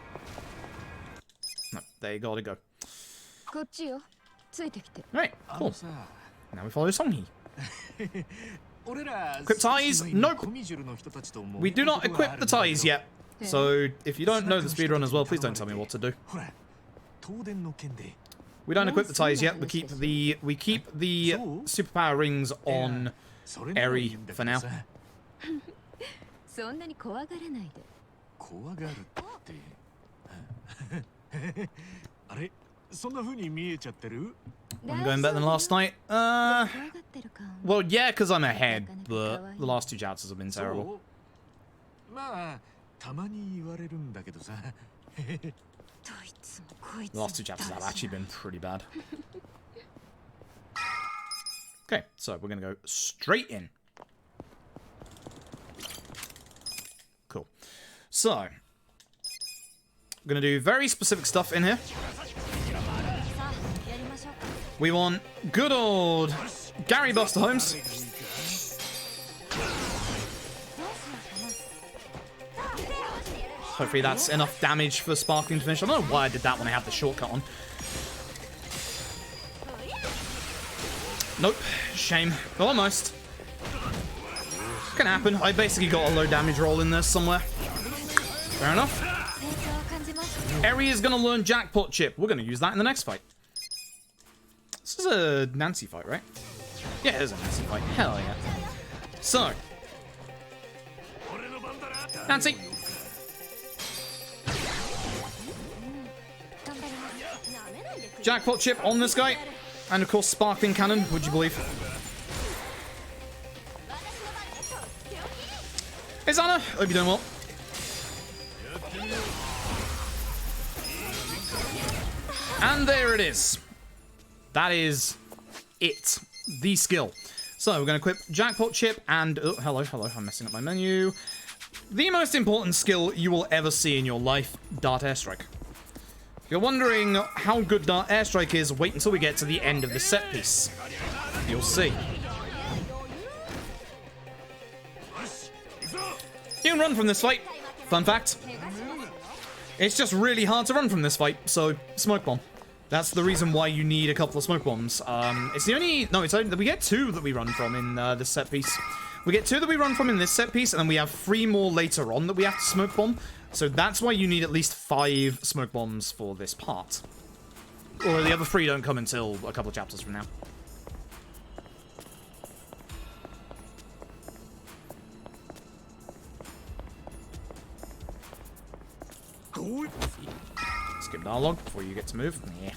no, they gotta go. Right, cool. Now we follow Songhi. Equip ties? Nope. We do not equip the ties yet. So if you don't know the speedrun as well, please don't tell me what to do. We don't equip the ties yet. We keep the superpower rings on Eri for now. I'm going better than last night. Well, yeah, because I'm ahead, but the last two chapters have been terrible. The last two chapters have actually been pretty bad. Okay, so we're going to go straight in. Cool. So, I'm going to do very specific stuff in here. We want good old Gary Buster Holmes. Hopefully that's enough damage for Sparkling to finish. I don't know why I did that when I had the shortcut on. Nope. Shame. Almost. Can happen. I basically got a low damage roll in there somewhere. Fair enough. Eri is going to learn Jackpot Chip. We're going to use that in the next fight. This is a Nancy fight, right? Yeah, it is a Nancy fight. Hell yeah. So. Nancy. Jackpot Chip on this guy. And of course, Sparkling Cannon, would you believe? Hey, Zana. Hope you're doing well. And there it is. That is it. The skill. So we're going to equip Jackpot Chip and... Oh, hello. I'm messing up my menu. The most important skill you will ever see in your life, Dart Airstrike. If you're wondering how good Dart Airstrike is, wait until we get to the end of the set piece. You'll see. You can run from this fight. Fun fact. It's just really hard to run from this fight, so Smoke Bomb. That's the reason why you need a couple of smoke bombs. It's the only... No, it's only... We get 2 that we run from in this set piece. We get 2 that we run from in this set piece, and then we have 3 more later on that we have to smoke bomb. So that's why you need at least 5 smoke bombs for this part. Or the other 3 don't come until a couple of chapters from now. Skip dialogue before you get to move. Yeah.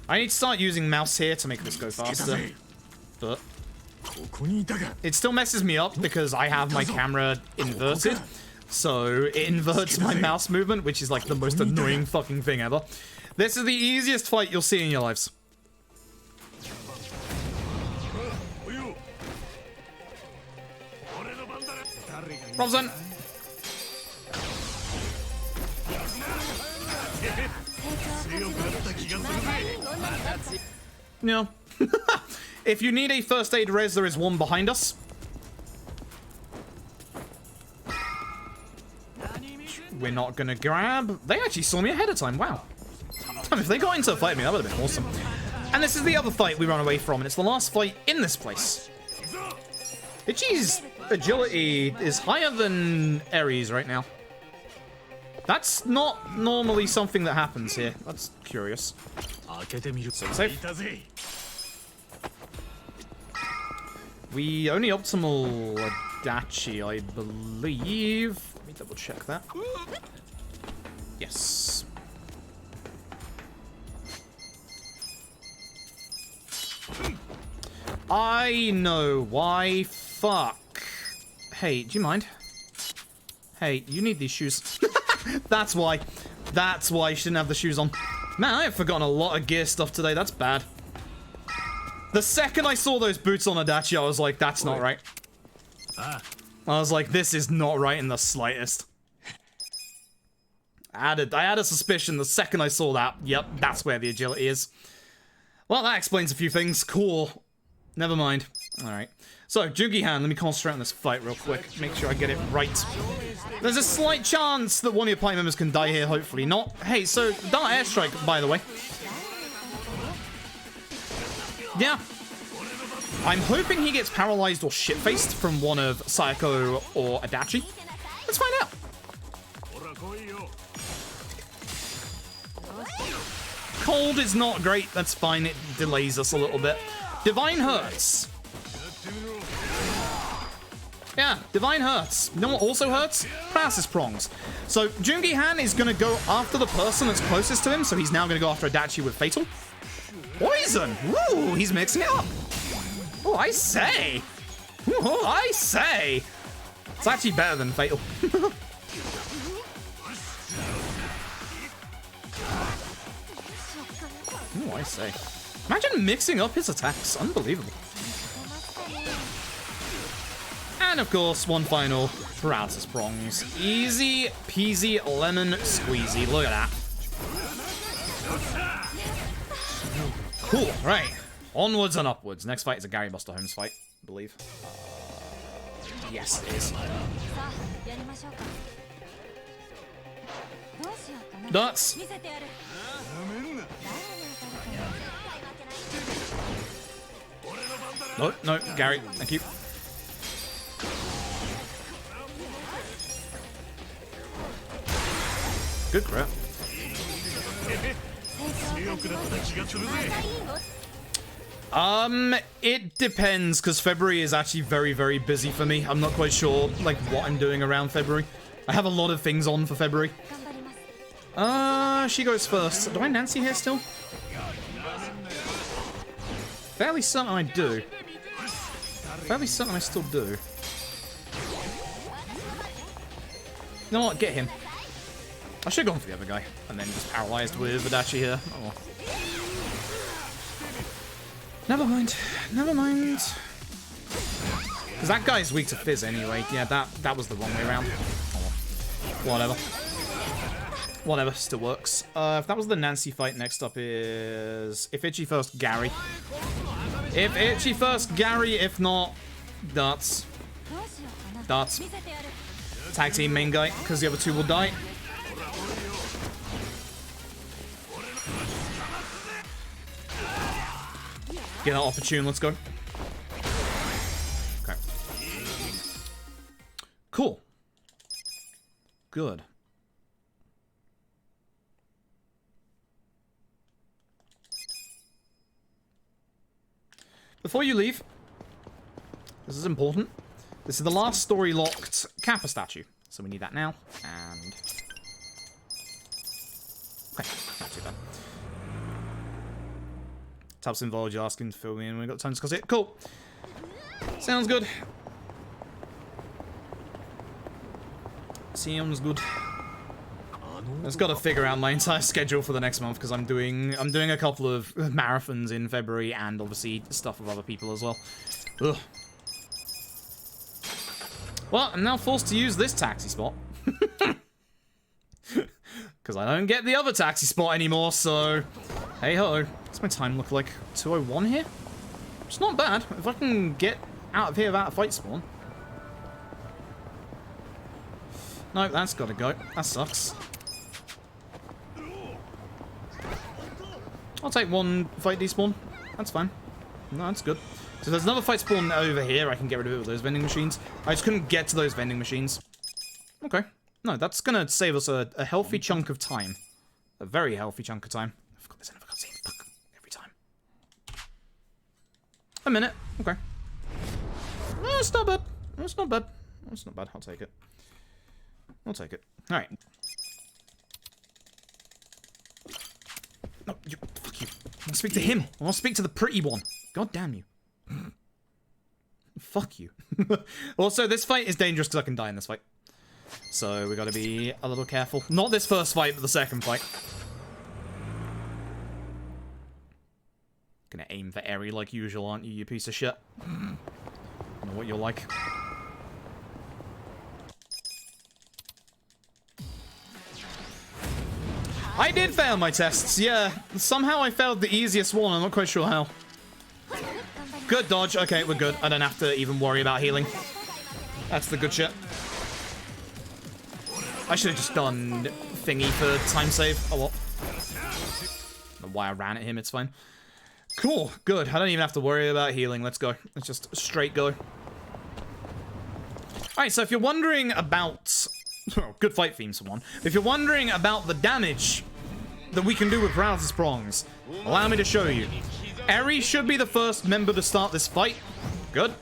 I need to start using mouse here to make this go faster. But it still messes me up because I have my camera inverted. So it inverts my mouse movement, which is like the most annoying fucking thing ever. This is the easiest fight you'll see in your lives. Robson. No. If you need a first aid res, there is one behind us. We're not gonna grab. They actually saw me ahead of time. Wow. Damn, if they got in to fight me, that would have been awesome. And this is the other fight we run away from, and it's the last fight in this place. Ichi's agility is higher than Eri's right now. That's not normally something that happens here. That's curious. So safe. We only optimal Adachi, I believe. Let me double check that. Yes. I know why. Fuck. Hey, do you mind? Hey, you need these shoes. That's why. That's why you shouldn't have the shoes on. Man, I have forgotten a lot of gear stuff today. That's bad. The second I saw those boots on Adachi, I was like, that's not right. I was like, this is not right in the slightest. I had a suspicion the second I saw that. Yep, that's where the agility is. Well, that explains a few things. Cool. Never mind. Alright. So, Jungi-han, let me concentrate on this fight real quick. Make sure I get it right. There's a slight chance that one of your party members can die here, hopefully not. Hey, so, that airstrike, by the way. Yeah. I'm hoping he gets paralyzed or shit-faced from one of Sayako or Adachi. Let's find out. Cold is not great. That's fine. It delays us a little bit. Divine hurts. Yeah, Divine hurts. You know what also hurts? Paralysis prongs. So Jungi-han is going to go after the person that's closest to him, so he's now going to go after Adachi with Fatal. Poison! Ooh, he's mixing it up. Oh, I say. Oh, I say. It's actually better than Fatal. Oh, I say. Imagine mixing up his attacks. Unbelievable. And of course, one final paralysis prongs. Easy peasy lemon squeezy. Look at that. Cool, right. Onwards and upwards. Next fight is a Gary Buster Holmes fight, I believe. Yes, it is. Nuts. No, no, Gary, thank you. Good crap. It depends, because February is actually very, very busy for me. I'm not quite sure, like, what I'm doing around February. I have a lot of things on for February. She goes first. Do I Nancy here still? Fairly certain I do. Fairly certain I still do. You know what? Get him. I should have gone for the other guy. And then just paralyzed with Adachi here. Oh well. Never mind. Never mind. Because that guy's weak to Fizz anyway. Yeah, that was the wrong way around. Oh well. Whatever. Whatever, still works. If that was the Nancy fight, next up is... If Itchy first, Gary. If Itchy first, Gary. If not, Darts. Darts. Tag team main guy, because the other two will die. Get that opportune, let's go. Okay. Cool. Good. Before you leave, this is important. This is the last story-locked Kappa statue. So we need that now, and... Okay, not too bad. Tabs involved, you're asking to fill me in. We've got time to discuss it. Cool. Sounds good. Sounds good. I just got to figure out my entire schedule for the next month because I'm doing a couple of marathons in February and obviously stuff with other people as well. Ugh. Well, I'm now forced to use this taxi spot. Because I don't get the other taxi spot anymore, so... Hey-ho. What's my time look like? 2:01 here? It's not bad. If I can get out of here without a fight spawn. No, that's gotta go. That sucks. I'll take one fight despawn. That's fine. No, that's good. So there's another fight spawn over here. I can get rid of it with those vending machines. I just couldn't get to those vending machines. Okay. No, that's gonna save us a healthy chunk of time. A very healthy chunk of time. I forgot there's another cutscene. Fuck. Every time. A minute. Okay. No, it's not bad. It's not bad. It's not bad. I'll take it. I'll take it. Alright. No, you, fuck you. I want to speak to him. I want to speak to the pretty one. God damn you. Fuck you. Also, this fight is dangerous because I can die in this fight. So we gotta be a little careful. Not this first fight, but the second fight. Gonna aim for Eri like usual, aren't you, you piece of shit? I know what you're like. I did fail my tests, yeah. Somehow I failed the easiest one, I'm not quite sure how. Good dodge, okay, we're good. I don't have to even worry about healing. That's the good shit. I should have just done thingy for time save. Oh, well. I don't know why I ran at him, it's fine. Cool, good. I don't even have to worry about healing. Let's go. Let's just straight go. Alright, so if you're wondering about... Oh, good fight themes for one. If you're wondering about the damage that we can do with paralysis prongs, allow me to show you. Eri should be the first member to start this fight. Good.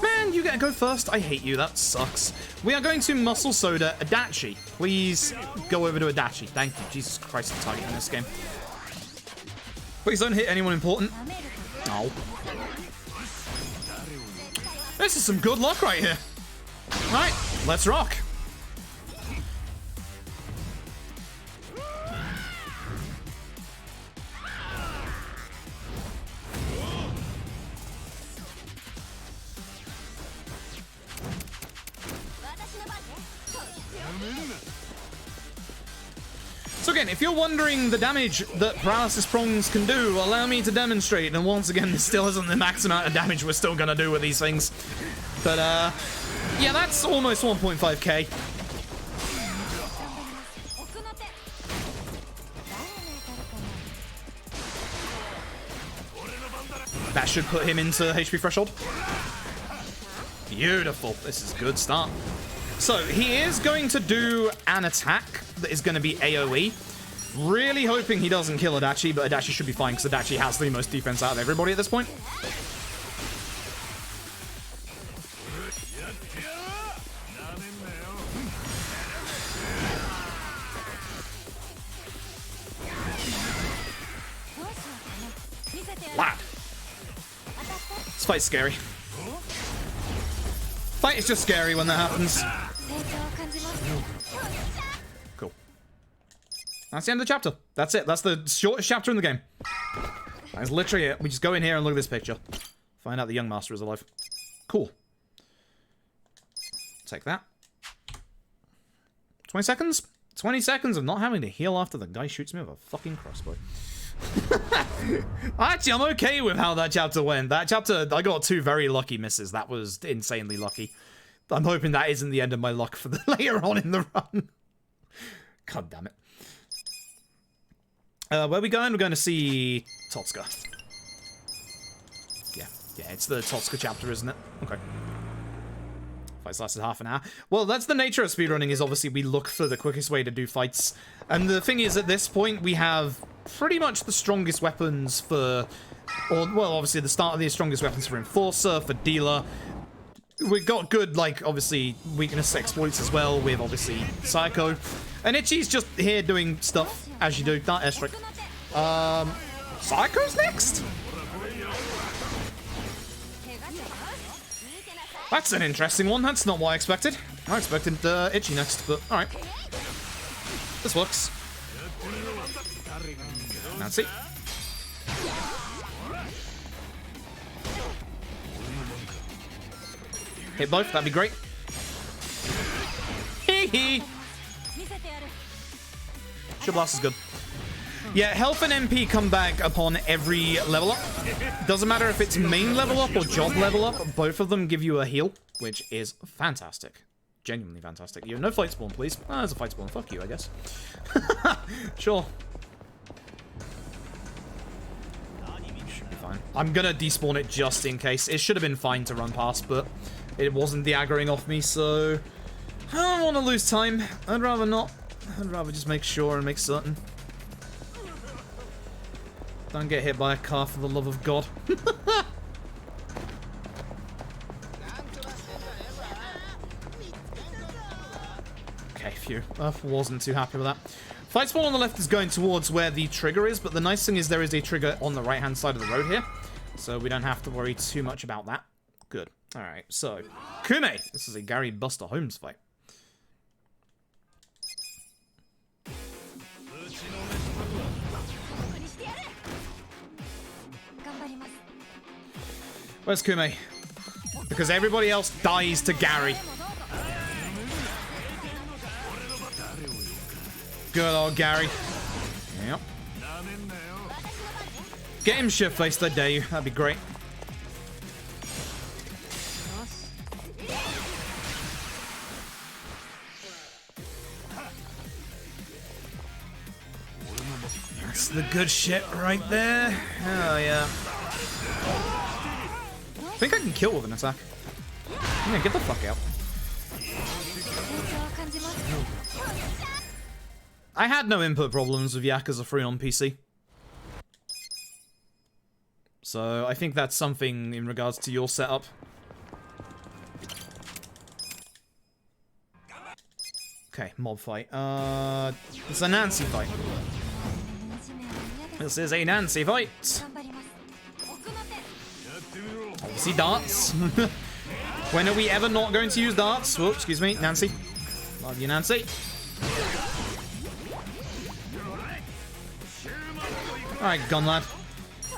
Man, you gotta go first. I hate you. That sucks. We are going to Muscle Soda Adachi. Please go over to Adachi. Thank you. Jesus Christ, I'm targeting this game. Please don't hit anyone important. Oh. This is some good luck right here. Alright, let's rock. So again, if you're wondering the damage that paralysis prongs can do, allow me to demonstrate. And once again, this still isn't the max amount of damage we're still gonna do with these things. But yeah, that's almost 1.5k. That should put him into HP threshold. Beautiful. This is a good start. So, he is going to do an attack that is going to be AoE. Really hoping he doesn't kill Adachi, but Adachi should be fine because Adachi has the most defense out of everybody at this point. Wow. This fight's scary. Fight is just scary when that happens. Cool. That's the end of the chapter. That's it. That's the shortest chapter in the game. That's literally it. We just go in here and look at this picture. Find out the young master is alive. Cool. Take that. 20 seconds? 20 seconds of not having to heal after the guy shoots me with a fucking crossbow. Actually, I'm okay with how that chapter went. That chapter, I got 2 very lucky misses. That was insanely lucky. I'm hoping that isn't the end of my luck for the later on in the run. God damn it. Where are we going? We're going to see Totsuka. Yeah, it's the Totsuka chapter, isn't it? Okay. Fights lasted half an hour. Well, that's the nature of speedrunning, is obviously we look for the quickest way to do fights. And the thing is, at this point, we have pretty much the strongest weapons for... Or, well, obviously, the start of the strongest weapons for Enforcer, for Dealer. We've got good, like, obviously, weakness exploits as well, with, obviously, Psycho. And Ichi's just here doing stuff, as you do. That airstrike. Psycho's next? That's an interesting one. That's not what I expected. I expected Ichi next, but alright. This works. Nancy. Hit both, that'd be great. Hee hee. Shield Blast is good. Yeah, health and MP come back upon every level up. Doesn't matter if it's main level up or job level up, both of them give you a heal, which is fantastic. Genuinely fantastic. You have no fight spawn, please. Ah, there's a fight spawn. Fuck you, I guess. Sure. Should be fine. I'm gonna despawn it just in case. It should have been fine to run past, but it wasn't de-aggroing off me, so I don't want to lose time. I'd rather not. I'd rather just make sure and make certain. Don't get hit by a car for the love of God. Okay, phew. I wasn't too happy with that. Fight spawn on the left is going towards where the trigger is, but the nice thing is there is a trigger on the right-hand side of the road here. So we don't have to worry too much about that. Good. Alright, so Kume! This is a Gary Buster Holmes fight. Where's Kume? Because everybody else dies to Gary. Good old Gary. Yep. Get him shit-faced, I dare you. That'd be great. That's the good shit right there. Oh, yeah. I think I can kill with an attack. Yeah, get the fuck out. I had no input problems with Yakuza 3 on PC. So I think that's something in regards to your setup. Okay, mob fight. It's a Nancy fight. This is a Nancy fight. Obviously darts. When are we ever not going to use darts? Oh, excuse me, Nancy. Love you, Nancy. Alright, gun lad.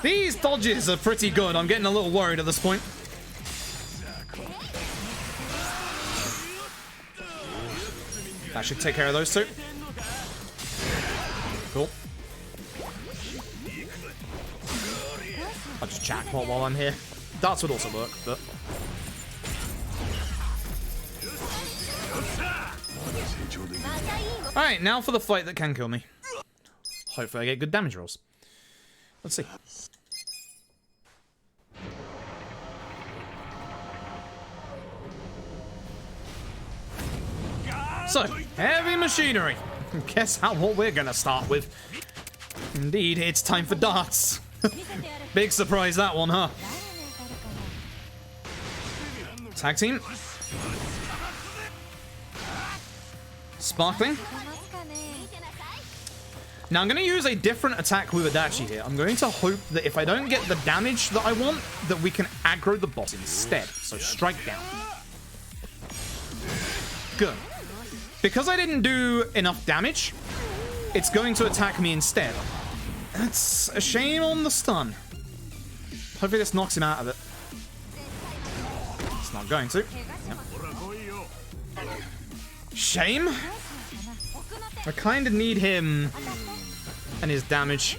These dodges are pretty good. I'm getting a little worried at this point. That should take care of those two. Cool. I'll just jackpot while I'm here. Darts would also work, but... Alright, now for the fight that can kill me. Hopefully I get good damage rolls. Let's see. So, heavy machinery. Guess what we're gonna start with. Indeed, it's time for darts. Big surprise that one, huh? Tag team. Sparkling. Now I'm going to use a different attack with Adachi here. I'm going to hope that if I don't get the damage that I want, that we can aggro the boss instead. So strike down. Good. Because I didn't do enough damage, it's going to attack me instead. That's a shame on the stun. Hopefully this knocks him out of it. It's not going to. Yep. Shame. I kind of need him and his damage.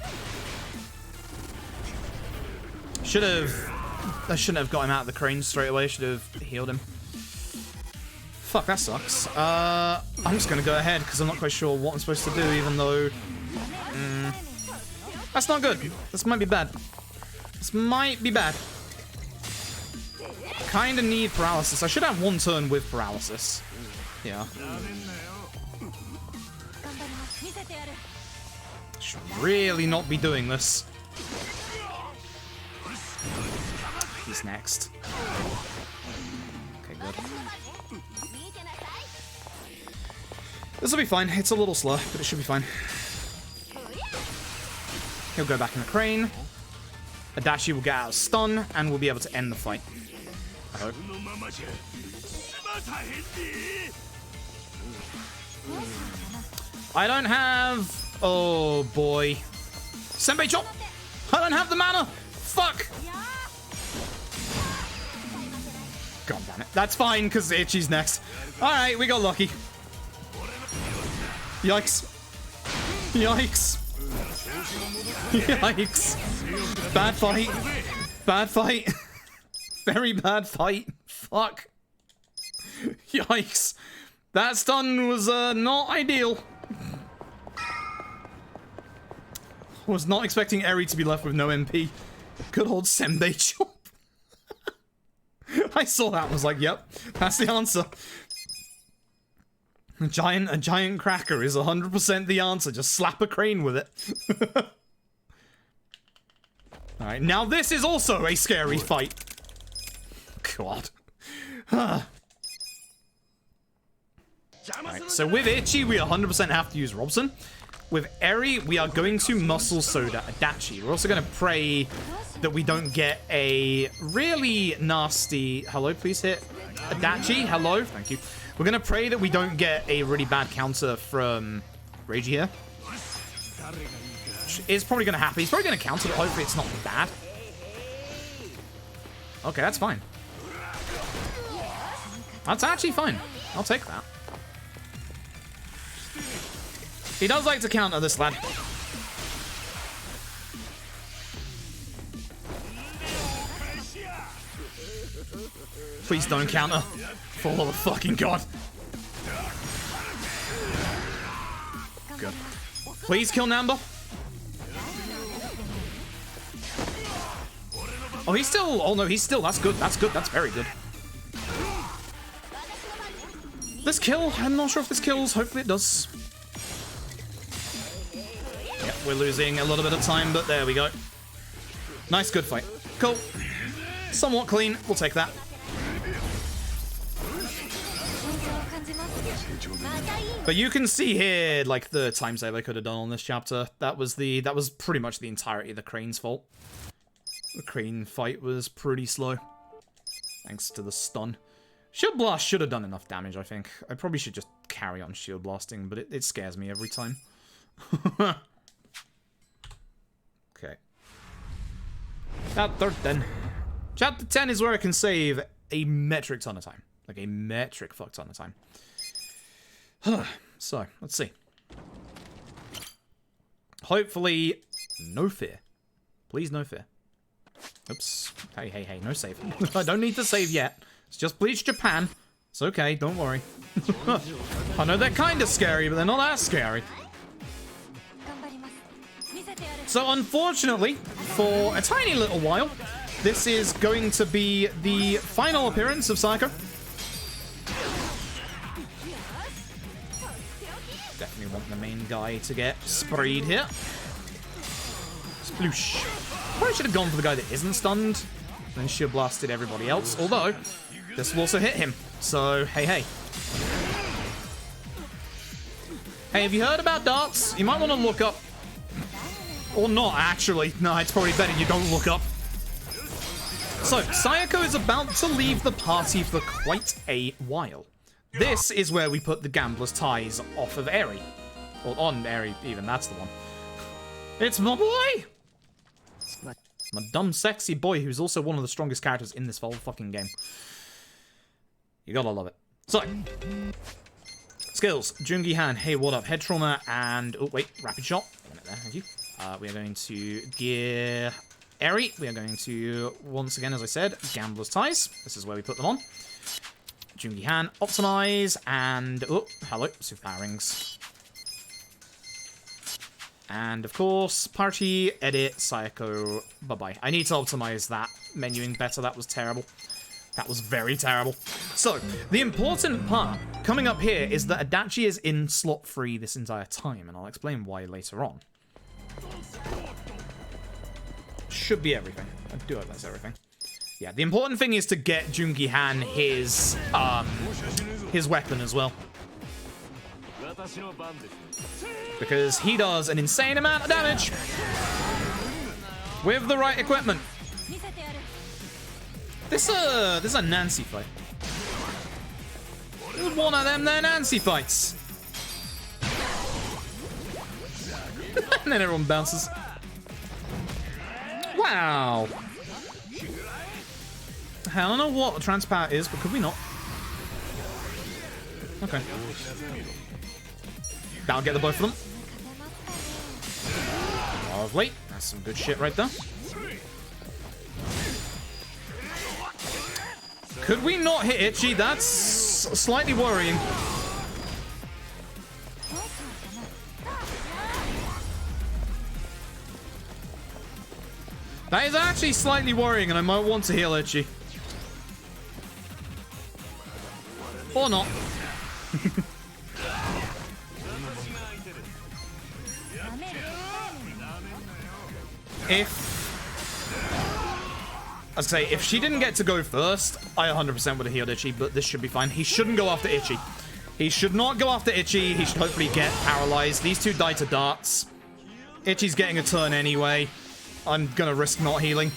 I shouldn't have got him out of the crane straight away. Should have healed him. Fuck, that sucks. I'm just gonna go ahead because I'm not quite sure what I'm supposed to do, even though... That's not good. This might be bad. This might be bad. Kinda need paralysis. I should have one turn with paralysis. Yeah. Should really not be doing this. He's next. Okay, good. This will be fine. It's a little slow, but it should be fine. He'll go back in the crane. Adachi will get out of stun, and we'll be able to end the fight. I hope. I don't have... Oh, boy. Senbei chop! I don't have the mana! Fuck! God damn it. That's fine, because Ichi's next. Alright, we got lucky. Yikes. Yikes. Yikes. Bad fight. Bad fight. Very bad fight. Fuck. Yikes. That stun was not ideal. Was not expecting Eri to be left with no MP. Good old Senbei chop. I saw that and was like, yep, that's the answer. A giant cracker is 100% the answer. Just slap a crane with it. Alright, now this is also a scary fight. God. Alright, so with Ichi, we 100% have to use Robson. with Eri, we are going to Muscle Soda Adachi. We're also going to pray that we don't get a really nasty... Hello, please hit Adachi. Hello. Thank you. We're going to pray that we don't get a really bad counter from Reiji here. It's probably going to happen. He's probably going to counter, but hopefully it's not bad. Okay, that's fine. That's actually fine. I'll take that. He does like to counter this lad. Please don't counter. For the fucking god. Good. Please kill Namba. Oh, he's still... Oh, no, he's still... That's good. That's good. That's very good. This kill, I'm not sure if this kills. Hopefully it does. Yep, we're losing a little bit of time, but there we go. Nice, good fight. Cool. Somewhat clean. We'll take that. But you can see here, like, the time save I could have done on this chapter. That was pretty much the entirety of the Crane's fault. The Crane fight was pretty slow. Thanks to the stun. Shield Blast should have done enough damage, I think. I probably should just carry on Shield Blasting, but it scares me every time. Okay. Chapter 10. Chapter 10 is where I can save a metric ton of time. Like a metric fuck ton of time. So, let's see. Hopefully, no fear. Please, no fear. Oops. Hey, hey, hey, no save. I don't need to save yet. It's just Bleach Japan. It's okay, don't worry. I know they're kind of scary, but they're not as scary. So, unfortunately, for a tiny little while, this is going to be the final appearance of Sayako. Definitely want the main guy to get sprayed here. Sploosh. Probably should have gone for the guy that isn't stunned. Then shield blasted everybody else. Although, this will also hit him. So, hey, hey. Hey, have you heard about darts? You might want to look up. Or not, actually. No, it's probably better you don't look up. So, Sayako is about to leave the party for quite a while. This is where we put the gambler's ties off of Eri. Or on Eri, even. That's the one. It's my boy! My dumb, sexy boy, who's also one of the strongest characters in this whole fucking game. You gotta love it. So. Skills. Jungi Han. Hey, what up? Head trauma and... Oh, wait. Rapid shot. A minute there. Thank you. We are going to gear Eri. We are going to, once again, as I said, gambler's ties. This is where we put them on. Jungi Han, optimize, and... Oh, hello, superpower rings. And, of course, party, edit, Sayako, bye-bye. I need to optimize that menuing better. That was terrible. That was very terrible. So, the important part coming up here is that Adachi is in slot 3 this entire time, and I'll explain why later on. Should be everything. I do hope that's everything. Yeah, the important thing is to get Jungi Han his weapon as well. Because he does an insane amount of damage with the right equipment. This is a Nancy fight. This is one of them there Nancy fights. And then everyone bounces. Wow. I don't know what transpower is, but could we not? Okay. That'll get the both of them. Lovely. That's some good shit right there. Could we not hit Itchy? That's slightly worrying. That is actually slightly worrying, and I might want to heal Itchy. Or not. I'd say, if she didn't get to go first, I 100% would have healed Itchy, but this should be fine. He shouldn't go after Itchy. He should not go after Itchy. He should hopefully get paralyzed. These two die to darts. Itchy's getting a turn anyway. I'm gonna risk not healing.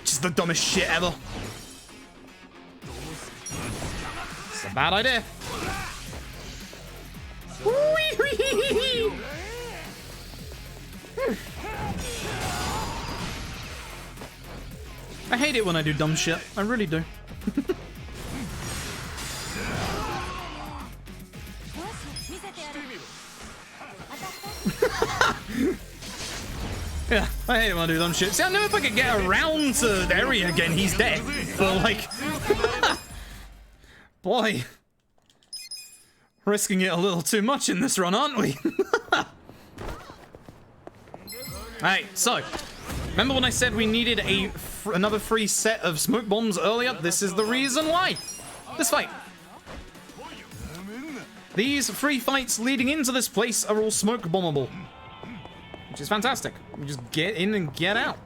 Which is the dumbest shit ever. It's a bad idea. I hate it when I do dumb shit. I really do. Yeah, I hate it when I do dumb shit. See, I know if I could get around to the area again, he's dead. But, like... Boy. Risking it a little too much in this run, aren't we? Alright, so... Remember when I said we needed another free set of smoke bombs earlier? This is the reason why. This fight. These free fights leading into this place are all smoke bombable. Which is fantastic. We just get in and get out.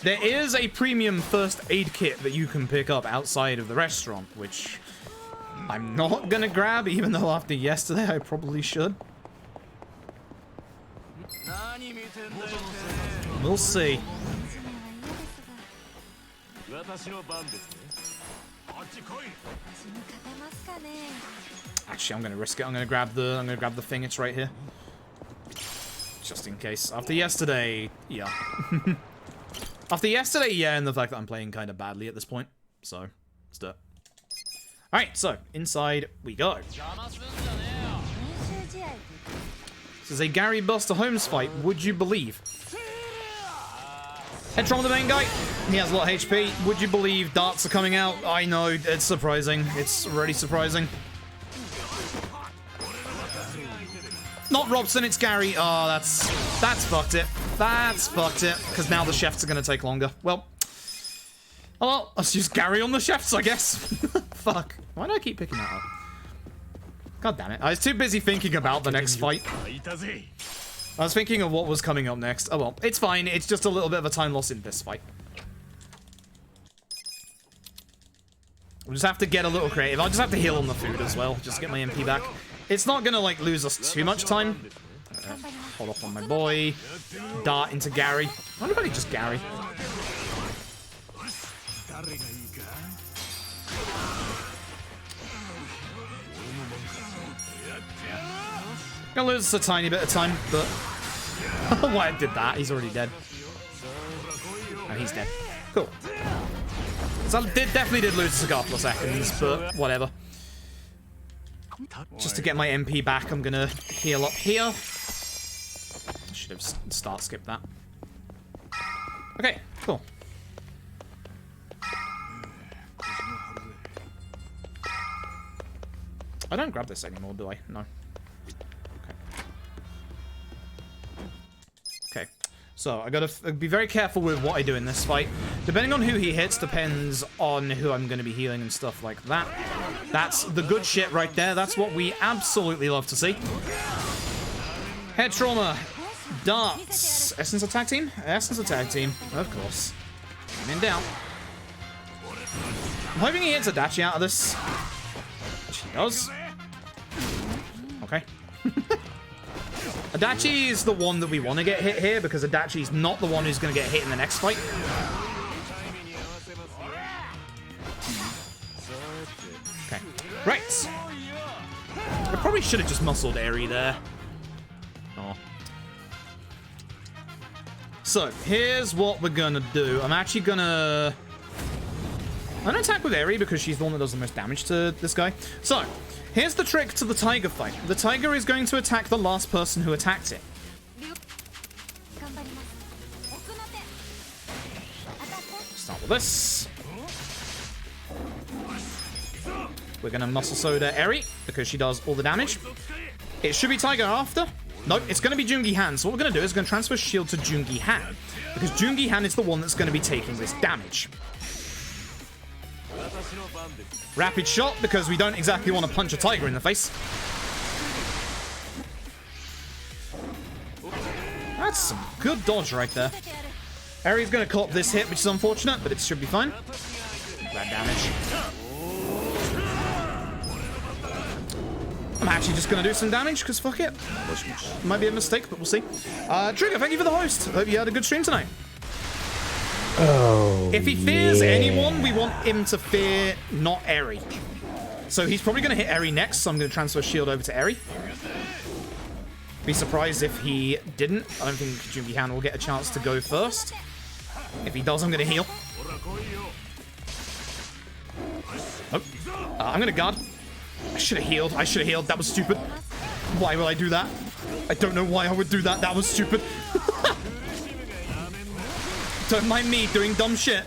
There is a premium first aid kit that you can pick up outside of the restaurant, which I'm not gonna grab, even though after yesterday I probably should. We'll see. Actually, I'm gonna risk it. I'm gonna grab the thing. It's right here, just in case. After yesterday, yeah. After yesterday, yeah, and the fact that I'm playing kind of badly at this point, so let's do it. All right, so inside we go. This is a Gary Buster Holmes fight. Would you believe? Head trauma the main guy. He has a lot of HP. Would you believe darts are coming out? I know, it's surprising. It's really surprising. Not Robson, it's Gary. Oh, that's fucked it. That's fucked it. Because now the chefs are going to take longer. Well, oh well, let's use Gary on the chefs, I guess. Fuck. Why do I keep picking that up? God damn it. I was too busy thinking about the next fight. I was thinking of what was coming up next. Oh well, it's fine. It's just a little bit of a time loss in this fight. We'll just have to get a little creative. I'll just have to heal on the food as well. Just get my MP back. It's not gonna, like, lose us too much time. Hold off on my boy. Dart into Gary. I wonder if I just Gary. Gonna lose us a tiny bit of time, but... Why I did that? He's already dead. Oh, he's dead. Cool. So I definitely did lose a couple of seconds, but whatever. Just to get my MP back, I'm gonna heal up here. Should have skipped that. Okay, cool. I don't grab this anymore, do I? No. Okay. So, I gotta be very careful with what I do in this fight. Depending on who he hits, depends on who I'm gonna be healing and stuff like that. That's the good shit right there. That's what we absolutely love to see. Head trauma. Darts. Essence attack team? Essence attack team. Of course. I'm in down. I'm hoping he hits Adachi out of this. Which he does. Okay. Adachi is the one that we want to get hit here, because Adachi is not the one who's going to get hit in the next fight. Okay. Right. I probably should have just muscled Eri there. Oh. So, here's what we're going to do. I'm actually going to attack with Eri, because she's the one that does the most damage to this guy. So, here's the trick to the tiger fight. The tiger is going to attack the last person who attacked it. Start with this. We're going to muscle soda Eri, because she does all the damage. It should be tiger after. Nope, it's going to be Joongi Han. So what we're going to do is we're going to transfer shield to Joongi Han, because Joongi Han is the one that's going to be taking this damage. Rapid shot, because we don't exactly want to punch a tiger in the face. That's some good dodge right there. Eri's gonna cop this hit, which is unfortunate, but it should be fine. That damage. I'm actually just gonna do some damage, because fuck it. Might be a mistake, but we'll see. Trigger, thank you for the host. Hope you had a good stream tonight. Oh, if he fears anyone, we want him to fear not Eri. So he's probably going to hit Eri next, so I'm going to transfer shield over to Eri. Be surprised if he didn't. I don't think Jungi-han will get a chance to go first. If he does, I'm going to heal. Oh. I'm going to guard. I should have healed. I should have healed. That was stupid. Why would I do that? I don't know why I would do that. That was stupid. Don't mind me doing dumb shit.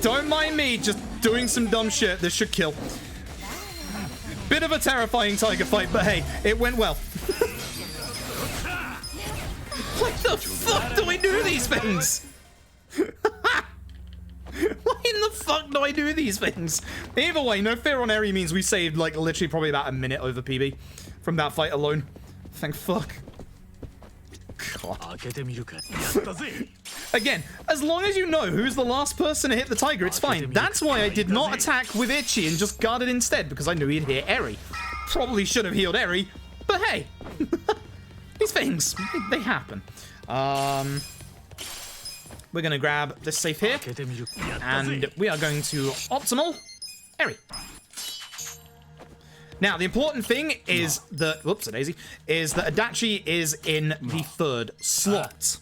Don't mind me just doing some dumb shit. This should kill. Bit of a terrifying tiger fight, but hey, it went well. What the fuck do I do these things? Why in the fuck do I do these things? Either way, no fear on Eri means we saved like literally probably about a minute over PB from that fight alone. Thank fuck. Again, as long as you know who's the last person to hit the tiger, it's fine. That's why I did not attack with Itchy and just guarded instead, because I knew he'd hit Eri. Probably should have healed Eri, but hey. These things, they happen. We're going to grab this safe here, and we are going to optimal Eri. Now, the important thing is that, whoops, a daisy, is that Adachi is in the third slot.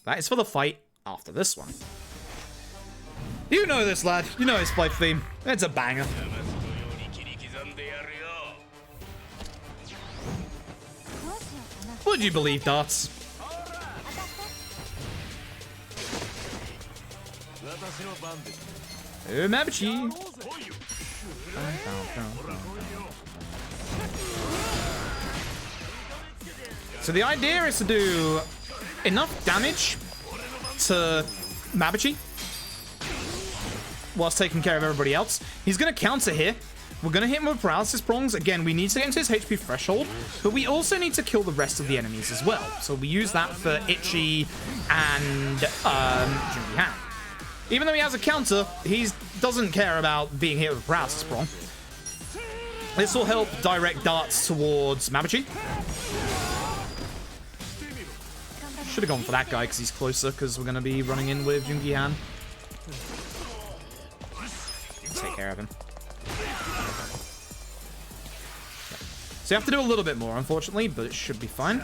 That is for the fight after this one. You know this, lad. You know his fight theme. It's a banger. Would you believe, darts? Mabuchi. So the idea is to do enough damage to Mabuchi whilst taking care of everybody else. He's going to counter here. We're going to hit him with paralysis prongs. Again, we need to get into his HP threshold, but we also need to kill the rest of the enemies as well. So we use that for Itchy and Jungi-han. Even though he has a counter, he doesn't care about being hit with paralysis prong. This will help direct darts towards Mabuchi. Should have gone for that guy because he's closer, because we're going to be running in with Jungi-han. Take care of him. So you have to do a little bit more, unfortunately, but it should be fine.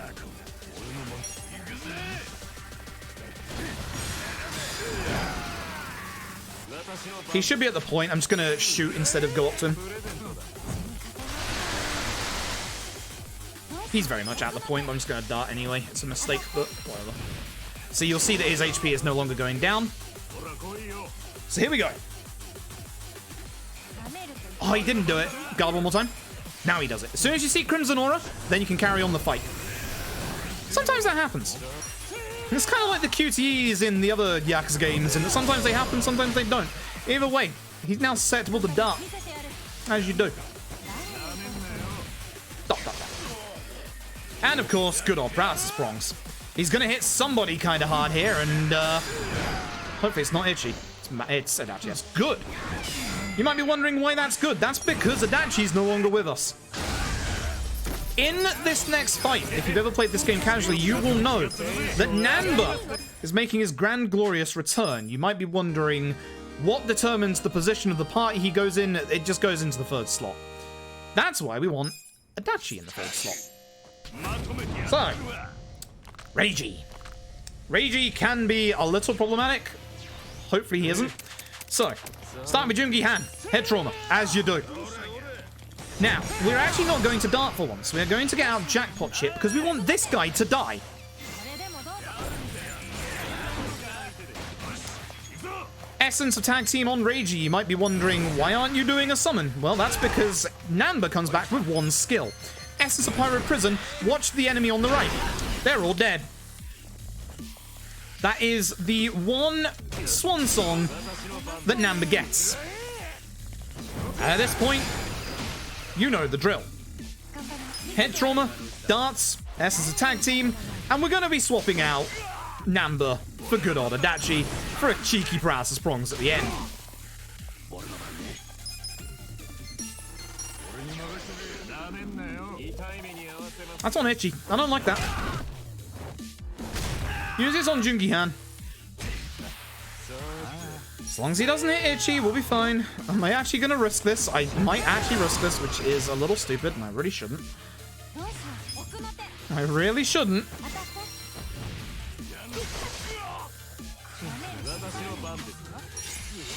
He should be at the point. I'm just going to shoot instead of go up to him. He's very much at the point, but I'm just going to dart anyway. It's a mistake, but whatever. So you'll see that his HP is no longer going down. So here we go. Oh, he didn't do it. Guard one more time. Now he does it. As soon as you see Crimson Aura, then you can carry on the fight. Sometimes that happens. It's kind of like the QTEs in the other Yakuza games, and sometimes they happen, sometimes they don't. Either way, he's now susceptible to dart. As you do. Dot, dot, dot. And of course, good old paralysis prongs. He's going to hit somebody kind of hard here, and hopefully it's not Itchy. It's Adachi. That's good. You might be wondering why that's good. That's because Adachi's no longer with us. In this next fight, if you've ever played this game casually, you will know that Namba is making his grand glorious return. You might be wondering what determines the position of the party he goes in. It just goes into the third slot. That's why we want Adachi in the third slot. So, Reiji. Reiji can be a little problematic. Hopefully he isn't. So, start with Jungi-han. Head trauma, as you do. Now, we're actually not going to dart for once. We're going to get out jackpot chip because we want this guy to die. Essence of tag team on Reiji. You might be wondering, why aren't you doing a summon? Well, that's because Namba comes back with one skill. Essence of Pyro Prison. Watch the enemy on the right. They're all dead. That is the one swan song that Namba gets. And at this point, you know the drill. Head trauma, darts, S is a tag team, and we're going to be swapping out Namba for good old Adachi for a cheeky paralysis prongs at the end. That's on Itchy. I don't like that. Use this on Jungi-han. As long as he doesn't hit Itchy, we'll be fine. Am I actually going to risk this? I might actually risk this, which is a little stupid, and I really shouldn't. I really shouldn't.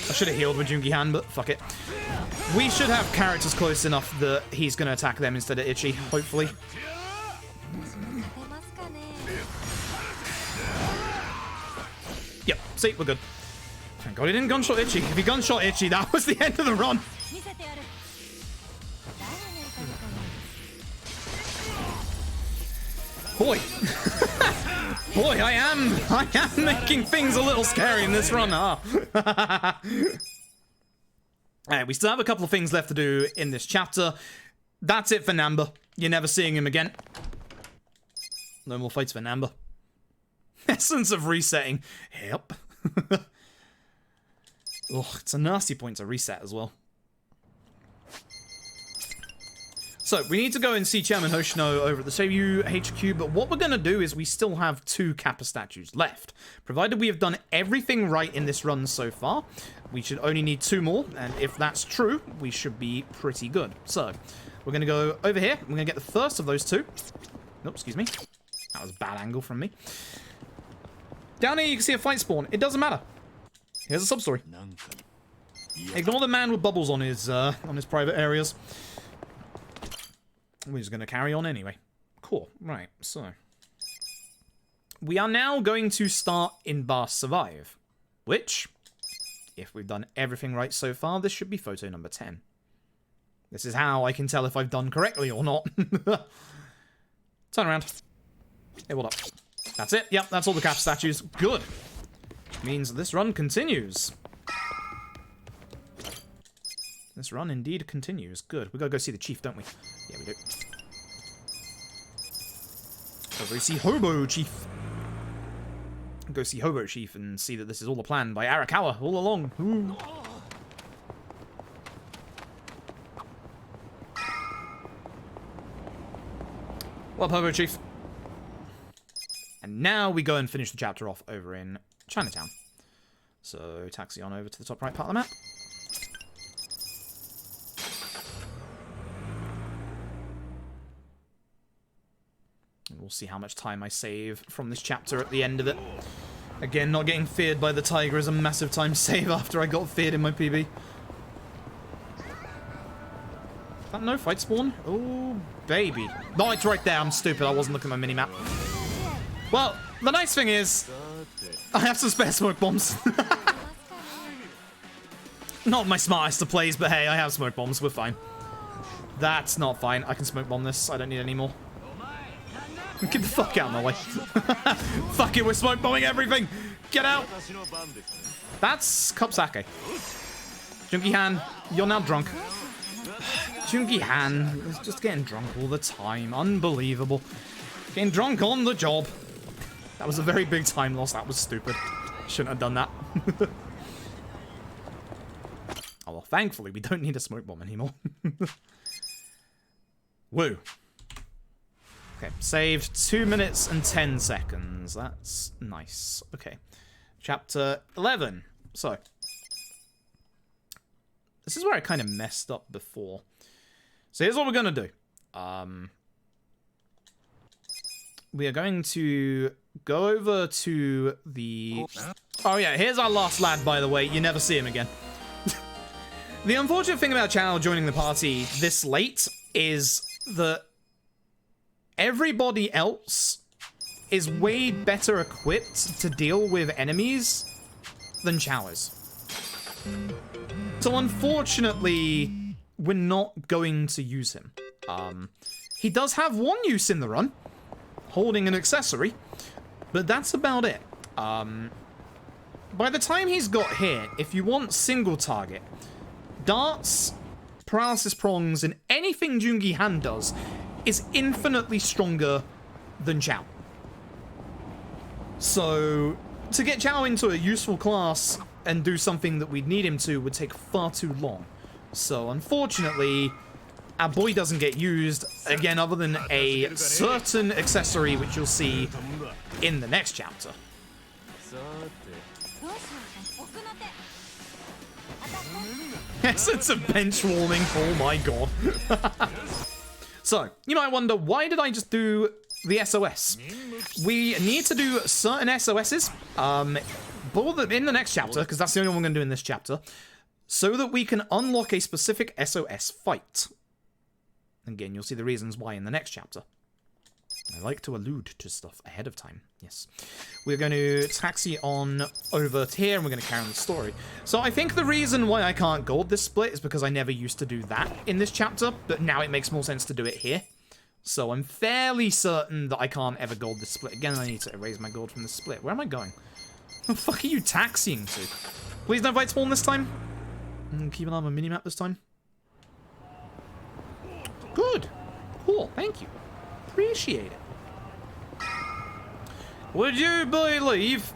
I should have healed with Jungi-han, but fuck it. We should have characters close enough that he's going to attack them instead of Itchy, hopefully. Yep, see, we're good. Thank God he didn't gunshot Itchy. If he gunshot Itchy, that was the end of the run. Boy. Boy, I am making things a little scary in this run, huh? Alright, we still have a couple of things left to do in this chapter. That's it for Namba. You're never seeing him again. No more fights for Namba. Essence of resetting. Yep. Ugh, it's a nasty point to reset as well. So, we need to go and see Chairman Hoshino over at the Seiyu HQ, but what we're going to do is we still have 2 Kappa statues left. Provided we have done everything right in this run so far, we should only need 2 more, and if that's true, we should be pretty good. So, we're going to go over here. We're going to get the first of those 2. Oh, excuse me. That was a bad angle from me. Down here, you can see a fight spawn. It doesn't matter. Here's a sub-story. Ignore the man with bubbles on his private areas. We're just going to carry on anyway. Cool. Right, so. We are now going to start in Bar Survive. Which, if we've done everything right so far, this should be photo number 10. This is how I can tell if I've done correctly or not. Turn around. Hey, what up? That's it. Yep, that's all the Cap statues. Good. Means this run continues. This run indeed continues. Good. We gotta go see the chief, don't we? Yeah, we do. Go see Hobo Chief. Go see Hobo Chief and see that this is all a plan by Arakawa all along. Ooh. Well, Hobo Chief. And now we go and finish the chapter off over in Chinatown. So, taxi on over to the top right part of the map. And we'll see how much time I save from this chapter at the end of it. Again, not getting feared by the tiger is a massive time save after I got feared in my PB. Is that no fight spawn? Oh, baby. No, it's right there. I'm stupid. I wasn't looking at my minimap. Well, the nice thing is, I have some spare smoke bombs. Not my smartest of plays, but hey, I have smoke bombs. We're fine. That's not fine. I can smoke bomb this. I don't need any more. Get the fuck out of my way. Fuck it, we're smoke bombing everything. Get out. That's cup sake. Jungi-han, you're now drunk. Jungi-han is just getting drunk all the time. Unbelievable. Getting drunk on the job. That was a very big time loss. That was stupid. Shouldn't have done that. Oh, well, thankfully, we don't need a smoke bomb anymore. Woo. Okay, saved 2 minutes and 10 seconds. That's nice. Okay. Chapter 11. So. This is where I kind of messed up before. So here's what we're going to do. We are going to go over to the... Oh yeah, here's our last lad, by the way. You never see him again. The unfortunate thing about Chao joining the party this late is that everybody else is way better equipped to deal with enemies than Chao is. So unfortunately, we're not going to use him. He does have one use in the run, holding an accessory, but that's about it. By the time he's got here, if you want single target, darts, paralysis prongs, and anything Jungi-han does is infinitely stronger than Chao. So, to get Chao into a useful class and do something that we'd need him to would take far too long. So, unfortunately, our boy doesn't get used, again, other than a certain accessory, which you'll see in the next chapter. Essence of bench warming, oh my god. So, you might wonder, why did I just do the SOS? We need to do certain SOSs, in the next chapter, because that's the only one we're going to do in this chapter, so that we can unlock a specific SOS fight. Again, you'll see the reasons why in the next chapter. I like to allude to stuff ahead of time. Yes. We're going to taxi on over to here, and we're going to carry on the story. So I think the reason why I can't gold this split is because I never used to do that in this chapter, but now it makes more sense to do it here. So I'm fairly certain that I can't ever gold this split. Again, I need to erase my gold from the split. Where am I going? What the fuck are you taxiing to? Please no fight spawn this time. Keep an eye on my minimap this time. Good. Cool. Thank you. Appreciate it. Would you believe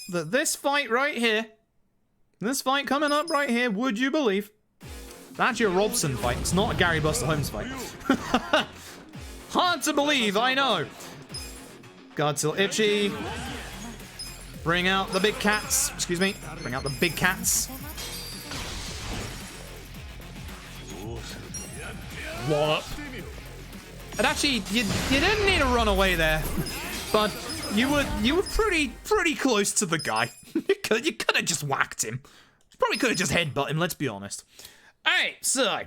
that this fight right here, this fight coming up right here, would you believe? It's actually a Robson fight. It's not a Gary Buster Holmes fight. Hard to believe, I know. Guard till itchy. Bring out the big cats. Excuse me. Bring out the big cats. Wallop. And actually, you didn't need to run away there, but you were pretty close to the guy. You could have just whacked him. You probably could have just headbutt him. Let's be honest. All right, so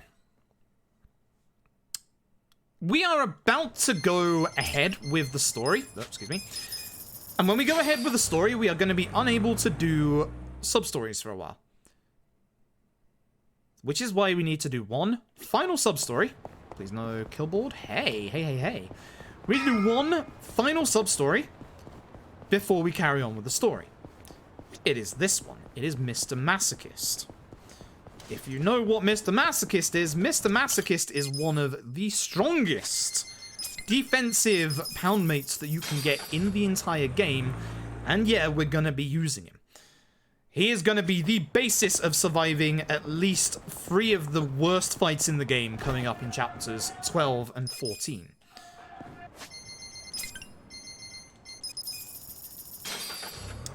we are about to go ahead with the story. Oh, excuse me. And when we go ahead with the story, we are going to be unable to do sub-stories for a while. Which is why we need to do one final sub-story. Please no killboard. Hey. We need to do one final sub-story before we carry on with the story. It is this one. It is Mr. Masochist. If you know what Mr. Masochist is one of the strongest defensive pound mates that you can get in the entire game. And yeah, we're gonna be using him. He is going to be the basis of surviving at least 3 of the worst fights in the game coming up in chapters 12 and 14.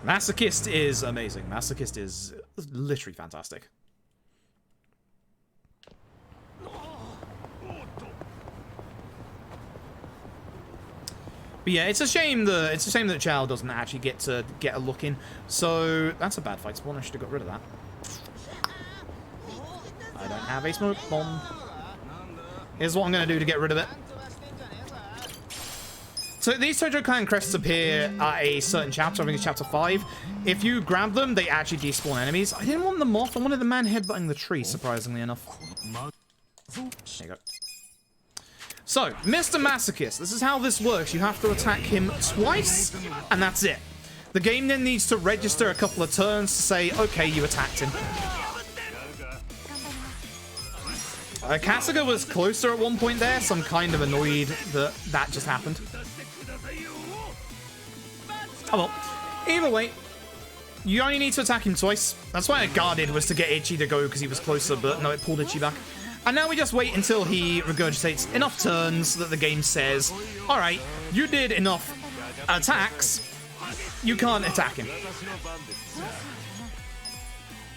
Masochist is amazing. Masochist is literally fantastic. But yeah, it's a shame that Chao doesn't actually get a look in. So that's a bad fight spawn. I should have got rid of that. I don't have a smoke bomb. Here's what I'm going to do to get rid of it. So these Tojo Clan crests appear at a certain chapter. I think it's chapter 5. If you grab them, they actually despawn enemies. I didn't want the moth. I wanted the man headbutting the tree, surprisingly enough. There you go. So, Mr. Masochist, this is how this works. You have to attack him twice, and that's it. The game then needs to register a couple of turns to say, okay, you attacked him. Kasuga was closer at one point there, so I'm kind of annoyed that that just happened. Oh well. Either way, you only need to attack him twice. That's why I guarded, was to get Itchy to go because he was closer, but no, it pulled Itchy back. And now we just wait until he regurgitates enough turns that the game says, alright, you did enough attacks, you can't attack him.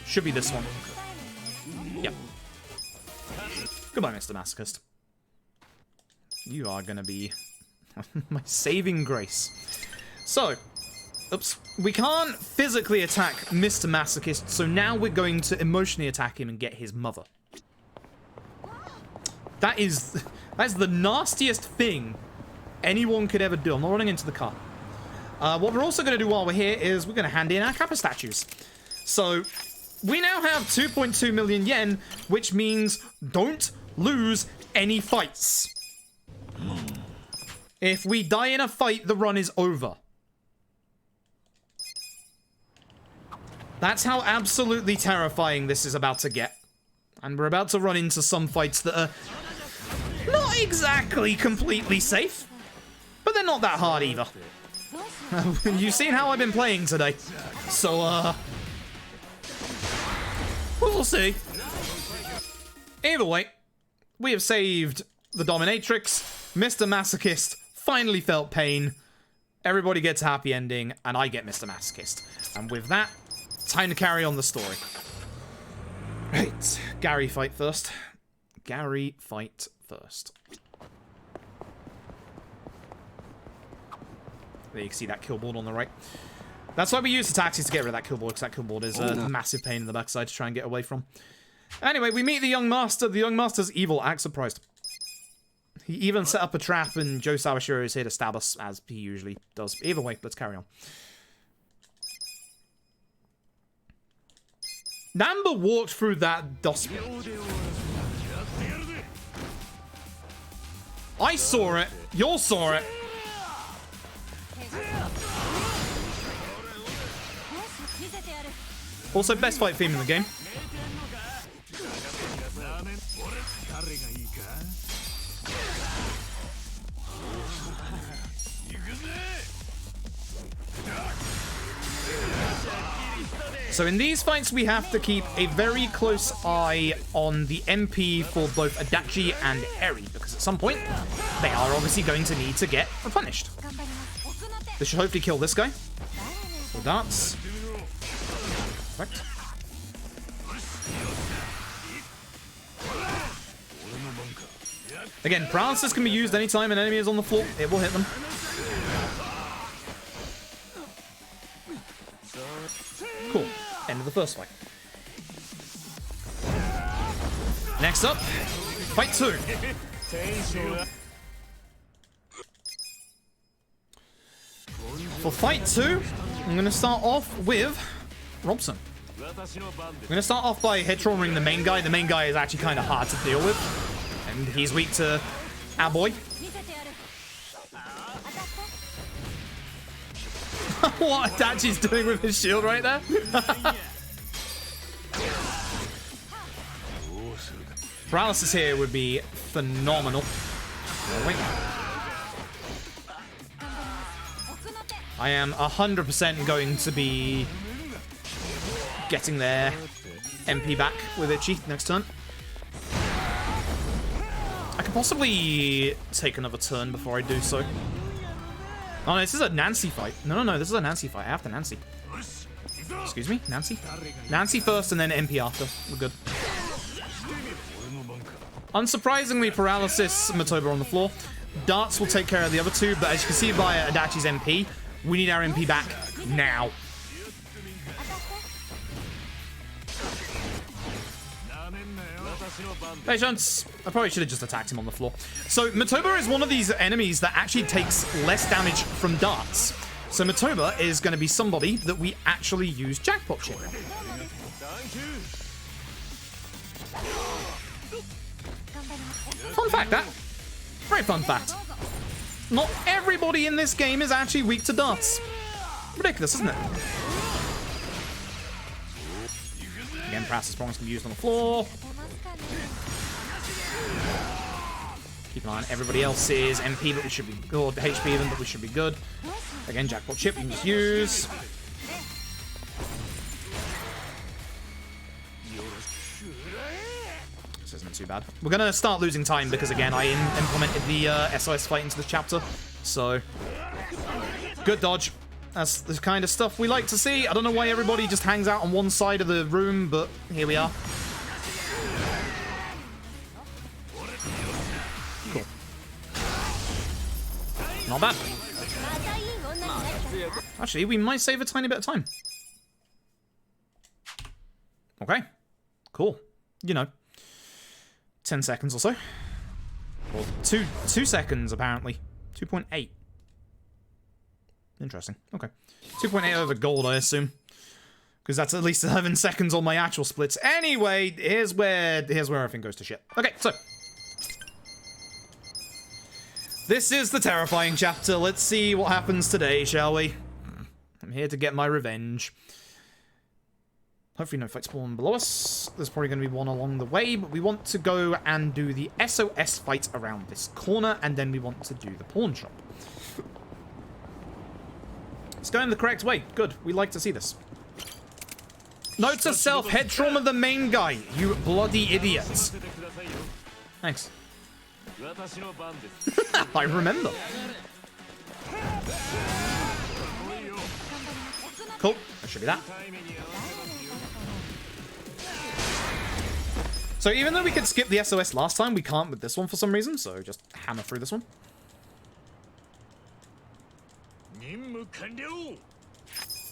Should be this one. Yep. Goodbye, Mr. Masochist. You are gonna be my saving grace. So, oops. We can't physically attack Mr. Masochist, so now we're going to emotionally attack him and get his mother. That's the nastiest thing anyone could ever do. I'm not running into the car. What we're also going to do while we're here is we're going to hand in our Kappa statues. So, we now have 2.2 million yen, which means don't lose any fights. If we die in a fight, the run is over. That's how absolutely terrifying this is about to get. And we're about to run into some fights that are not exactly completely safe. But they're not that hard either. You've seen how I've been playing today. So, we'll see. Either way, we have saved the Dominatrix. Mr. Masochist finally felt pain. Everybody gets a happy ending, and I get Mr. Masochist. And with that, time to carry on the story. Right, Gary fight first. Gary fight first. There you can see that kill board on the right. That's why we use the taxis to get rid of that kill board, because that kill board is a massive pain in the backside to try and get away from. Anyway, we meet the young master. The young master's evil, act surprised. He even set up a trap, and Joe Sawashiro is here to stab us, as he usually does. Either way, let's carry on. Namba walked through that dustbin. I saw it. You all saw it. Also, best fight theme in the game. So in these fights, we have to keep a very close eye on the MP for both Adachi and Eri, because at some point, they are obviously going to need to get replenished. This should hopefully kill this guy. With darts. Perfect. Again, paralysis can be used anytime an enemy is on the floor. It will hit them. Cool. End of the first fight. Next up, fight 2. For fight 2, I'm going to start off with Robson. I'm going to start off by head-traumaing the main guy. The main guy is actually kind of hard to deal with. And he's weak to our boy. What Adachi's doing with his shield right there? Paralysis here would be phenomenal. Wait. I am 100% going to be getting their MP back with Ichi next turn. I could possibly take another turn before I do so. Oh, no, this is a Nancy fight. No, this is a Nancy fight. I have to Nancy. Excuse me? Nancy? Nancy first and then MP after. We're good. Unsurprisingly, paralysis, Matoba on the floor. Darts will take care of the other two, but as you can see by Adachi's MP, we need our MP back now. Patience. I probably should have just attacked him on the floor. So Matoba is one of these enemies that actually takes less damage from darts. So Matoba is going to be somebody that we actually use jackpot chip. Fun fact, that. Very fun fact. Not everybody in this game is actually weak to darts. Ridiculous, isn't it? Again, paralysis prongs can be used on the floor. Keep an eye on everybody else's MP, but we should be good. Or HP even, but we should be good. Again, jackpot chip we can just use. This isn't too bad. We're gonna start losing time because again, I implemented the SOS fight into this chapter. So, good dodge. That's the kind of stuff we like to see. I don't know why everybody just hangs out on one side of the room, but here we are. Cool. Not bad. Actually, we might save a tiny bit of time. Okay. Cool. You know. 10 seconds or so. Or 2 seconds, apparently. 2.8. Interesting. Okay. 2.8 over gold, I assume. Because that's at least 11 seconds on my actual splits. Anyway, here's where everything goes to shit. Okay, so. This is the terrifying chapter. Let's see what happens today, shall we? I'm here to get my revenge. Hopefully no fights spawn below us. There's probably going to be one along the way, but we want to go and do the SOS fight around this corner, and then we want to do the pawn shop. It's going the correct way. Good. We like to see this. Note to self, head trauma the main guy, you bloody idiots. Thanks. I remember. Cool. That should be that. So even though we could skip the SOS last time, we can't with this one for some reason, so just hammer through this one.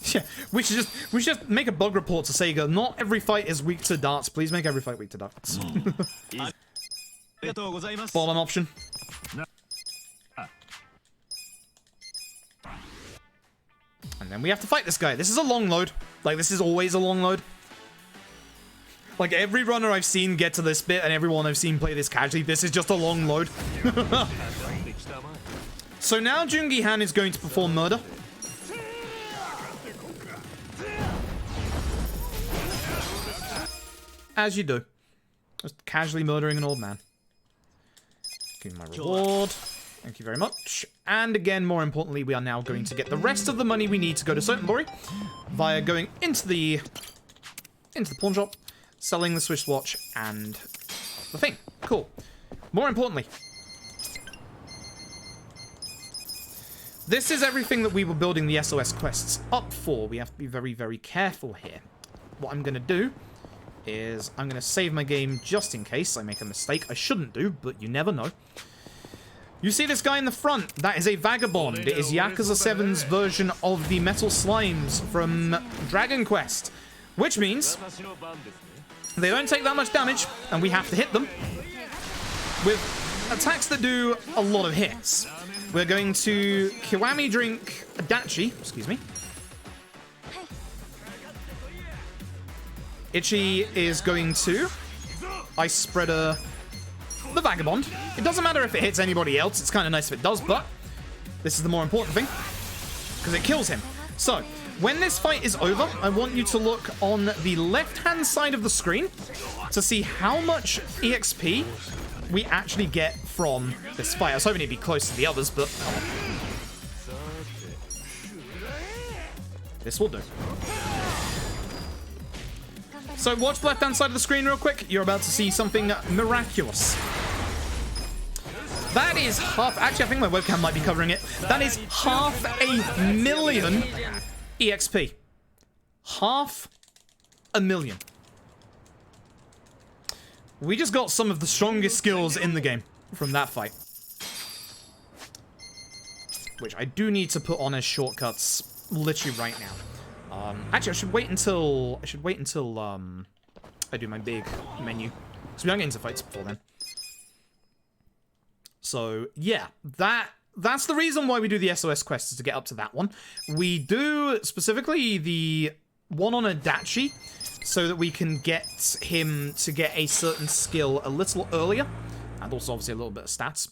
Yeah, we should just make a bug report to Sega. Not every fight is weak to darts. Please make every fight weak to darts. Bottom option. And then we have to fight this guy. This is a long load. Like, this is always a long load. Like, every runner I've seen get to this bit and everyone I've seen play this casually, this is just a long load. So now Joongi Han is going to perform murder. As you do. Just casually murdering an old man. Give me my reward. Thank you very much. And again, more importantly, we are now going to get the rest of the money we need to go to Sotenbori via going into the pawn shop, selling the Swiss watch and the thing. Cool. More importantly, this is everything that we were building the SOS quests up for. We have to be very, very careful here. What I'm going to do is I'm going to save my game just in case I make a mistake. I shouldn't do, but you never know. You see this guy in the front? That is a vagabond. It is Yakuza 7's version of the metal slimes from Dragon Quest, which means they don't take that much damage, and we have to hit them with attacks that do a lot of hits. We're going to Kiwami drink Dachi, excuse me. Ichi is going to Ice Spreader the Vagabond. It doesn't matter if it hits anybody else. It's kind of nice if it does, but this is the more important thing because it kills him. So, when this fight is over, I want you to look on the left-hand side of the screen to see how much EXP we actually get from this fight. I was hoping it'd be close to the others, but this will do. So watch the left-hand side of the screen real quick. You're about to see something miraculous. That is half... Actually, I think my webcam might be covering it. That is 500,000 EXP. 500,000. We just got some of the strongest skills in the game from that fight. Which I do need to put on as shortcuts literally right now. Actually, I should wait until I do my big menu. Because we don't get into fights before then. So, yeah. That's the reason why we do the SOS quest, is to get up to that one. We do, specifically, the one on Adachi, so that we can get him to get a certain skill a little earlier. And also, obviously, a little bit of stats.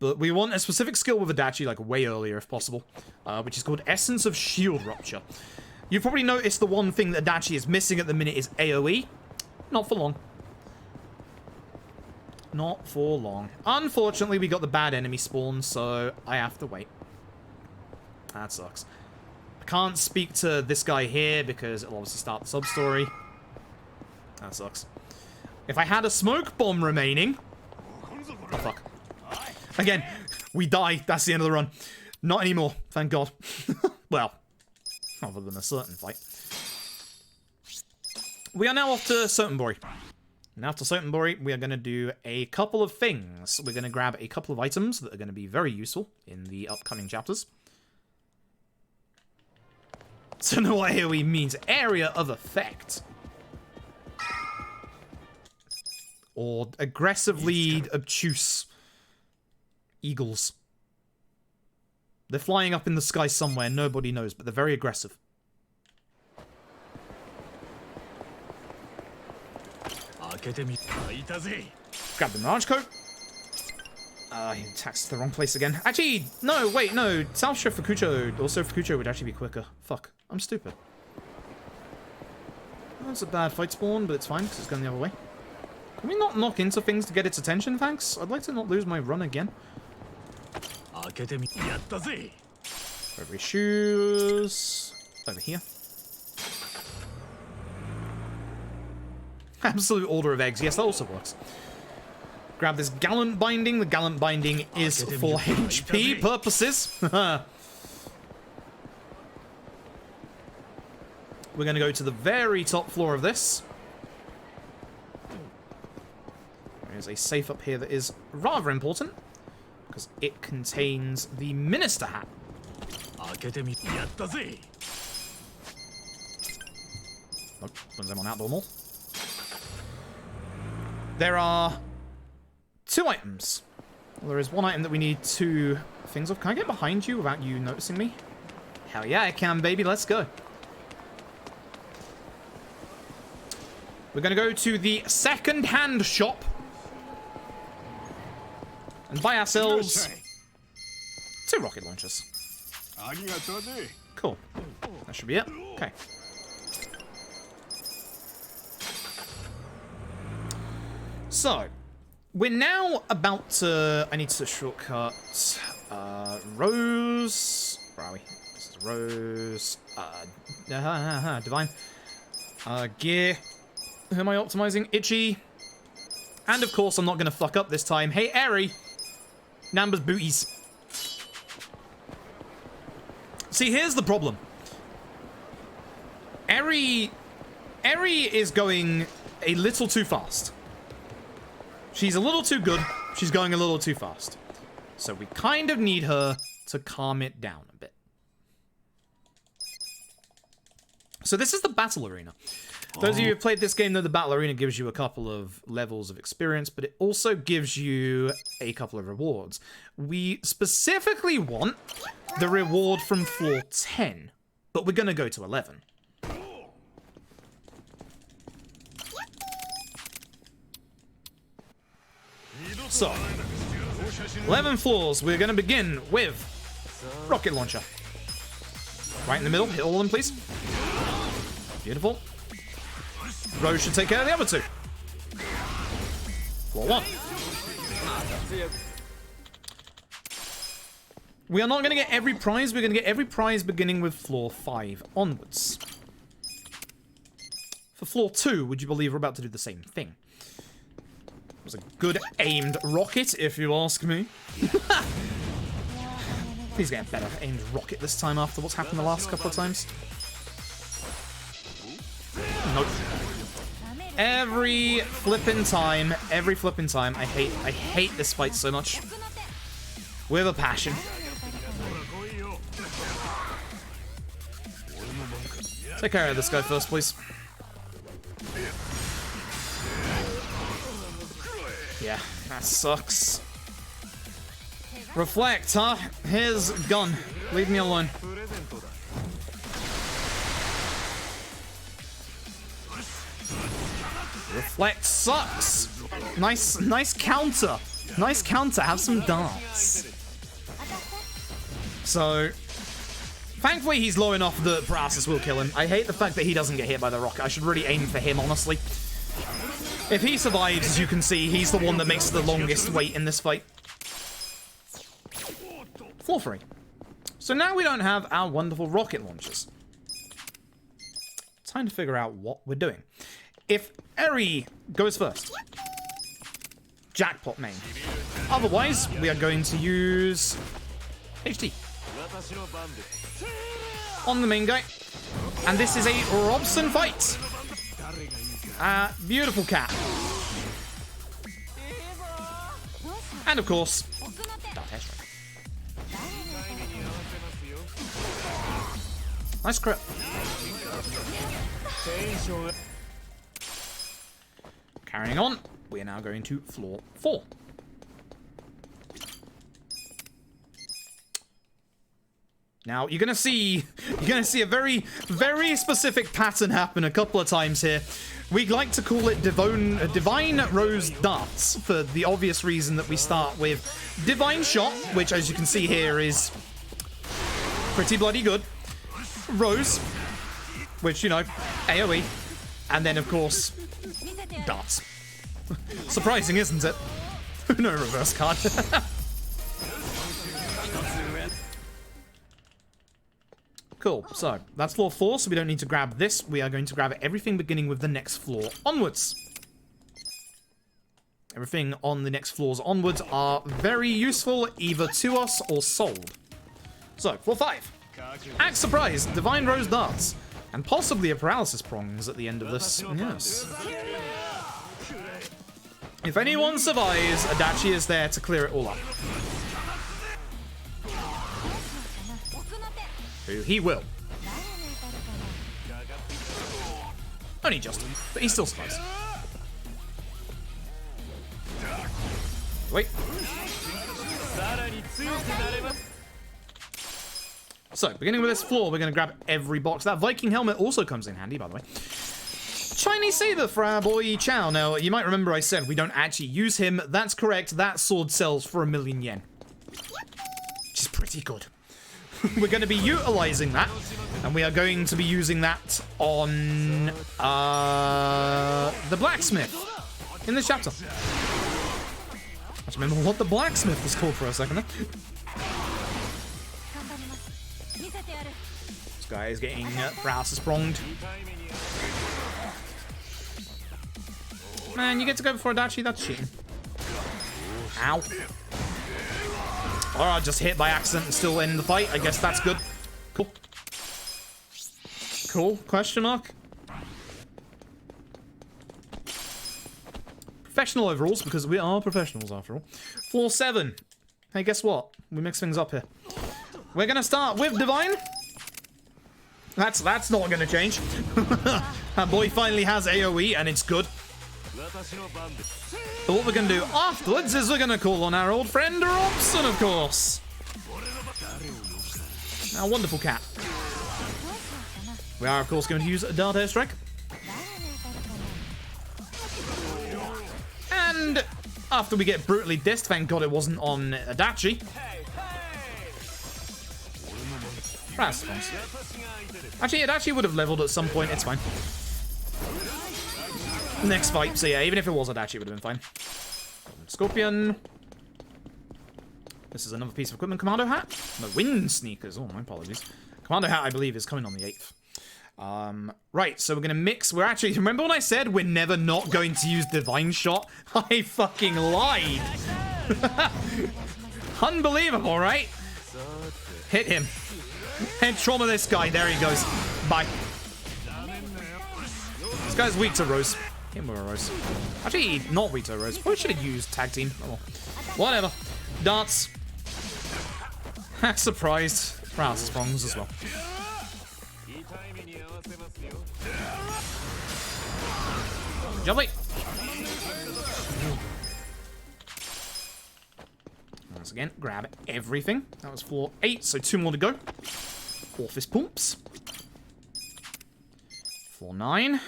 But we want a specific skill with Adachi, like, way earlier, if possible. Which is called Essence of Shield Rupture. You've probably noticed the one thing that Adachi is missing at the minute is AoE. Not for long. Not for long. Unfortunately, we got the bad enemy spawn, so I have to wait. That sucks. I can't speak to this guy here because it'll obviously start the sub-story. That sucks. If I had a smoke bomb remaining... Oh, fuck. Again, we die. That's the end of the run. Not anymore, thank God. Well, other than a certain fight. We are now off to Sotenbori. Now to Sotenbori, we are going to do a couple of things. We're going to grab a couple of items that are going to be very useful in the upcoming chapters. So no AoE means area of effect. Or aggressively obtuse eagles. They're flying up in the sky somewhere, nobody knows, but they're very aggressive. Grab the Mirage Coat. He attacks the wrong place again. Actually, no, wait, no. South Fukucho, also Fukucho would actually be quicker. Fuck, I'm stupid. That's a bad fight spawn, but it's fine, because it's going the other way. Can we not knock into things to get its attention, thanks? I'd like to not lose my run again. Over his shoes. Over here. Absolute order of eggs. Yes, that also works. Grab this gallant binding. The gallant binding is for HP purposes. We're going to go to the very top floor of this. There is a safe up here that is rather important, because it contains the Minister hat. Nope, brings them on outdoor mall. There are 2 items. Well, there is 1 item that we need 2 things of. Can I get behind you without you noticing me? Hell yeah, I can, baby. Let's go. We're going to go to the second-hand shop and buy ourselves 2 rocket launchers. Cool. That should be it. Okay. So, we're now about to... I need to shortcut... Rose... Where are we? This is Rose... Divine. Gear. Who am I optimizing? Itchy. And of course, I'm not going to fuck up this time. Hey, Eri! Namba's booties. See, here's the problem. Eri is going a little too fast. She's a little too good. She's going a little too fast. So we kind of need her to calm it down a bit. So this is the battle arena. Those of you who have played this game know the battle arena gives you a couple of levels of experience, but it also gives you a couple of rewards. We specifically want the reward from floor 10, but we're going to go to 11. So, 11 floors. We're going to begin with rocket launcher. Right in the middle. Hit all of them, please. Beautiful. Rose should take care of the other 2. Floor 1. We are not going to get every prize. We're going to get every prize beginning with floor 5 onwards. For floor 2, would you believe we're about to do the same thing? It was a good aimed rocket, if you ask me. Please get a better aimed rocket this time after what's happened the last couple of times. Nope. Every flippin' time, I hate this fight so much. With a passion. Take care of this guy first, please. Yeah, that sucks. Reflect, huh? Here's gun. Leave me alone. Reflect sucks. Nice counter. Nice counter. Have some darts. So, thankfully he's low enough that paralysis will kill him. I hate the fact that he doesn't get hit by the rocket. I should really aim for him, honestly. If he survives, as you can see, he's the one that makes the longest wait in this fight. Floor 3. So now we don't have our wonderful rocket launchers. Time to figure out what we're doing. If Eri goes first, jackpot main. Otherwise, we are going to use HT on the main guy. And this is a Robson fight. Beautiful cat. And of course, Dark Airstrike. Nice crit. Carrying on, we are now going to floor 4. Now you're gonna see a very specific pattern happen a couple of times here. We'd like to call it Divine Rose Darts for the obvious reason that we start with Divine Shot, which as you can see here is pretty bloody good. Rose, which, you know, AoE. And then, of course, darts. Surprising, isn't it? No reverse card. Cool. So, that's floor 4, so we don't need to grab this. We are going to grab everything beginning with the next floor onwards. Everything on the next floors onwards are very useful, either to us or sold. So, floor 5. Axe Surprise, Divine Rose Darts, and possibly a Paralysis Prongs at the end of this. Yes. If anyone survives, Adachi is there to clear it all up. He will. Only Justin, but he still survives. Wait. So, beginning with this floor, we're going to grab every box. That Viking helmet also comes in handy, by the way. Chinese saber for our boy Chow. Now, you might remember I said we don't actually use him. That's correct. That sword sells for 1,000,000 yen. Which is pretty good. We're going to be utilizing that, and we are going to be using that on the blacksmith in this chapter. I just remember what the blacksmith was called for a second there. This guy is getting paralysis pronged. Man, you get to go before Adachi, that's cheating. Ow. Or I just hit by accident and still end the fight. I guess that's good. Cool. Cool, question mark. Professional overalls, because we are professionals after all. Floor 7. Hey, guess what? We mix things up here. We're gonna start with Divine. That's not gonna change. Our boy finally has AoE, and it's good. But what we're going to do afterwards is we're going to call on our old friend Robson, of course. Our wonderful cat. We are, of course, going to use a Dart Airstrike. And after we get brutally dissed, thank God it wasn't on Adachi. Actually, Adachi would have leveled at some point, it's fine. Next fight, so yeah, even if it was Adachi, it would have been fine. Scorpion. This is another piece of equipment. Commando hat? No, wind sneakers. Oh, my apologies. Commando hat, I believe, is coming on the 8th. Right, so we're going to mix. We're actually... Remember when I said we're never not going to use Divine Shot? I fucking lied. Unbelievable, right? Hit him. Head trauma this guy. There he goes. Bye. This guy's weak to Rose. Him with a Rose. Actually, not weak to Rose. Probably should have used tag team. Oh, well. Whatever. Darts. Surprised. Paralysis prongs as well. Jubbly. Once again, grab everything. That was floor 8, so 2 more to go. Office pumps. Floor 9.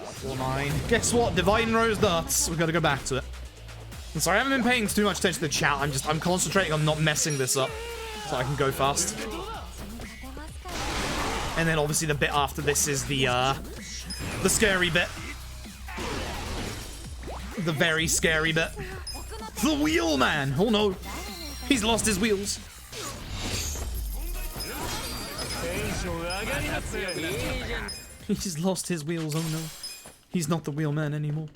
Floor 9. Guess what? Divine Rose Darts. We've got to go back to it. I'm sorry, I haven't been paying too much attention to the chat. I'm concentrating on not messing this up so I can go fast. And then obviously the bit after this is the scary bit. The very scary bit. The wheel man! Oh no! He's lost his wheels. He's lost his wheels, oh no. He's not the wheel man anymore.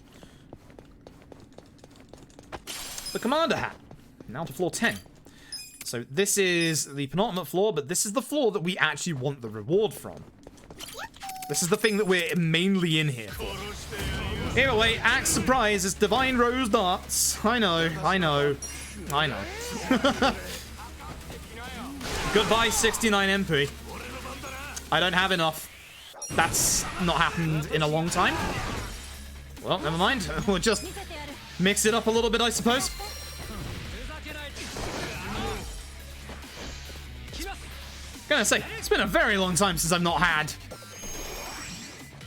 The commander hat. Now to floor 10. So this is the penultimate floor, but this is the floor that we actually want the reward from. This is the thing that we're mainly in here for. Either way, Axe Surprise is Divine Rose Darts. I know. Goodbye, 69 MP. I don't have enough. That's not happened in a long time. Well, never mind. We'll just mix it up a little bit, I suppose. Gonna say, it's been a very long time since I've not had.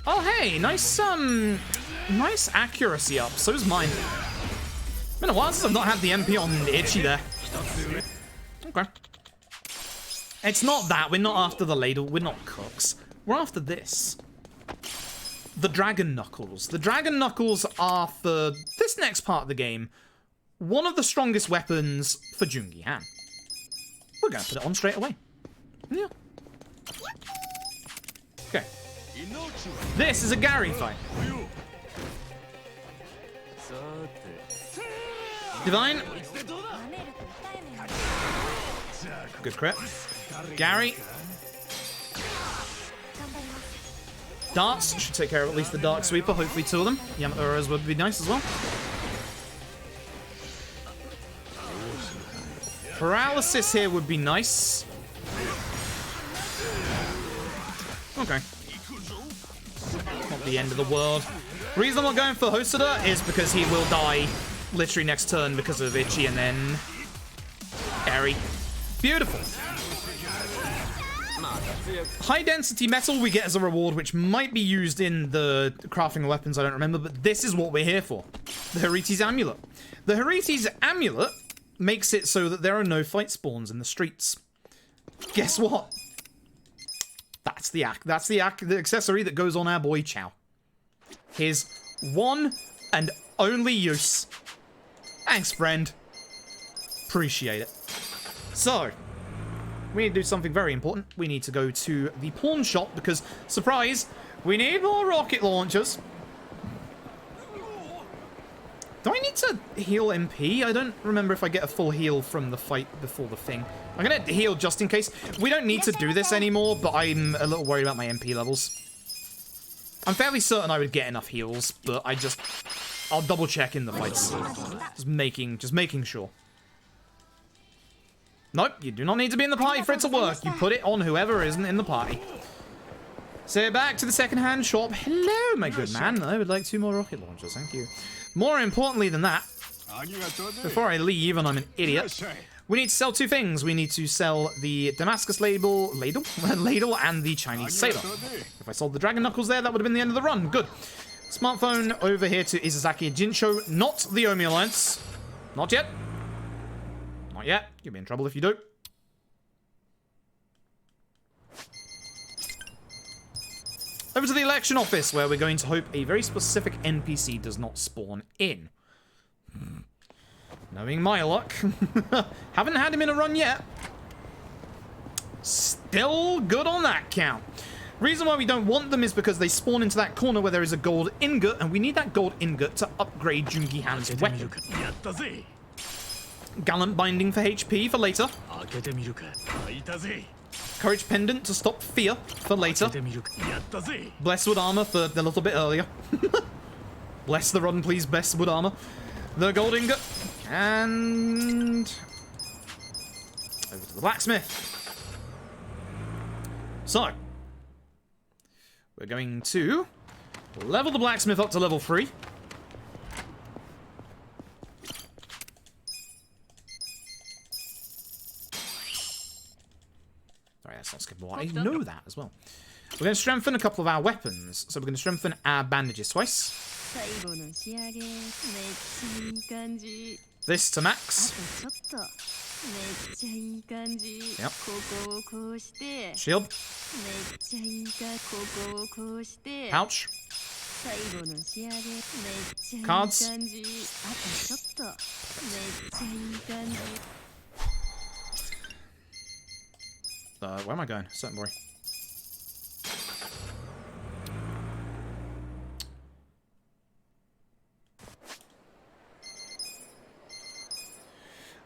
Oh, hey, nice accuracy up. So's mine. Been a while since I've not had the MP on Itchy there. Okay. It's not that. We're not after the ladle. We're not cooks. We're after this. The Dragon Knuckles. The Dragon Knuckles are for this next part of the game one of the strongest weapons for Jungi Han. We're going to put it on straight away. Yeah. Okay. This is a Gary fight. Divine. Good crit. Gary. Darts should take care of at least the Dark Sweeper, hopefully 2 of them. Yamatora's would be nice as well. Paralysis here would be nice. Okay. Not the end of the world. The reason I'm not going for Hosoda is because he will die literally next turn because of Itchy and then Gary. Beautiful. High density metal we get as a reward, which might be used in the crafting of weapons, I don't remember, but this is what we're here for. The Hariti's Amulet. The Hariti's Amulet makes it so that there are no fight spawns in the streets. Guess what? That's the accessory that goes on our boy Chow. His one and only use. Thanks, friend. Appreciate it. So, we need to do something very important. We need to go to the pawn shop because, surprise, we need more rocket launchers. Do I need to heal MP? I don't remember if I get a full heal from the fight before the thing. I'm gonna heal just in case. We don't need to do this anymore, but I'm a little worried about my MP levels. I'm fairly certain I would get enough heals, but I'll double check in the fights. Just making sure. Nope, you do not need to be in the party for it to work. You put it on whoever isn't in the party. So back to the second-hand shop. Hello, my good man. I would like 2 more rocket launchers, thank you. More importantly than that, before I leave, and I'm an idiot, we need to sell 2 things. We need to sell the Damascus ladle and the Chinese sailor. If I sold the Dragon Knuckles there, that would have been the end of the run. Good. Smartphone over here to Izazaki Jinsho, not the Omi Alliance. Not yet. Not yet. You'll be in trouble if you do. Over to the election office, where we're going to hope a very specific NPC does not spawn in. Knowing my luck. Haven't had him in a run yet. Still good on that count. Reason why we don't want them is because they spawn into that corner where there is a gold ingot, and we need that gold ingot to upgrade Jungi Han's weapon. Gallant Binding for HP for later. Courage Pendant to stop fear for later. Blesswood Armor for a little bit earlier. Bless the rod and please Blesswood Armor. The gold ingot. And over to the blacksmith. So, we're going to level the blacksmith up to level 3. Sorry, that's not skippable. I know that as well. We're going to strengthen a couple of our weapons. So we're going to strengthen our bandages twice. This to max. Yep. Shield. Pouch. Cards. Where am I going? Certain boy.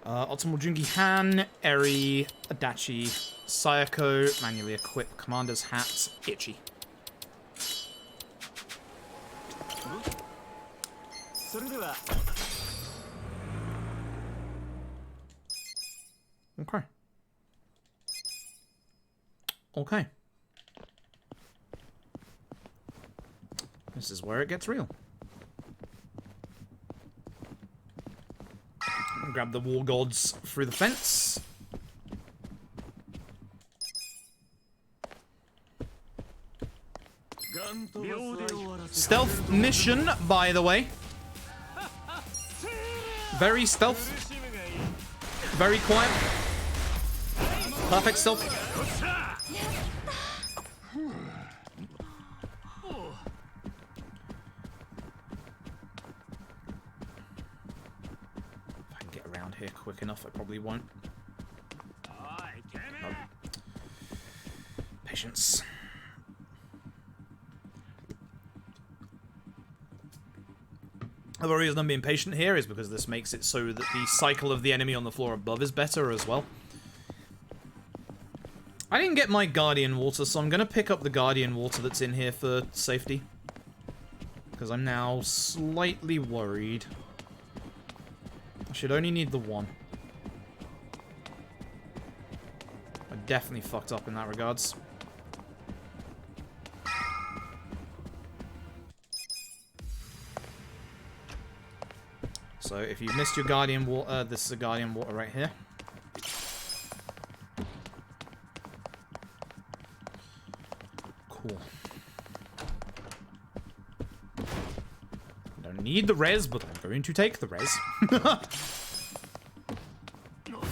Optimal Jungi Han, Eri, Adachi, Sayako, manually equip, Commander's Hat, Itchy. Okay. Okay. This is where it gets real. Grab the war gods through the fence. Stealth mission, by the way. Very stealth. Very quiet. Perfect stealth. here quick enough, I probably won't. Nope. Patience. The reason I'm being patient here is because this makes it so that the cycle of the enemy on the floor above is better as well. I didn't get my Guardian Water, so I'm going to pick up the Guardian Water that's in here for safety. Because I'm now slightly worried. I should only need the one. I definitely fucked up in that regards. So if you missed your Guardian Water, this is a Guardian Water right here. Cool. I don't need the res, but I'm going to take the res.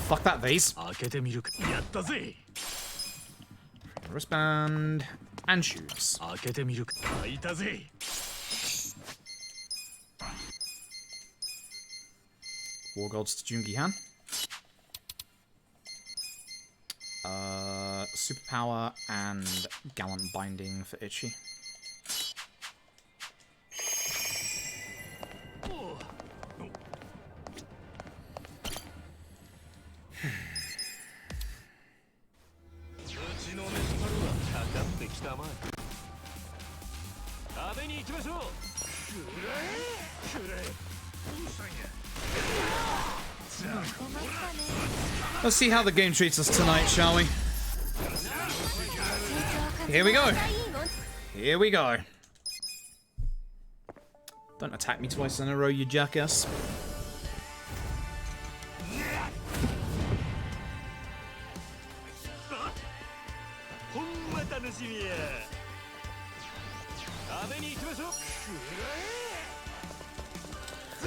Fuck that vase. Wristband and shoes. 4 golds to Jungi-han. Superpower and Gallant Binding for Ichi. Let's see how the game treats us tonight, shall we? Here we go. Here we go. Don't attack me twice in a row, you jackass.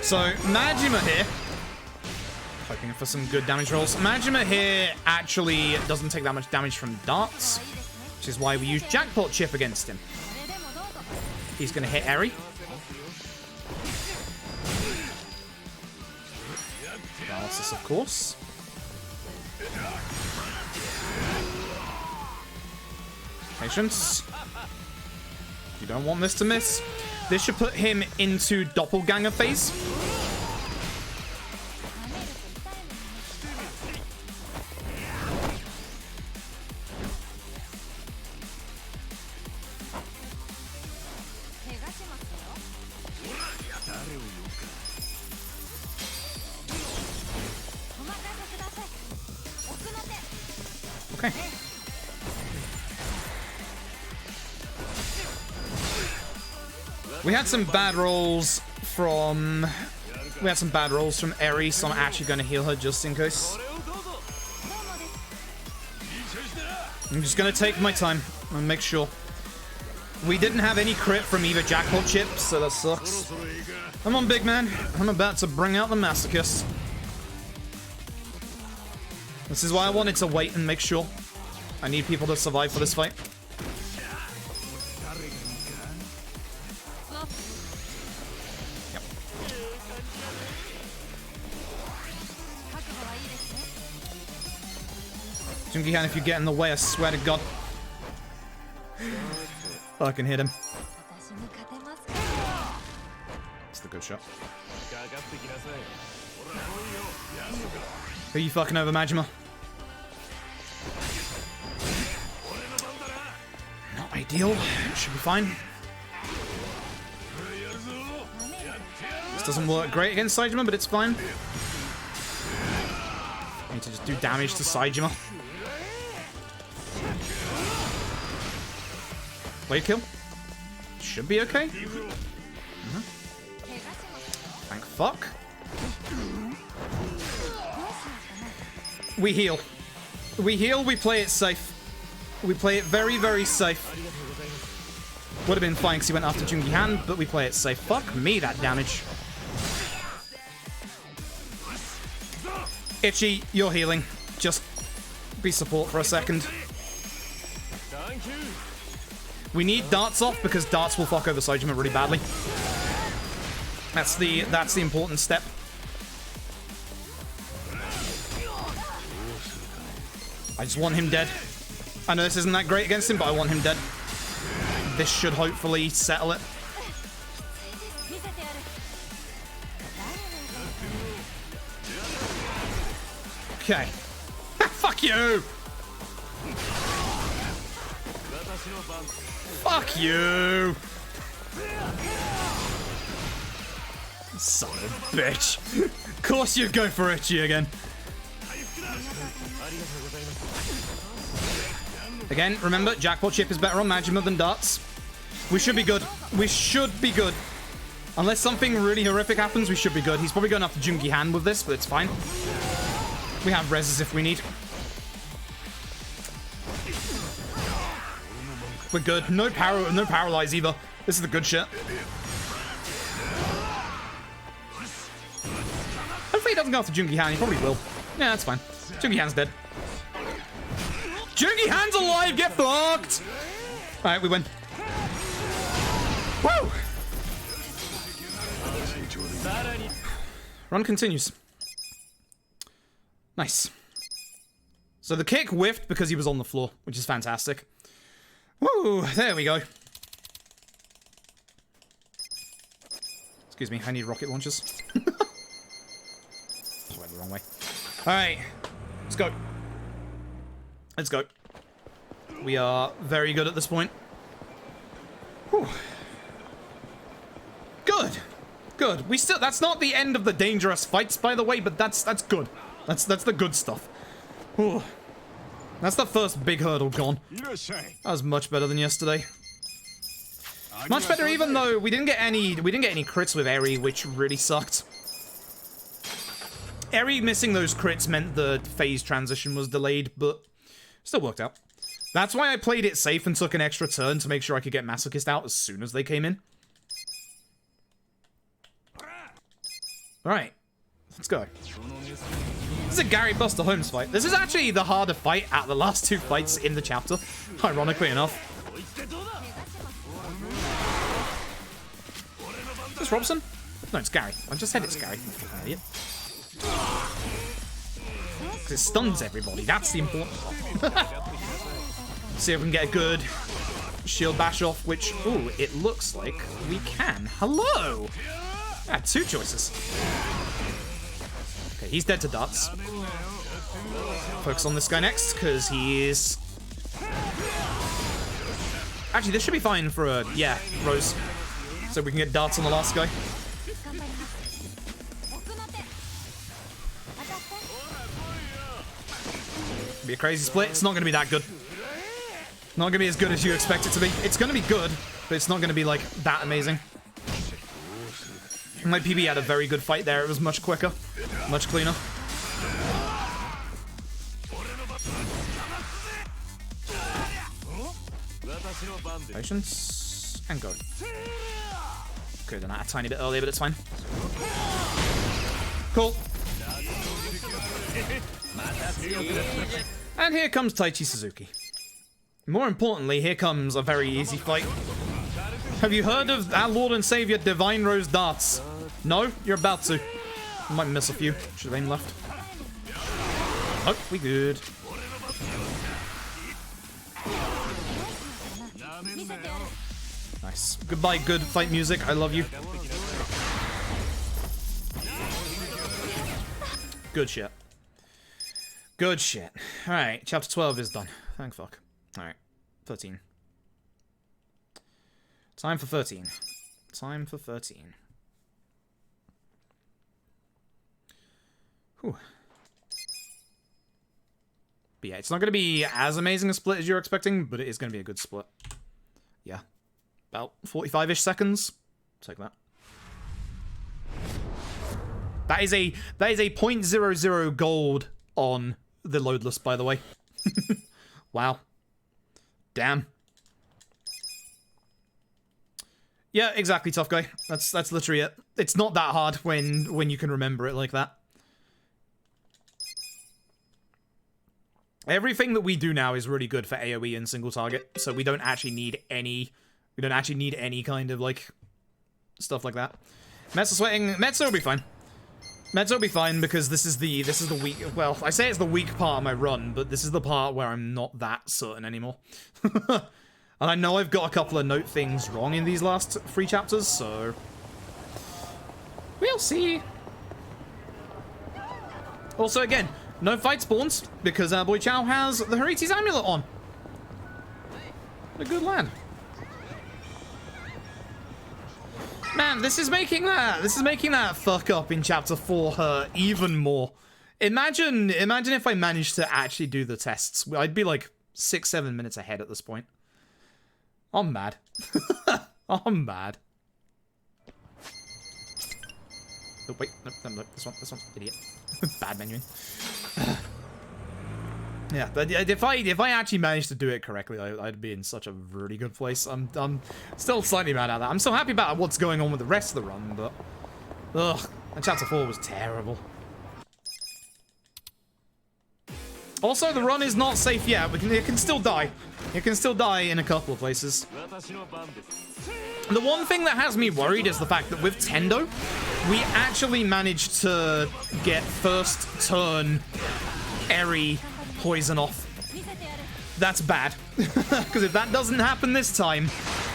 So, Majima here. Hoping for some good damage rolls. Majima here actually doesn't take that much damage from darts, which is why we use Jackpot Chip against him. He's going to hit Eri. Analysis, of course. Patience. You don't want this to miss. This should put him into doppelganger phase. Okay. We had some bad rolls from Eri, so I'm actually going to heal her just in case. I'm just going to take my time and make sure. We didn't have any crit from either Jackpot Chip, so that sucks. Come on, big man. I'm about to bring out the masochist. This is why I wanted to wait and make sure. I need people to survive for this fight. Yep. Jungi-han, if you get in the way, I swear to God. Oh, I can hit him. It's the good shot. Who are you fucking over, Majima? Not ideal. Should be fine. This doesn't work great against Saejima, but it's fine. I need to just do damage to Saejima. Blade kill. Should be okay. Thank fuck. We heal. We heal, we play it safe. We play it very, very safe. Would have been fine because he went after Jungi-han, but we play it safe. Fuck me, that damage. Ichi, you're healing. Just be support for a second. We need darts off because darts will fuck over Saejima really badly. That's the important step. I just want him dead. I know this isn't that great against him, but I want him dead. This should hopefully settle it. Okay. Fuck you! Fuck you! Son of a bitch. Of course you'd go for Ichi again. Again, remember, jackpot chip is better on Majima than darts. We should be good. We should be good. Unless something really horrific happens, we should be good. He's probably going after Jungi Han with this, but it's fine. We have reses if we need. We're good. No paralyze either. This is the good shit. Hopefully he doesn't go after Jungi Han. He probably will. Yeah, that's fine. Jungi Han's dead. Jungi Han's alive! Get fucked! Alright, we win. Woo! Run continues. Nice. So the kick whiffed because he was on the floor, which is fantastic. Woo! There we go. Excuse me, I need rocket launchers. I went the wrong way. Alright, let's go. Let's go. We are very good at this point. Whew. Good. Good. We still, that's not the end of the dangerous fights, by the way, but that's good. That's the good stuff. Whew. That's the first big hurdle gone. That was much better than yesterday. Much better, even though we didn't get any crits with Eri, which really sucked. Eri missing those crits meant the phase transition was delayed, but still worked out. That's why I played it safe and took an extra turn to make sure I could get Masochist out as soon as they came in. Alright, let's go. This is a Gary Buster Holmes fight. This is actually the harder fight out of the last two fights in the chapter, ironically enough. Is this Robson? No, it's Gary. I just said it's Gary. Idiot. Because it stuns everybody. That's the important part. See if we can get a good shield bash off, which, ooh, it looks like we can. Hello! I had two choices. Okay, he's dead to darts. Focus on this guy next, because he is... Actually, this should be fine for a, yeah, Rose. So we can get darts on the last guy. Be a crazy split. It's not going to be that good. Not going to be as good as you expect it to be. It's going to be good, but it's not going to be, like, that amazing. My PB had a very good fight there. It was much quicker. Much cleaner. Patience. And go. Could have done that a tiny bit earlier, but it's fine. Cool. And here comes Taichi Suzuki. More importantly, here comes a very easy fight. Have you heard of our Lord and Savior Divine Rose Darts? No? You're about to. I might miss a few. Should have aimed left. Oh, we good. Nice. Goodbye, good fight music. I love you. Good shit. Good shit. Alright, chapter 12 is done. Thank fuck. Alright, 13. Time for 13. Time for 13. Whew. But yeah, it's not going to be as amazing a split as you're expecting, but it is going to be a good split. Yeah. About 45-ish seconds. Take that. That is a 0.00 gold on the loadless, by the way. Wow. Damn. Yeah, exactly, tough guy. That's literally it. It's not that hard when you can remember it like that. Everything that we do now is really good for AoE and single target, so we don't actually need any kind of like stuff like that. Mets are sweating. Mets will be fine. Meds will be fine because this is the weak. Well, I say it's the weak part of my run, but this is the part where I'm not that certain anymore. And I know I've got a couple of note things wrong in these last 3 chapters, so we'll see. Also, again, no fight spawns because our boy Chow has the Hariti's amulet on. A good lad. Man, this is making that fuck up in chapter 4 hurt even more. Imagine if I managed to actually do the tests. I'd be like 6-7 minutes ahead at this point. I'm mad. I'm mad. Oh wait, no, this one, idiot. Bad menuing. Yeah, but if I actually managed to do it correctly, I'd be in such a really good place. I'm still slightly mad at that. I'm still happy about what's going on with the rest of the run, but ugh, and chapter 4 was terrible. Also, the run is not safe yet. It can still die. It can still die in a couple of places. The one thing that has me worried is the fact that with Tendo, we actually managed to get first turn Eri poison off. That's bad. Because if that doesn't happen this time,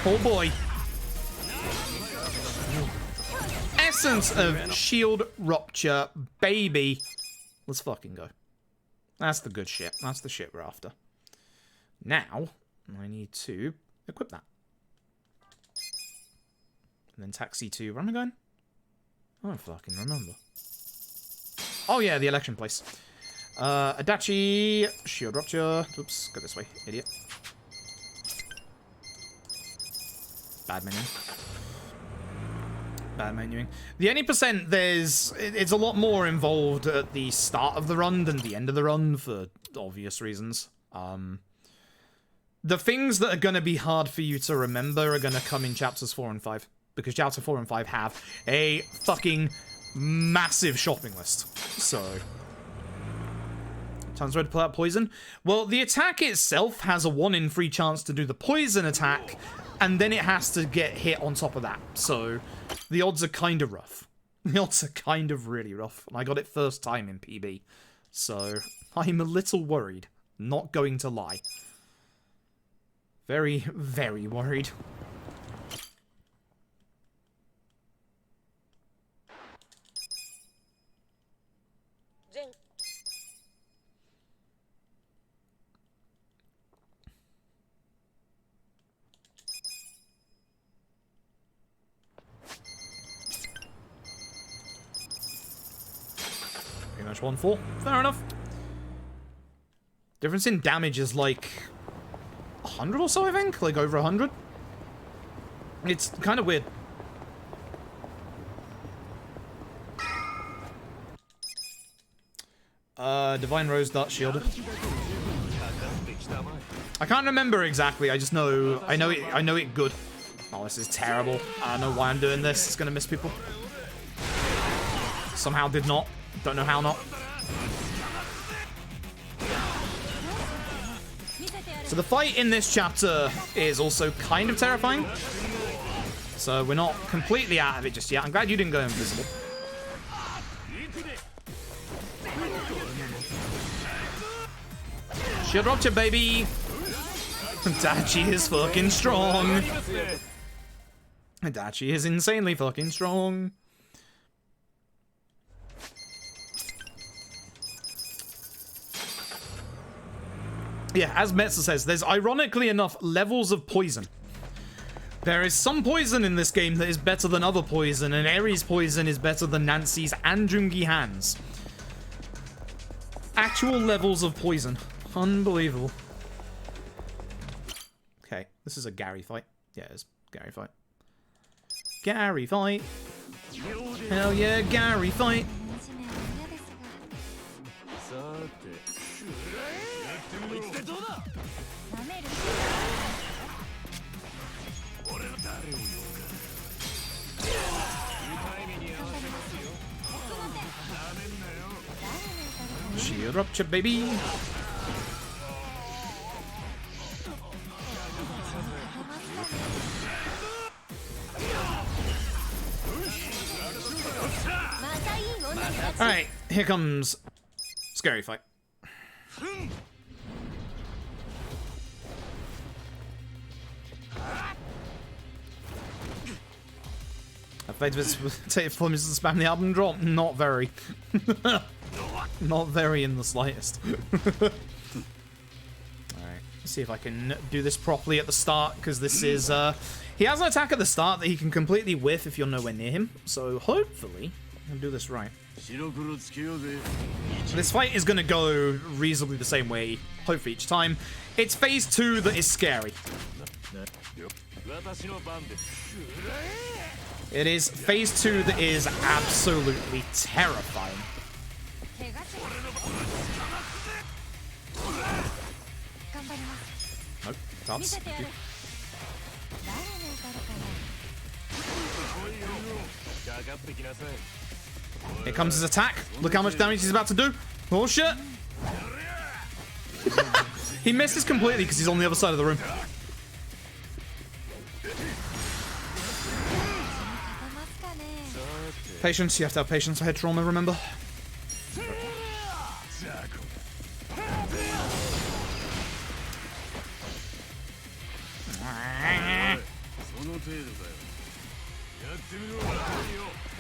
oh boy. Essence of shield rupture, baby. Let's fucking go. That's the good shit. That's the shit we're after. Now, I need to equip that. And then taxi to... Where am I going? I don't fucking remember. Oh yeah, the election place. Adachi, shield rupture. Oops, go this way, idiot. Bad menu. Bad menuing. The any percent, it's a lot more involved at the start of the run than the end of the run for obvious reasons. The things that are going to be hard for you to remember are going to come in chapters 4 and 5. Because chapter 4 and 5 have a fucking massive shopping list. So... Chance to pull out poison. Well, the attack itself has a 1 in 3 chance to do the poison attack, and then it has to get hit on top of that. So, the odds are kind of rough. The odds are kind of really rough. And I got it first time in PB. So, I'm a little worried. Not going to lie. Very, very worried. Pretty much 1-4. Fair enough. Difference in damage is like 100 or so, I think? Like over 100? It's kind of weird. Divine Rose Dart Shield. I can't remember exactly. I just know I know it good. Oh, this is terrible. I don't know why I'm doing this. It's gonna miss people. Somehow did not. Don't know how not. So the fight in this chapter is also kind of terrifying. So we're not completely out of it just yet. I'm glad you didn't go invisible. Shield rupture, baby! Adachi is fucking strong. Adachi is insanely fucking strong. Yeah, as Metza says, there's ironically enough levels of poison. There is some poison in this game that is better than other poison, and Eri's poison is better than Nancy's and Jungi Han's. Actual levels of poison. Unbelievable. Okay, this is a Gary fight. Yeah, it's Gary fight. Gary fight. Hell yeah, Gary fight. Shield rupture, baby. Here comes scary fight. Take for me to spam the album drop? Not very. Not very in the slightest. Alright, let's see if I can do this properly at the start, because this is, he has an attack at the start that he can completely whiff if you're nowhere near him, so hopefully I can do this right. This fight is going to go reasonably the same way, hopefully each time. It's phase 2 that is scary. It is phase 2 that is absolutely terrifying. Nope, that's... Here comes his attack. Look how much damage he's about to do. Oh shit! He misses completely because he's on the other side of the room. Patience, you have to have patience. I had trauma, remember?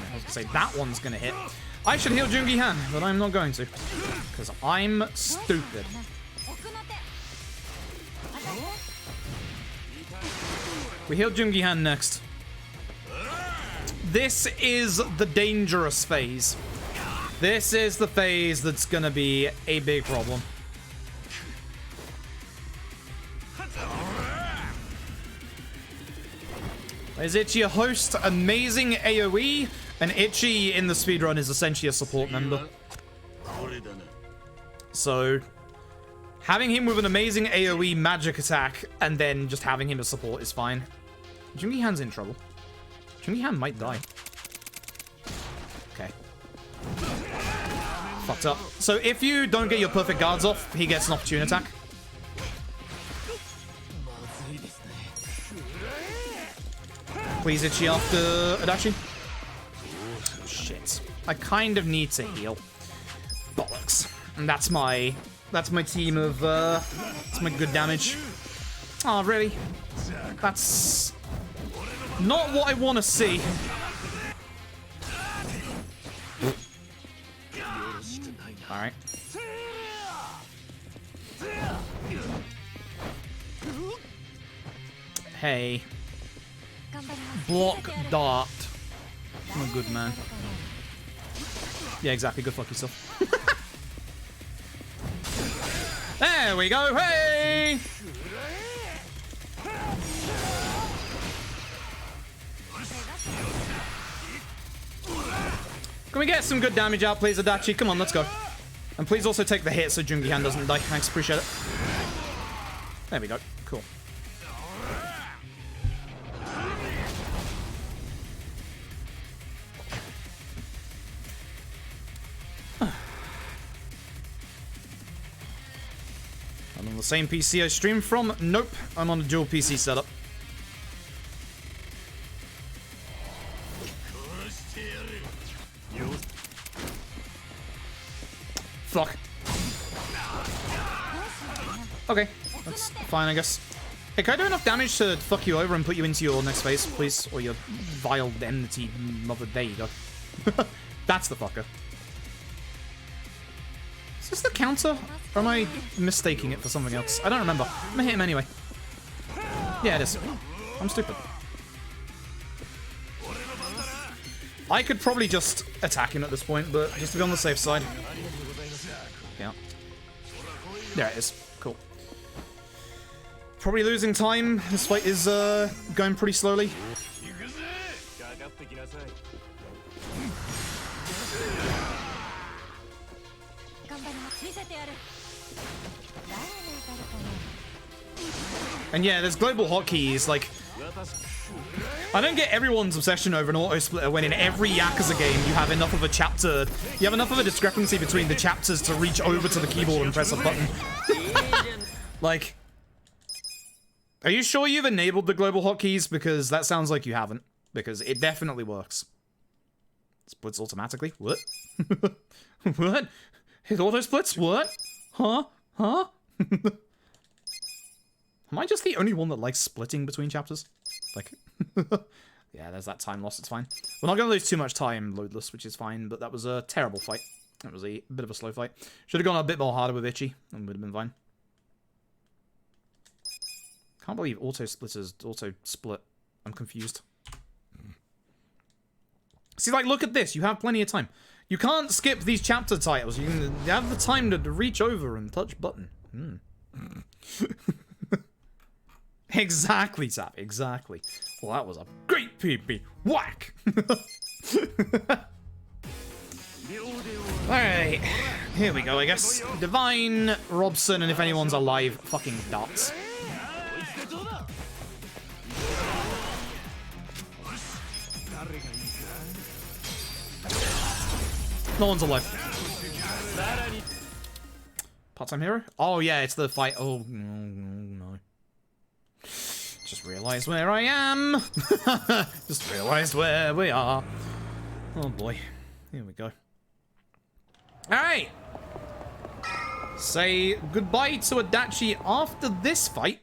I was gonna say, that one's gonna hit. I should heal Jungi Han, but I'm not going to. Because I'm stupid. We heal Jungi Han next. This is the dangerous phase. This is the phase that's gonna be a big problem. Is Itchy a host? Amazing AoE, and Itchy in the speedrun is essentially a support member. So, having him with an amazing AoE magic attack, and then just having him as support is fine. Jungi Han's in trouble. Jungi Han might die. Okay. Fucked up. So if you don't get your perfect guards off, he gets an opportune attack. Please Itchy after Adachi. Shit. I kind of need to heal. Bollocks. And that's my team of that's my good damage. Oh really? That's not what I want to see. Alright. Hey. Block dart. I'm a good man. Yeah, exactly. Go fuck yourself. There we go. Hey! Can we get some good damage out, please, Adachi? Come on, let's go. And please also take the hit so Jungi Han doesn't die. Thanks, appreciate it. There we go. Cool. I'm on the same PC I streamed from? Nope. I'm on a dual PC setup. Fuck. Okay, that's fine, I guess. Hey, can I do enough damage to fuck you over and put you into your next phase, please? Or your vile enmity mother. There you go. That's the fucker. Is this the counter? Or am I mistaking it for something else? I don't remember. I'm gonna hit him anyway. Yeah, it is. I'm stupid. I could probably just attack him at this point, but just to be on the safe side. Yeah. There it is. Cool. Probably losing time. This fight is going pretty slowly. And yeah, there's global hotkeys, like... I don't get everyone's obsession over an auto-splitter when in every Yakuza game you have enough of a chapter... You have enough of a discrepancy between the chapters to reach over to the keyboard and press a button. Like... Are you sure you've enabled the global hotkeys? Because that sounds like you haven't. Because it definitely works. Splits automatically? What? What? It auto splits? What? Huh? Huh? Am I just the only one that likes splitting between chapters? Like, yeah, there's that time loss, it's fine. We're not going to lose too much time loadless, which is fine, but that was a terrible fight. That was a bit of a slow fight. Should have gone a bit more harder with Itchy, and would have been fine. Can't believe auto splitters auto split. I'm confused. See, like, look at this. You have plenty of time. You can't skip these chapter titles. You have the time to reach over and touch button. Exactly, Tap. Exactly. Well, that was a great PP. Whack! Alright. Here we go, I guess. Divine, Robson, and if anyone's alive, fucking darts. No one's alive. Part-time hero? Oh, yeah, it's the fight. Oh, no. Just realized where I am. Just realized where we are. Oh, boy. Here we go. Alright. Say goodbye to Adachi after this fight.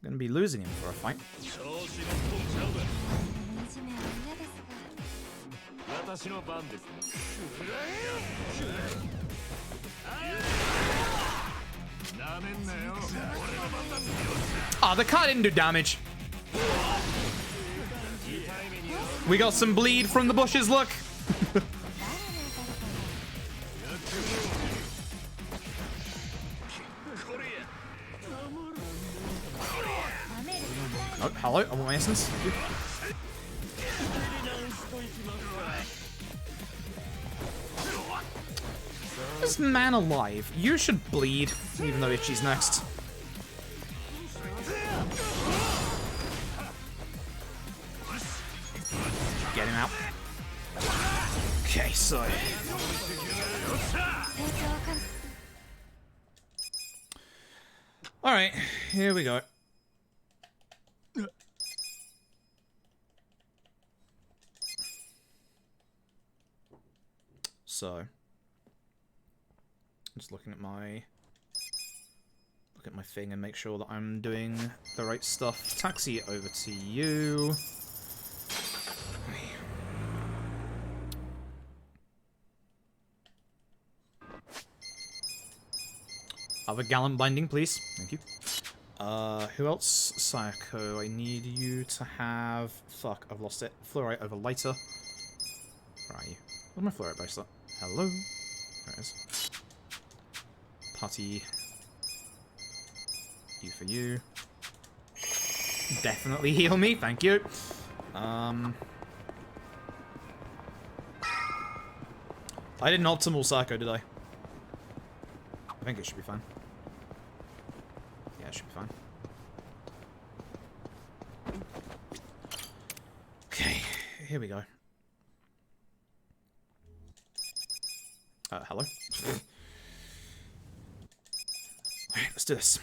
Gonna be losing him for a fight. Ah, the car didn't do damage. We got some bleed from the bushes, look. Oh, hello, I want my essence. Thank you. This man alive. You should bleed, even though Itchy's next. Get him out. Okay, so... Alright, here we go. So... Just looking at my thing and make sure that I'm doing the right stuff. Taxi over to you. Have a gallant binding, please. Thank you. Who else? Sayako, I need you to have... Fuck, I've lost it. Fluorite over lighter. Where are you? Where's my fluorite bracelet? Hello? There it is. Putty. You for you. Definitely heal me, thank you. I did an optimal Psycho, did I? I think it should be fine. Yeah, it should be fine. Okay, here we go. Hello? Alright, let's do this.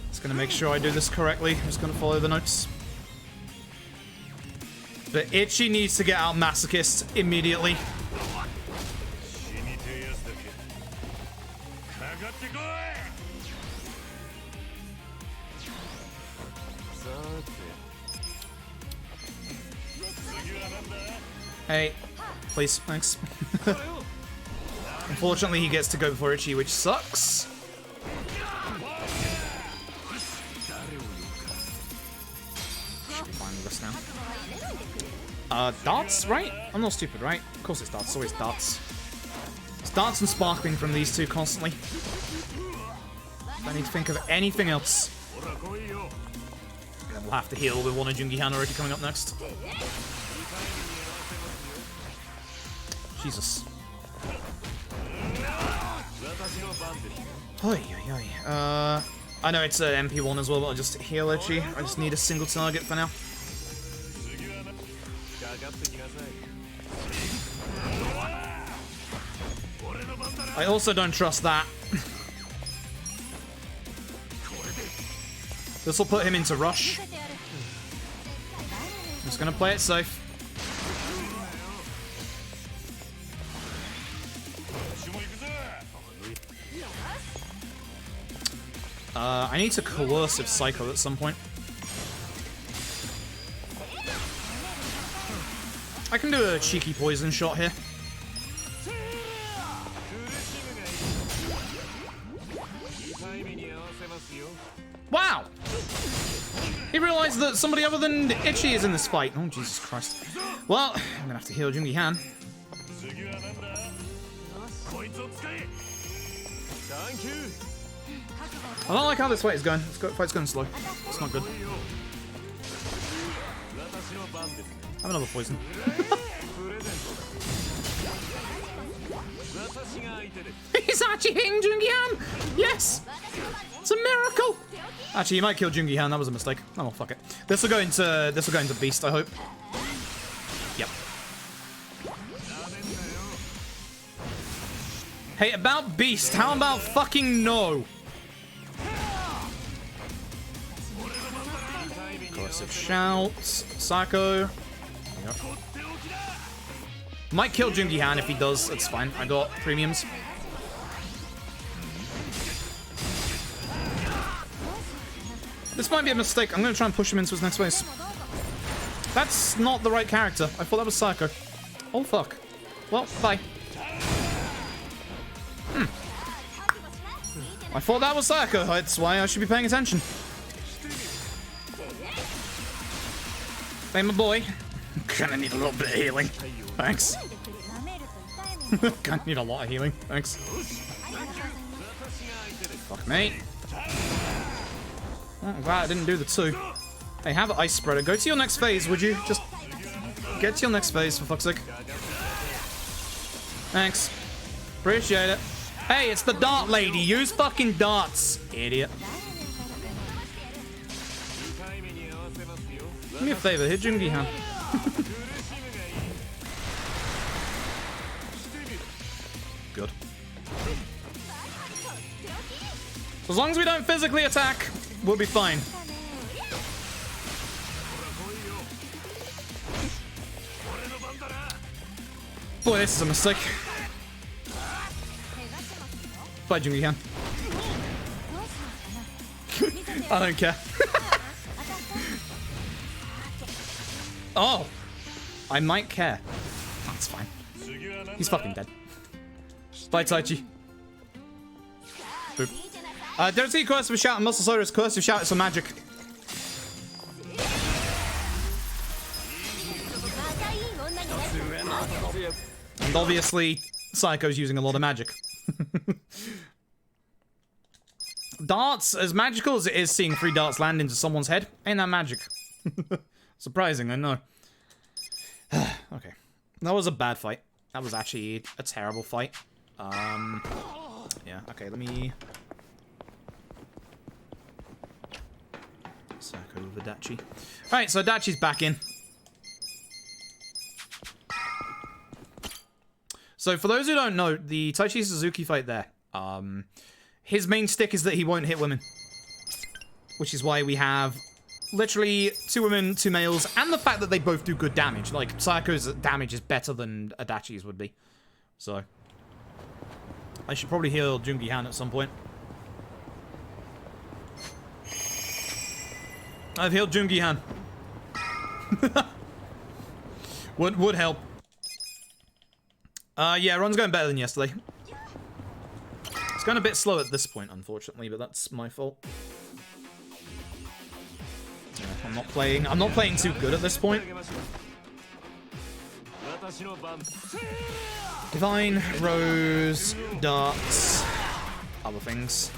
Just gonna make sure I do this correctly. I'm just gonna follow the notes. But Itchy needs to get out Masochist immediately. Hey, please, thanks. Unfortunately, he gets to go before Itchy, which sucks. Should be fine with this now. Darts, right? I'm not stupid, right? Of course it's darts, it's always darts. It's darts and sparkling from these two constantly. Don't need to think of anything else. And then we'll have to heal with one of Jungi Hanoriki coming up next. Jesus. Oi, oi, oi. I know it's an MP1 as well, but I'll just heal Itchy. I just need a single target for now. I also don't trust that. This will put him into rush. I'm just gonna play it safe. I need to coercive Psycho at some point. I can do a cheeky poison shot here. Wow! He realized that somebody other than Ichi is in this fight. Oh, Jesus Christ. Well, I'm gonna have to heal Jungi Han. I don't like how this fight is going. This fight's going slow. It's not good. Have another poison. He's actually hitting Jungi Han! Yes! It's a miracle! Actually, he might kill Jungi Han. That was a mistake. Oh well, fuck it. This will go into Beast, I hope. Yep. Hey, about Beast, how about fucking no? Aggressive shouts. Psycho. Yep. Might kill Jungi Han if he does. It's fine. I got premiums. This might be a mistake. I'm going to try and push him into his next phase. That's not the right character. I thought that was Psycho. Oh, fuck. Well, bye. I thought that was Psycho. That's why I should be paying attention. Hey, my boy. Kinda need a little bit of healing. Thanks. Kinda need a lot of healing. Thanks. Fuck me. Oh, I'm glad I didn't do the 2. Hey, have an ice spreader. Go to your next phase, would you? Just get to your next phase, for fuck's sake. Thanks. Appreciate it. Hey, it's the dart lady. Use fucking darts, idiot. Do me a favor, hit Jungi Han. Good. So as long as we don't physically attack, we'll be fine. Boy, this is a mistake. Bye, Jungi Han. I don't care. Oh! I might care. That's fine. He's fucking dead. Bye, Taichi. Boop. Don't see Cursive Shout and Muscle Soda's Cursive Shout is for magic. And obviously, Psycho's using a lot of magic. Darts, as magical as it is seeing 3 darts land into someone's head, ain't that magic? Surprising, I know. Okay. That was a bad fight. That was actually a terrible fight. Yeah, okay, let me... Psycho with Adachi. Alright, so Adachi's back in. So for those who don't know, the Taichi Suzuki fight there, his main stick is that he won't hit women. Which is why we have literally 2 women, 2 males, and the fact that they both do good damage. Like, Psycho's damage is better than Adachi's would be. So, I should probably heal Jungi Han at some point. I've healed Jungi Han. would help. Yeah, run's going better than yesterday. It's going a bit slow at this point, unfortunately, but that's my fault. Yeah, I'm not playing too good at this point. Divine, Rose, Darts, other things.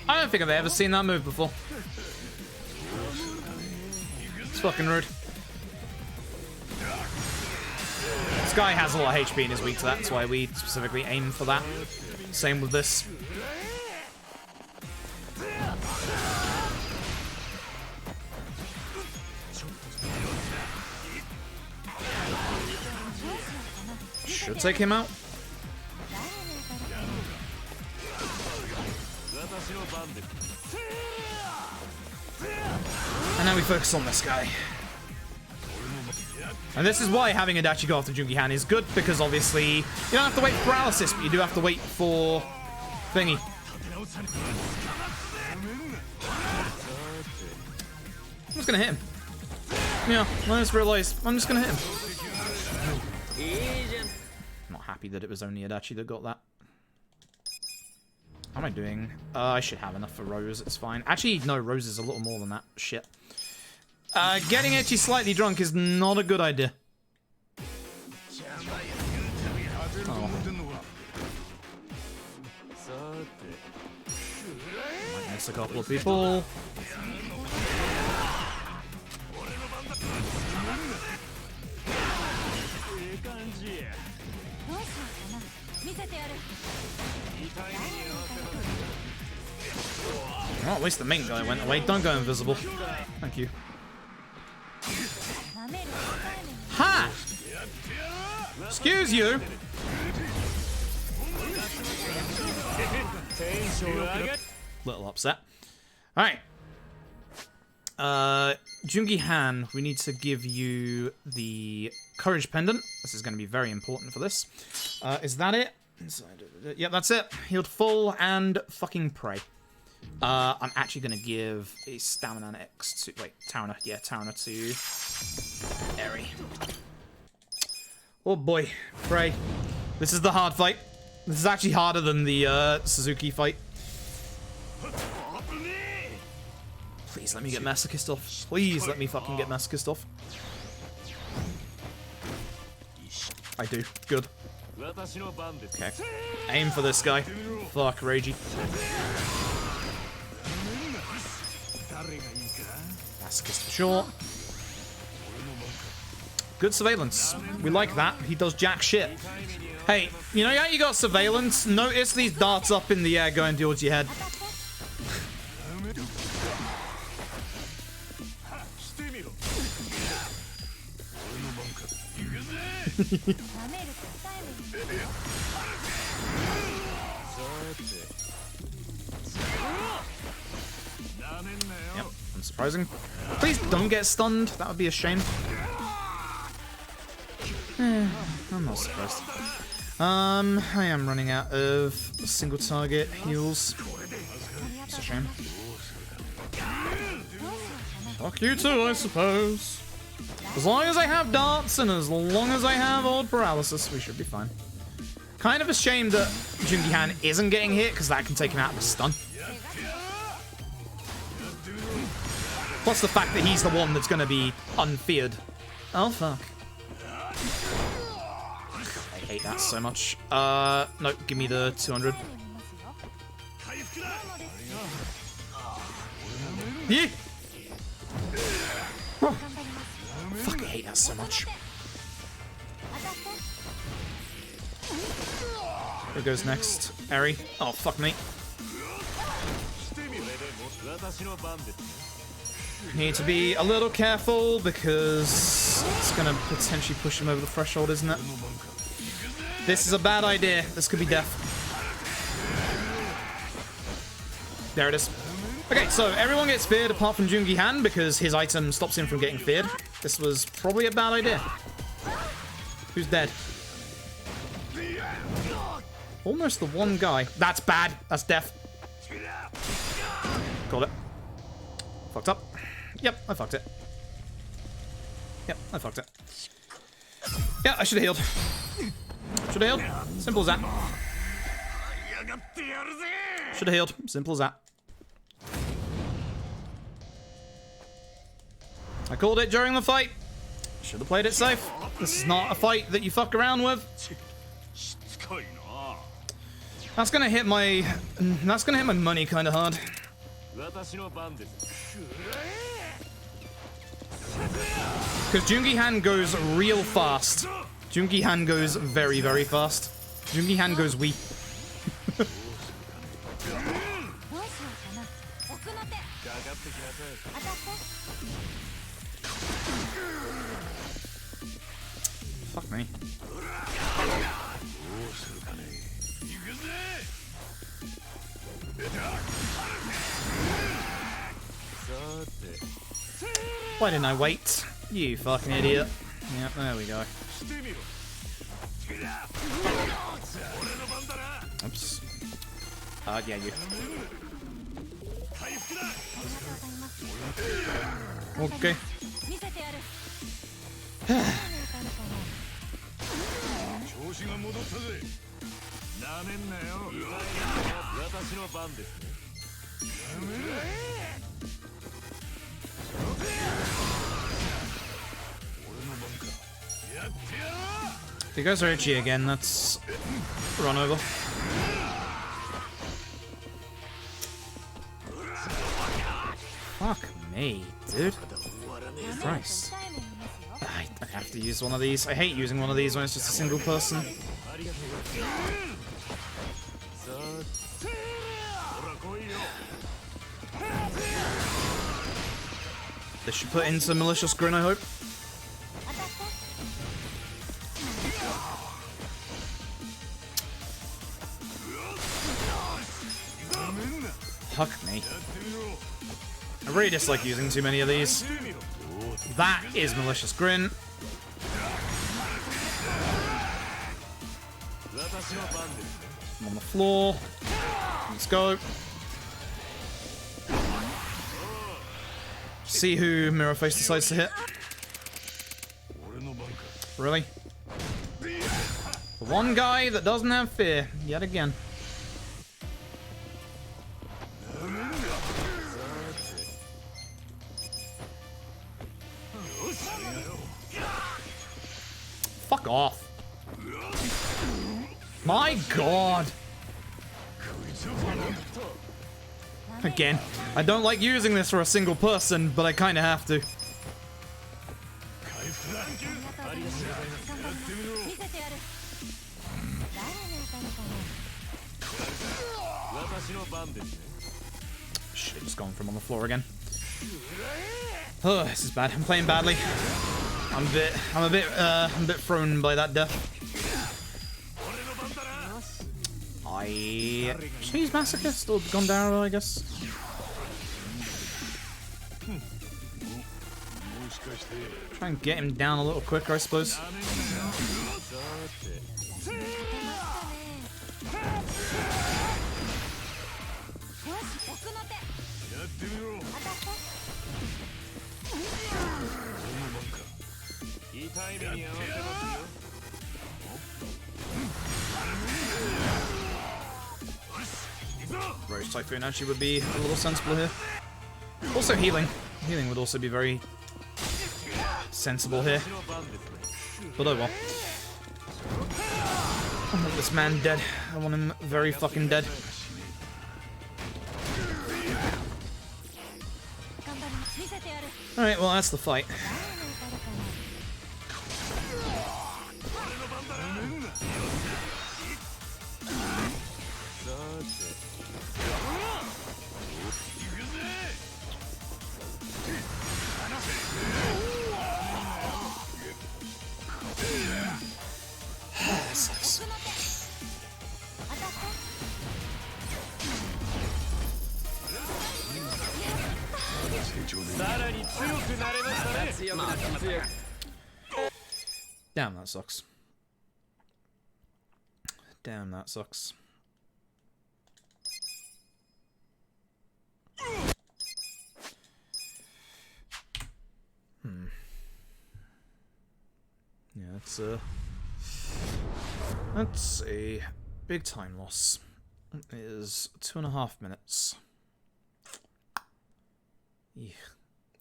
I don't think I've ever seen that move before. It's fucking rude. This guy has a lot of HP and is weak to that, that's why we specifically aim for that. Same with this. Should take him out. And now we focus on this guy. And this is why having Adachi go after Jungi-Han is good, because obviously you don't have to wait for paralysis, but you do have to wait for thingy. I'm just gonna hit him. Yeah, I just realized I'm just gonna hit him. I'm not happy that it was only Adachi that got that. How am I doing? I should have enough for Rose, it's fine. Actually, no, Rose is a little more than that. Shit. Getting Ecchi slightly drunk is not a good idea. Oh. Might miss a couple of people. Well, at least the main guy went away. Don't go invisible. Thank you. Ha! Excuse you! Little upset. Alright. Jungi-Han, we need to give you the Courage Pendant. This is going to be very important for this. Is that it? Yep, that's it. Healed full and fucking pray. I'm actually going to give a Stamina X to... Wait, Tarana. Yeah, Tarana to... Eri. Oh boy. Pray. This is the hard fight. This is actually harder than the Suzuki fight. Please let me get Masochist off. Please let me fucking get Masochist off. I do. Good. Okay. Aim for this guy. Fuck, Reiji. Masochist for sure. Good surveillance. We like that. He does jack shit. Hey, you know how you got surveillance? Notice these darts up in the air going towards your head. Yep, unsurprising. Please don't get stunned. That would be a shame. I'm not surprised. I am running out of single target heals. It's a shame. Fuck you too, I suppose. As long as I have darts and as long as I have old paralysis, we should be fine. Kind of a shame that Jungi-Han isn't getting hit, because that can take him out of a stun. Plus the fact that he's the one that's going to be unfeared. Oh, fuck. I hate that so much. No, give me the 200. Yeah. Oh. Fuck, I hate that so much. Who goes next? Eri? Oh, fuck me. Need to be a little careful because it's gonna potentially push him over the threshold, isn't it? This is a bad idea. This could be death. There it is. Okay, so everyone gets feared apart from Jungi-Han because his item stops him from getting feared. This was probably a bad idea. Who's dead? Almost the one guy. That's bad. That's death. Got it. Fucked up. Yep, I fucked it. Yep, I fucked it. Yeah, I should have healed. Should have healed. Simple as that. Should have healed. Simple as that. I called it during the fight. Should have played it safe. This is not a fight that you fuck around with. That's gonna hit my... That's gonna hit my money kind of hard. Because Jungi-Han goes real fast. Jungi-Han goes very, very fast. Jungi-Han goes weak. Fuck me. Why didn't I wait? You fucking idiot. Yep, there we go. Oops. Yeah, you. Okay. If you guys are itchy again, let's run over. Fuck me, dude. Christ. I have to use one of these. I hate using one of these when it's just a single person. This should put in some malicious grin, I hope. Fuck me. I really dislike using too many of these. That is malicious grin. I'm on the floor. Let's go. See who Mirror Face decides to hit. Really? The one guy that doesn't have fear, yet again. Fuck off. My god. Again, I don't like using this for a single person, but I kind of have to. Shit, just going from on the floor again. Oh, this is bad. I'm playing badly. I'm a bit thrown by that death. Should I use Masochist or Gondaro, I guess? Try and get him down a little quicker, I suppose. Rose Typhoon actually would be a little sensible here. Also healing. Healing would also be very sensible here. But oh well. I want this man dead. I want him very fucking dead. Alright, well that's the fight. Damn, that sucks. Damn, that sucks. Yeah, that's a big time loss. It is 2.5 minutes. Yeah.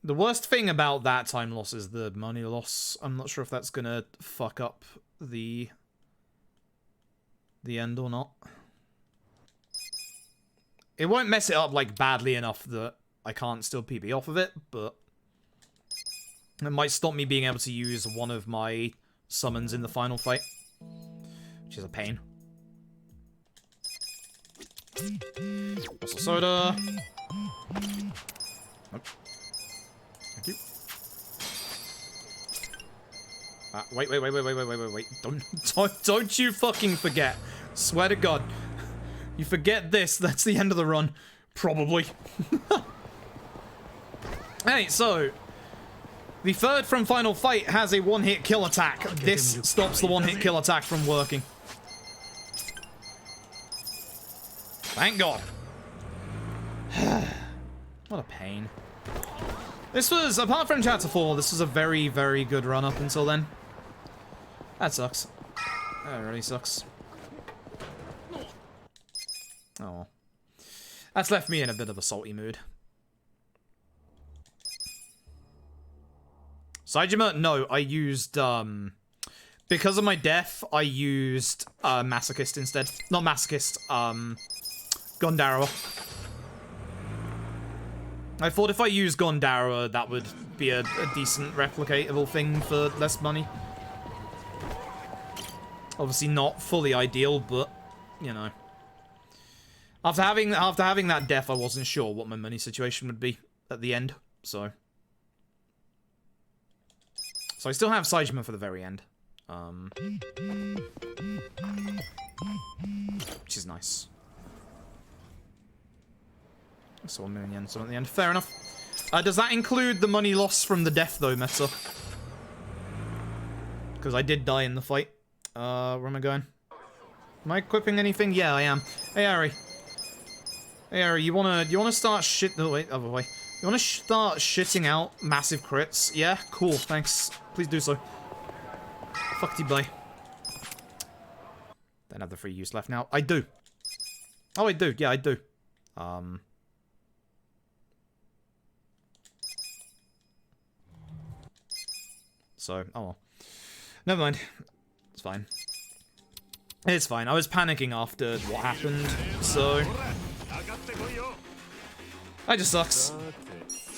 The worst thing about that time loss is the money loss. I'm not sure if that's gonna fuck up the end or not. It won't mess it up like badly enough that I can't still PB off of it, but it might stop me being able to use one of my summons in the final fight, which is a pain. Also soda. Nope. Thank you. Wait. Don't you fucking forget. Swear to God. You forget this, that's the end of the run. Probably. Hey, so The third from Final Fight has a one-hit kill attack. This stops the one-hit kill attack from working. Thank God. What a pain. This was, apart from Chapter 4, this was a very, very good run up until then. That sucks. That really sucks. Oh well. That's left me in a bit of a salty mood. Saejima, no, I used, because of my death, I used, Masochist instead. Not Masochist, Gondarawa. I thought if I used Gondarawa, that would be a decent replicatable thing for less money. Obviously not fully ideal, but, you know. After having that death, I wasn't sure what my money situation would be at the end, so... So I still have Saejima for the very end. Which is nice. So 1 million yen, so at the end. Fair enough. Does that include the money loss from the death, though, Meta? Because I did die in the fight. Where am I going? Am I equipping anything? Yeah, I am. Hey, Ari. Hey, Ari, you wanna start shit... No, wait, other way. You wanna start shitting out massive crits? Yeah? Cool, thanks. Please do so. Fuck you, bye. Don't have the free use left now. I do. Oh, I do. Yeah, I do. So, oh well. Never mind. It's fine. It's fine. I was panicking after what happened, so... That just sucks.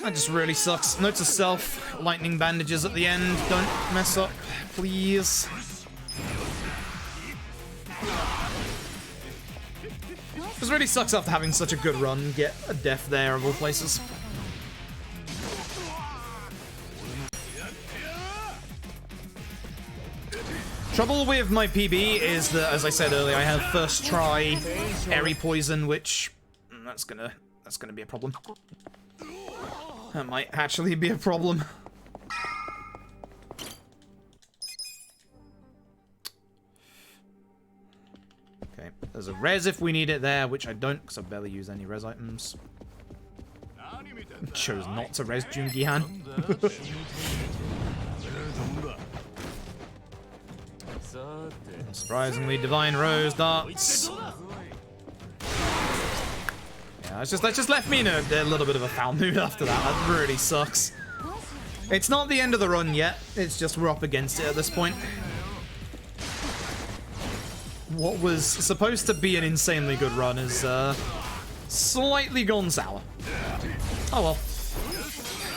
That just really sucks. Note to self, lightning bandages at the end. Don't mess up, please. This really sucks after having such a good run, get a death there of all places. Trouble with my PB is that, as I said earlier, I have first try Airy Poison, which that's gonna be a problem. That might actually be a problem. Okay, there's a res if we need it there, which I don't, because I barely use any res items. Chose not to res Jungi-han. Surprisingly, Divine Rose darts. Yeah, that just left me in a little bit of a foul mood after that. That really sucks. It's not the end of the run yet. It's just we're up against it at this point. What was supposed to be an insanely good run is slightly gone sour. Oh well.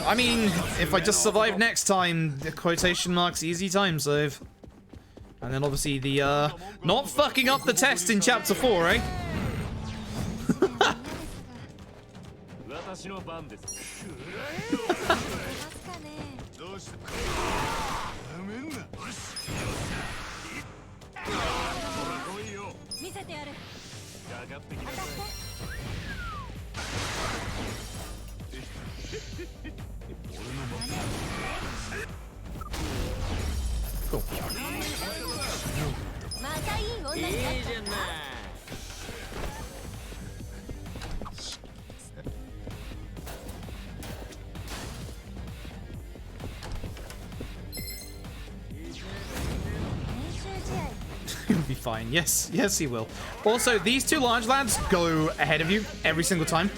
I mean, if I just survive next time, the quotation marks easy time save. And then obviously the not fucking up the test in Chapter 4, eh? Cool. He'll be fine. Yes, yes he will. Also, these two large lads go ahead of you every single time.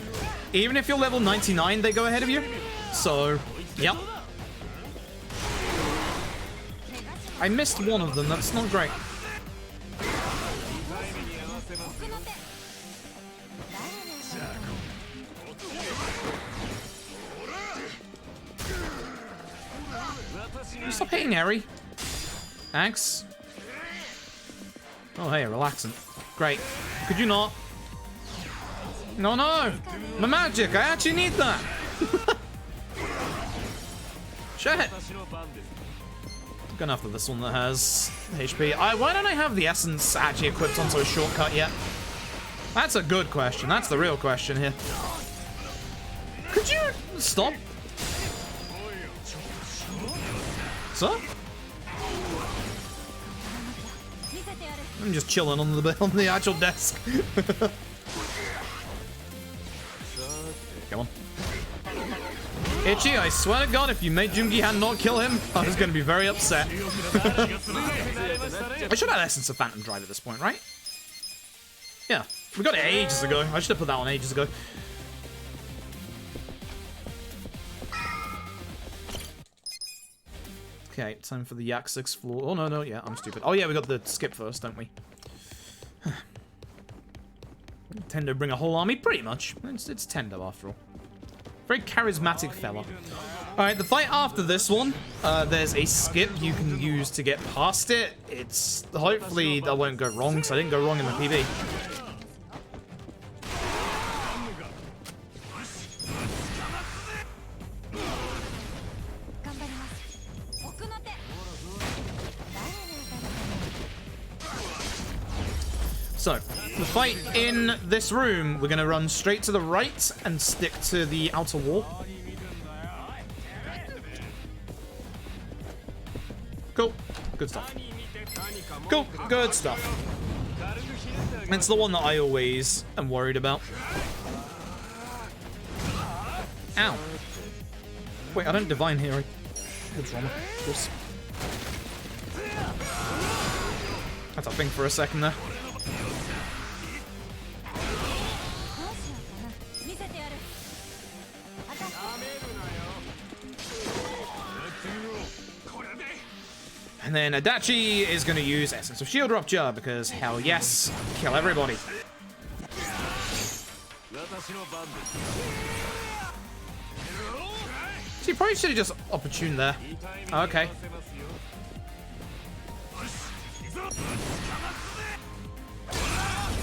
Even if you're level 99, they go ahead of you. So, yep. I missed one of them, that's not great. Can you stop hitting Eri? Thanks. Oh hey, relaxing. Great. Could you not? No, no! My magic, I actually need that! Shit! Gonna have this one that has HP. Why don't I have the essence actually equipped onto a shortcut yet? That's a good question. That's the real question here. Could you stop? sir? I'm just chilling on the actual desk. Come on. Itchy, I swear to God, if you made Jungi-Han not kill him, I was going to be very upset. I should have Essence of Phantom Drive at this point, right? Yeah, we got it ages ago. I should have put that on ages ago. Okay, time for the Yak 6 floor. Oh, no, yeah, I'm stupid. Oh, yeah, we got the skip first, don't we? Tendo bring a whole army? Pretty much. It's Tendo, after all. Very charismatic fella. Alright, the fight after this one, there's a skip you can use to get past it. It's... hopefully that won't go wrong, because I didn't go wrong in the PB. So, the fight in this room, we're going to run straight to the right and stick to the outer wall. Cool. Good stuff. Cool. Good stuff. It's the one that I always am worried about. Ow. Wait, I don't divine here. What's wrong? Of course. That's a thing for a second there. And then Adachi is going to use Essence of Shield Rupture, because hell yes, kill everybody. So you probably should have just opportuned there. Okay.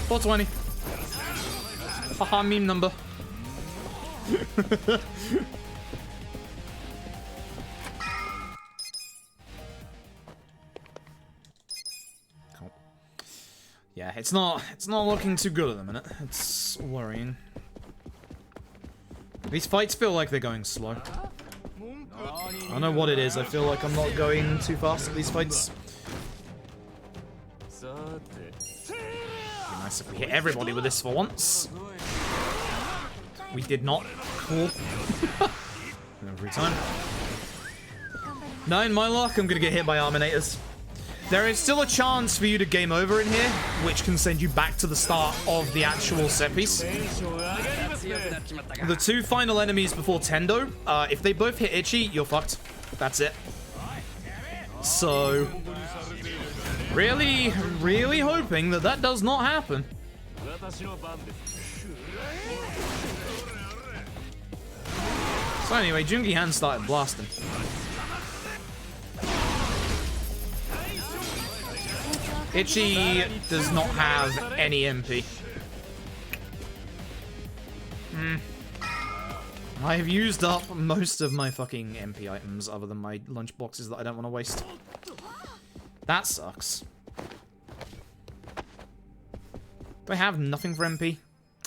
420. Haha, meme number. Cool. Yeah, it's not looking too good at the minute. It's worrying. These fights feel like they're going slow. I don't know what it is. I feel like I'm not going too fast at these fights. Be nice if we hit everybody with this for once. We did not. Cool. Every time. No, in my luck, I'm gonna get hit by Arminators. There is still a chance for you to game over in here, which can send you back to the start of the actual set piece. The two final enemies before Tendo, if they both hit Itchy, you're fucked. That's it. So, really, really hoping that that does not happen. So anyway, Jungi-Han started blasting. Itchy does not have any MP. I have used up most of my fucking MP items other than my lunch boxes that I don't want to waste. That sucks. Do I have nothing for MP?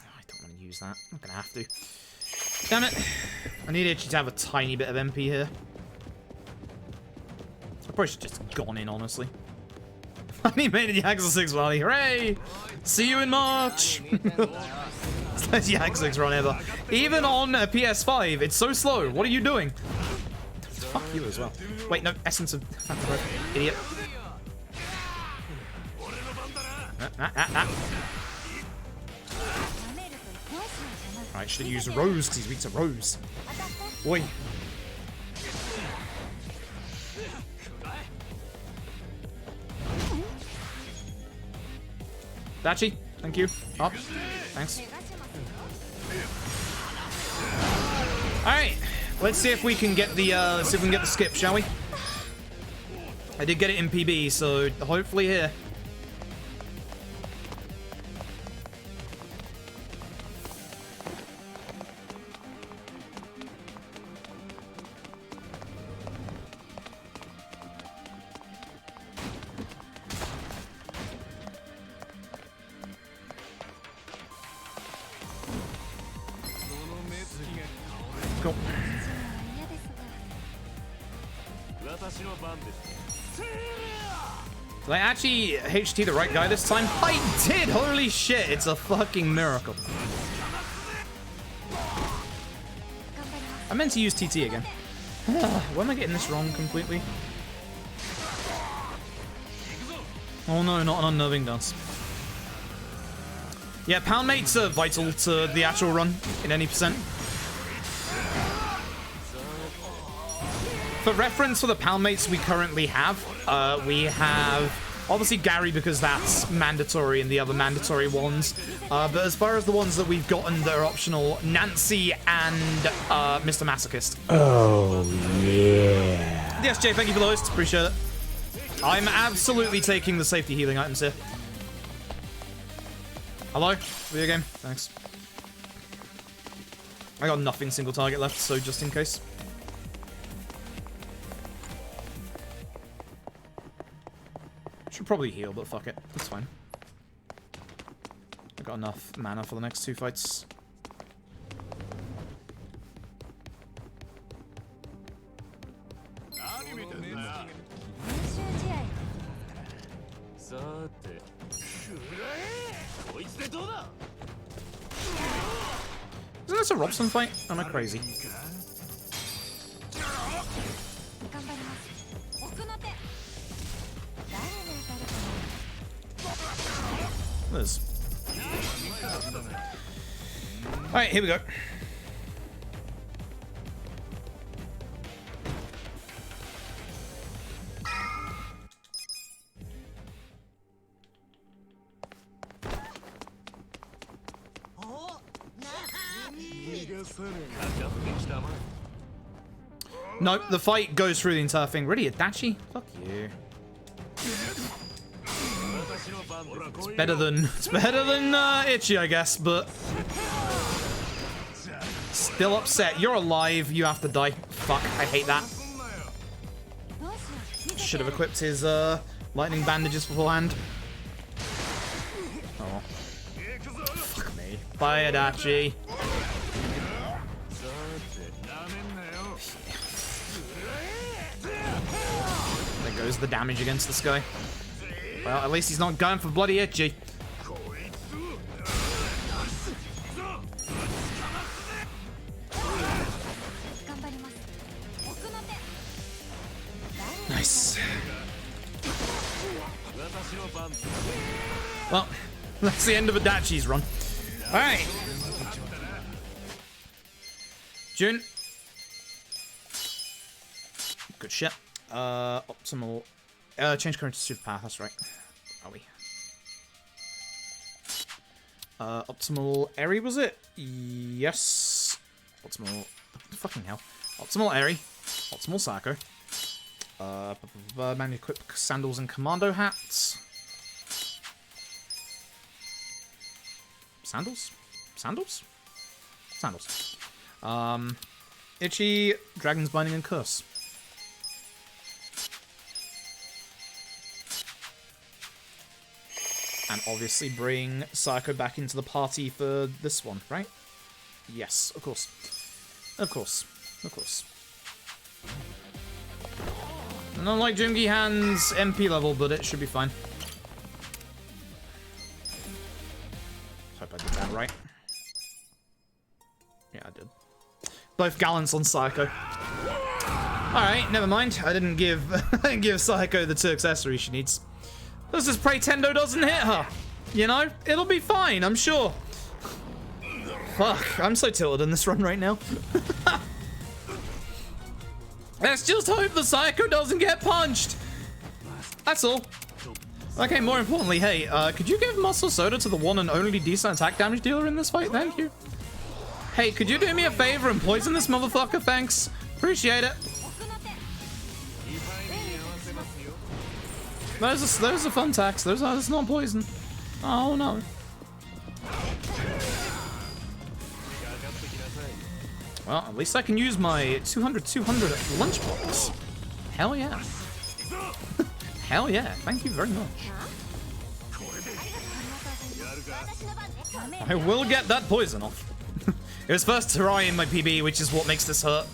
Oh, I don't want to use that. I'm gonna have to. Damn it. I need Itchy to have a tiny bit of MP here. I probably should just have gone in, honestly. Finally made it Yakuza 6 Valley. Hooray! See you in March! It's the best Yakuza 6 run ever. Even on a PS5, it's so slow. What are you doing? Fuck you as well. Wait, no. Essence of... Idiot. Alright, should have used Rose, because he's weak to Rose. Oi. Dachi, thank you. Up. Thanks. Alright. Let's see if we can get the skip, shall we? I did get it in PB, so hopefully here. Did I actually HT the right guy this time? I did! Holy shit, it's a fucking miracle. I meant to use TT again. Why am I getting this wrong completely? Oh no, not an unnerving dance. Yeah, pound mates are vital to the actual run in any percent. For reference, for the pound mates we currently have, we have obviously Gary because that's mandatory and the other mandatory ones. But as far as the ones that we've gotten that are optional, Nancy and Mr. Masochist. Oh, yeah. Yes, Jay, thank you for the host. Appreciate it. I'm absolutely taking the safety healing items here. Hello? Video game? Thanks. I got nothing single target left, so just in case. Should probably heal, but fuck it. That's fine. I got enough mana for the next 2 fights. Isn't this a Robson fight? Am I crazy? Liz. Alright, here we go. Nope, the fight goes through the entire thing. Really, Adachi? Fuck you. It's better than Itchy, I guess, but still upset. You're alive. You have to die. Fuck, I hate that. Should have equipped his lightning bandages beforehand. Oh, fuck me. Bye, Adachi. There goes the damage against this guy. Well, at least he's not going for bloody Itchy. Nice. Well, that's the end of Adachi's run. Alright. June. Good shit. Optimal. Change current to super path, that's right. Are we? Optimal Eri, was it? Yes. Optimal. Fucking hell. Optimal Eri. Optimal Psycho. Manually equip sandals and commando hats. Sandals? Sandals? Sandals. Itchy, Dragon's Binding and Curse. And obviously bring Psycho back into the party for this one, right? Yes, of course. Of course. Of course. Not like Jungi Han's MP level, but it should be fine. Hope I did that right. Yeah, I did. Both gallants on Psycho. Alright, never mind. I didn't give Psycho the 2 accessories she needs. Let's just pray Tendo doesn't hit her. You know? It'll be fine, I'm sure. Fuck, I'm so tilted in this run right now. Let's just hope the Psycho doesn't get punched. That's all. Okay, more importantly, hey, could you give Muscle Soda to the one and only decent attack damage dealer in this fight? Thank you. Hey, could you do me a favor and poison this motherfucker? Thanks. Appreciate it. Those are fun attacks. That's not poison. Oh no. Well, at least I can use my 200 lunchbox. Hell yeah. Hell yeah. Thank you very much. I will get that poison off. It was first Tarai in my PB, which is what makes this hurt.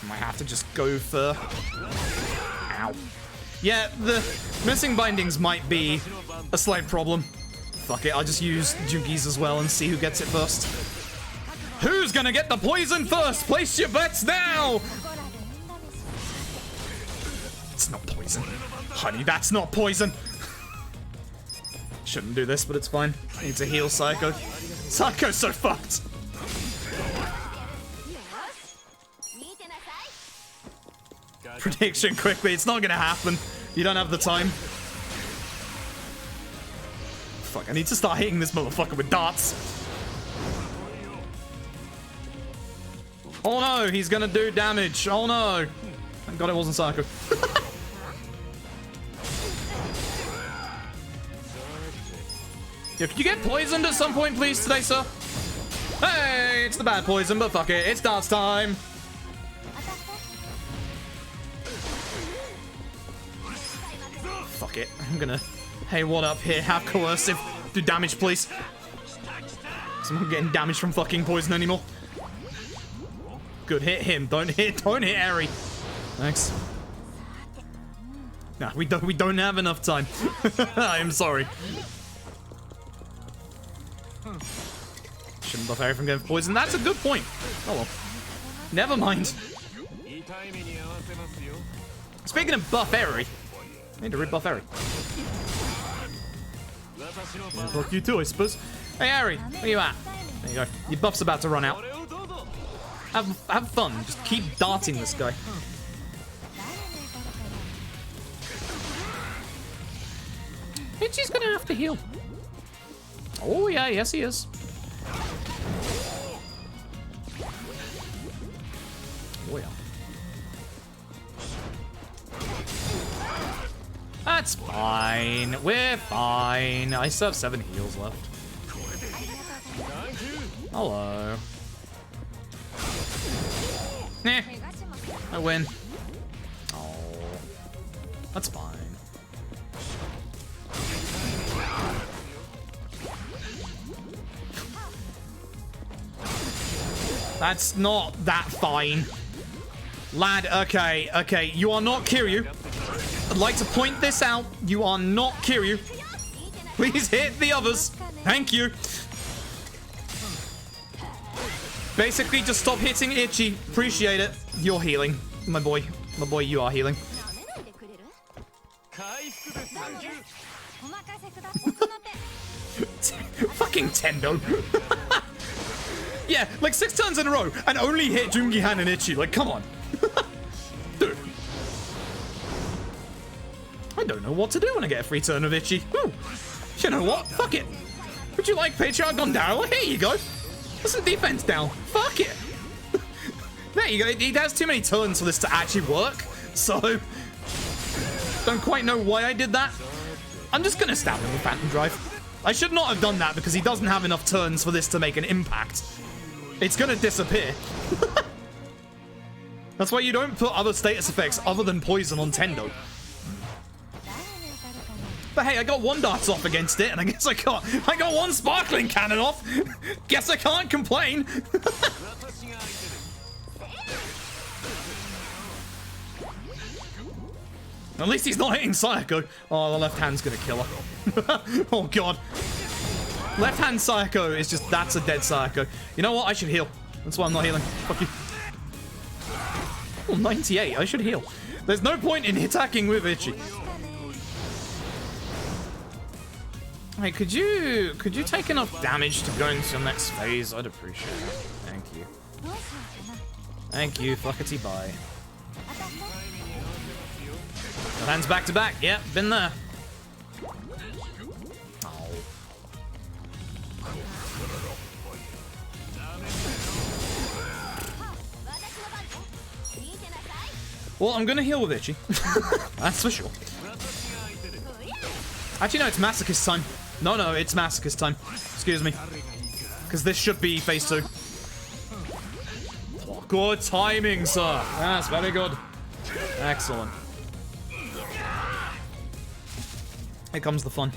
My have to just go for... Ow. Yeah, the missing bindings might be a slight problem. Fuck it, I'll just use Junkies as well and see who gets it first. Who's gonna get the poison first? Place your bets now! It's not poison. Honey, that's not poison. Shouldn't do this, but it's fine. I need to heal Psycho. Psycho's so fucked. Prediction quickly. It's not gonna happen. You don't have the time. Fuck, I need to start hitting this motherfucker with darts. Oh no, he's gonna do damage. Oh no. Thank God it wasn't Psycho. Yo, could you get poisoned at some point, please, today, sir? Hey, it's the bad poison, but fuck it. It's darts time. Fuck it. I'm gonna... Hey, what up here? Have coercive. Do damage, please. I'm not getting damage from fucking poison anymore. Good, hit him. Don't hit Eri. Thanks. Nah, we don't have enough time. I am sorry. Shouldn't buff Eri from getting poison. That's a good point. Oh well. Never mind. Speaking of buff Eri, I need to rebuff Eri. Fuck you too, I suppose. Hey Eri, where you at? There you go. Your buff's about to run out. Have fun. Just keep darting this guy. Itchy's gonna have to heal. Oh yeah, yes he is. Oh yeah. That's fine. We're fine. I still have 7 heals left. Hello. Nah. I win. Oh. That's fine. That's not that fine. Lad, okay. You are not Kiryu. I'd like to point this out. You are not Kiryu. Please hit the others. Thank you. Basically, just stop hitting Itchy. Appreciate it. You're healing. My boy. My boy, you are healing. Fucking Tendo. Yeah, like 6 turns in a row and only hit Jungihan and Itchy. Like, come on. Dude. I don't know what to do when I get a free turn of Itchy. Ooh. You know what? Fuck it. Would you like Patriarch Gondaro? Here you go. Put some defense down. Fuck it. There you go. He has too many turns for this to actually work. So, don't quite know why I did that. I'm just going to stab him with Phantom Drive. I should not have done that because he doesn't have enough turns for this to make an impact. It's going to disappear. That's why you don't put other status effects other than poison on Tendo. But hey, I got 1 darts off against it, and I guess I got 1 sparkling cannon off. Guess I can't complain. At least he's not hitting Sayako. Oh, the left hand's gonna kill her. Oh god. Left hand Sayako is just, that's a dead Sayako. You know what? I should heal. That's why I'm not healing. Fuck you. Oh, 98. I should heal. There's no point in attacking with Itchy. Hey, could you take enough damage to go into the next phase? I'd appreciate it. Thank you. Thank you. Fuckity bye. Hands back to back. Yep, been there. Oh. Well, I'm gonna heal with Itchy. That's for sure. Actually, no, it's Masochist time. No, it's Masochist time. Excuse me. Because this should be phase 2. Oh, good timing, sir. That's very good. Excellent. Here comes the fun.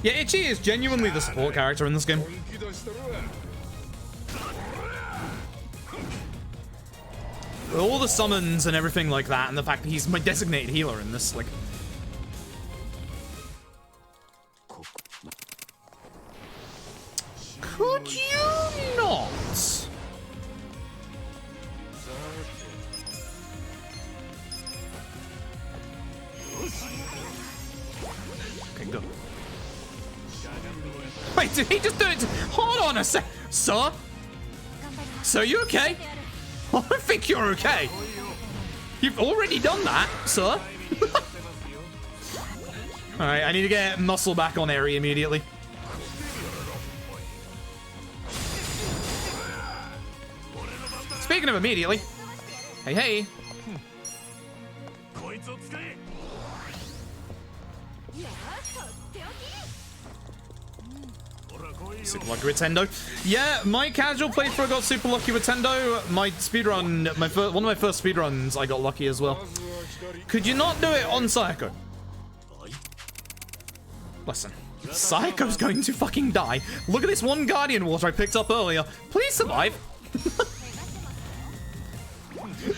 Yeah, Itchy is genuinely the support character in this game. all the summons and everything like that, and the fact that he's my designated healer in this, like... Could you not? Okay, go. Wait, did he just do it? Hold on a sec. Sir? Sir, you okay? I don't think you're okay. You've already done that, sir. Alright, I need to get muscle back on Eri immediately. Speaking of immediately. Hey, hey. Super Lucky Rotendo. Yeah, my casual playthrough got Super Lucky Rotendo. My speedrun, one of my first speedruns, I got lucky as well. Could you not do it on Psycho? Listen, Psycho's going to fucking die. Look at this one Guardian water I picked up earlier. Please survive.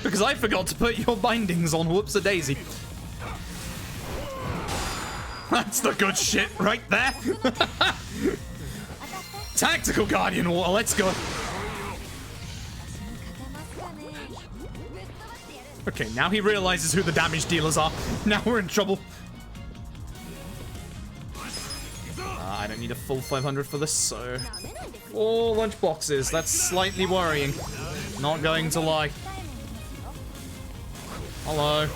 Because I forgot to put your bindings on. Whoops-a-daisy. That's the good shit right there. Tactical Guardian Water, let's go. Okay, now he realizes who the damage dealers are. Now we're in trouble. I don't need a full 500 for this, so... 4 lunch boxes, that's slightly worrying. Not going to lie. Hello.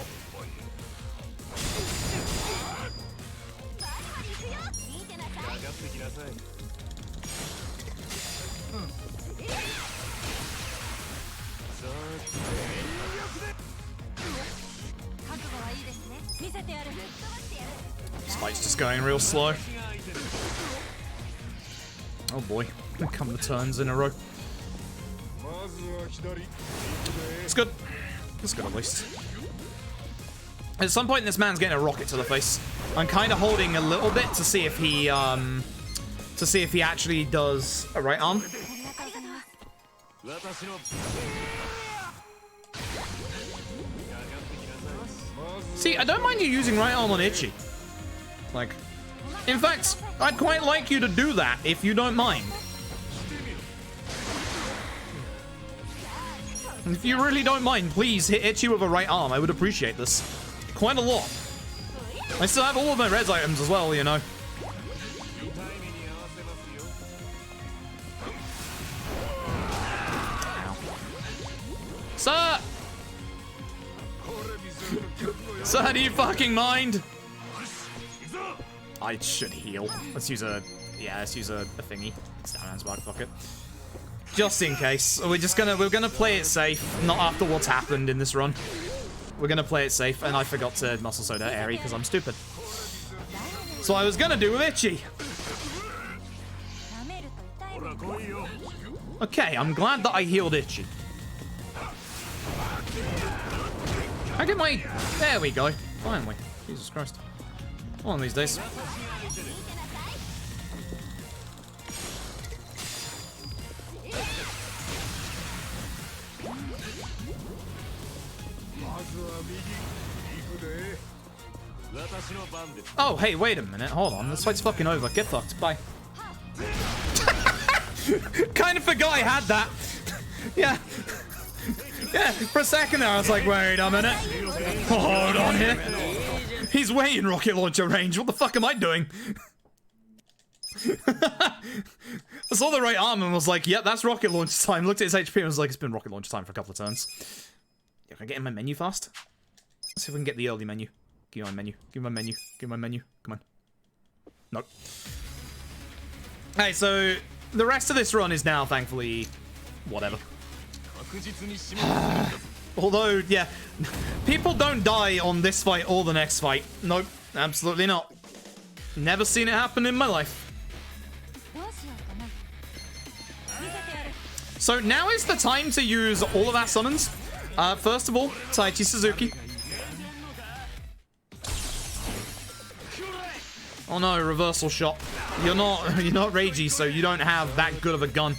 This fight's just going real slow. Oh boy, here come the turns in a row. It's good. It's good at least. At some point, this man's getting a rocket to the face. I'm kind of holding a little bit to see if he actually does a right arm. See, I don't mind you using right arm on Ichi. Like, in fact, I'd quite like you to do that if you don't mind. If you really don't mind, please hit Ichi with a right arm. I would appreciate this quite a lot. I still have all of my res items as well, you know. Sir! Sir, do you fucking mind? I should heal. Let's use a thingy. Stanman's back pocket. Just in case. We're gonna play it safe, not after what's happened in this run. We're gonna play it safe, and I forgot to muscle soda Eri because I'm stupid. So I was gonna do with Ichi. Okay, I'm glad that I healed Ichi. I get my... There we go. Finally. Jesus Christ. One of these days. Oh, hey, wait a minute. Hold on. This fight's fucking over. Get fucked. Bye. Kind of forgot I had that. Yeah. Yeah, for a second there, I was like, wait a minute. Hold on here. He's way in rocket launcher range. What the fuck am I doing? I saw the right arm and was like, yep, that's rocket launch time. Looked at his HP and was like, it's been rocket launch time for a couple of turns. Yeah, can I get in my menu fast? Let's see if we can get the early menu. Give me my menu. Give me my menu. Give me my menu. Come on. Nope. Alright, so the rest of this run is now, thankfully, whatever. Although, yeah, people don't die on this fight or the next fight. Nope, absolutely not. Never seen it happen in my life. So now is the time to use all of our summons. First of all, Taichi Suzuki. Oh no, reversal shot. You're not Reiji, so you don't have that good of a gun.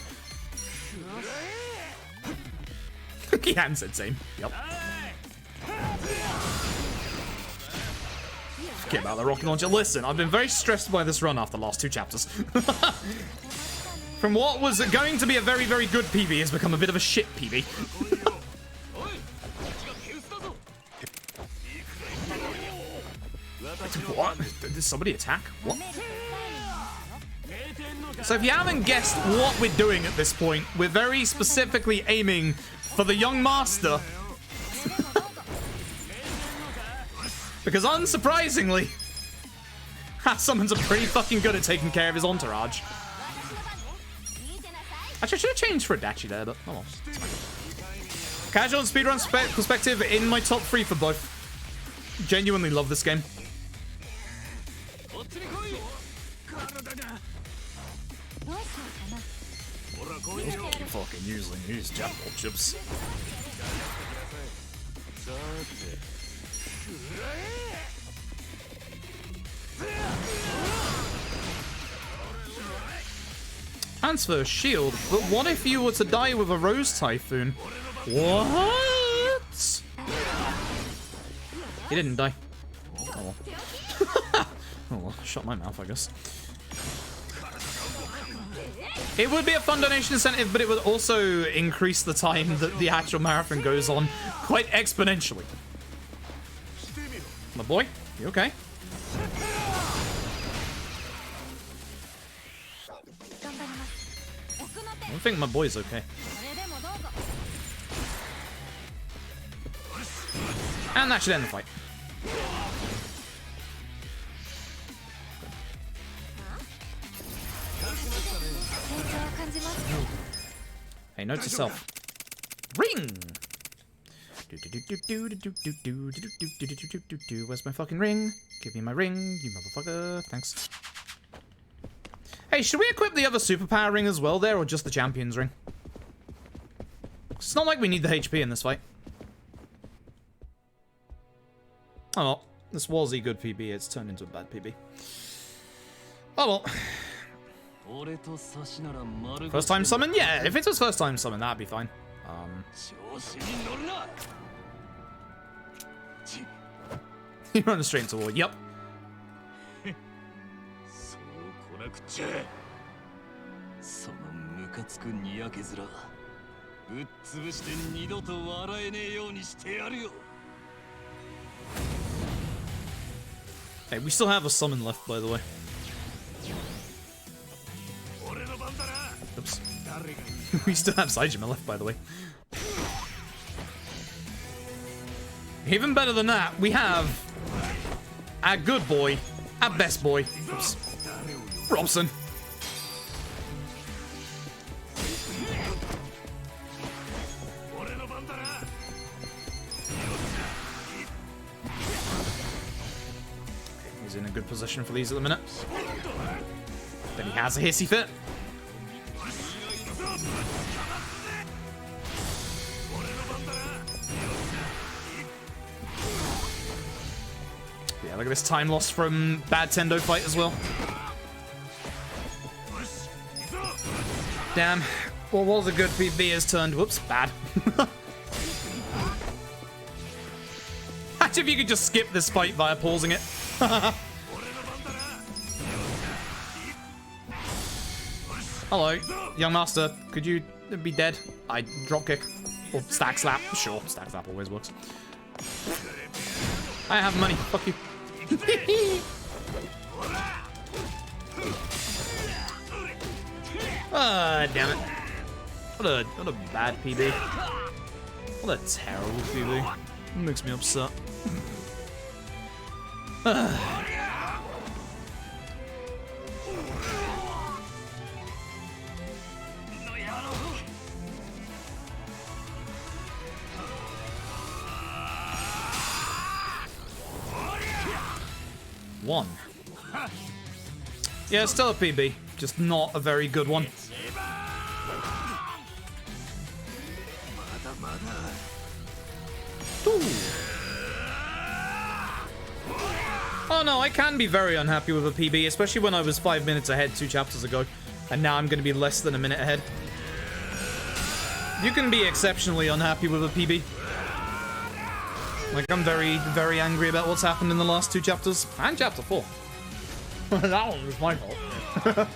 Han said same. Yep. Forget about the rocket launcher. Listen, I've been very stressed by this run after the last 2 chapters. From what was going to be a very, very good PB has become a bit of a shit PB. What? Did somebody attack? What? So if you haven't guessed what we're doing at this point, we're very specifically aiming for the young master. Because unsurprisingly, someone's pretty fucking good at taking care of his entourage. Actually, I should have changed for Adachi there, but oh well. Casual and speedrun perspective, in my top 3 for both. Genuinely love this game. Keep fucking using these jackal chips. Transfer shield, but what if you were to die with a Rose Typhoon? What? He didn't die. Oh well. Oh well, shut my mouth, I guess. It would be a fun donation incentive, but it would also increase the time that the actual marathon goes on quite exponentially. My boy, you okay? I don't think my boy's okay. And that should end the fight. Hey, note to self. Ring! Where's my fucking ring? Give me my ring, you motherfucker. Thanks. Hey, should we equip the other superpower ring as well there, or just the champion's ring? It's not like we need the HP in this fight. Oh well, this was a good PB, it's turned into a bad PB. Oh well. First time summon? Yeah, if it was first time summon, that'd be fine. You run straight into war, yep. Hey, we still have a summon left, by the way. Oops. We still have Saijima left, by the way. Even better than that, we have our good boy, our best boy, oops, Robson. He's in a good position for these at the minute. Then he has a hissy fit. Yeah, look at this time lost from bad Tendo fight as well. Damn. What was a good PB has turned, whoops, bad. Imagine if you could just skip this fight via pausing it. Hello, young master. Could you be dead? I drop kick. Or stack slap. Sure, stack slap always works. I have money. Fuck you. Ah, damn it. What a bad PB. What a terrible PB. It makes me upset. One. Yeah, still a PB, just not a very good one. Ooh. Oh no, I can be very unhappy with a PB, especially when I was 5 minutes ahead 2 chapters ago, and now I'm going to be less than a minute ahead. You can be exceptionally unhappy with a PB. Like, I'm very, very angry about what's happened in the last 2 chapters. And chapter 4. That one was my fault.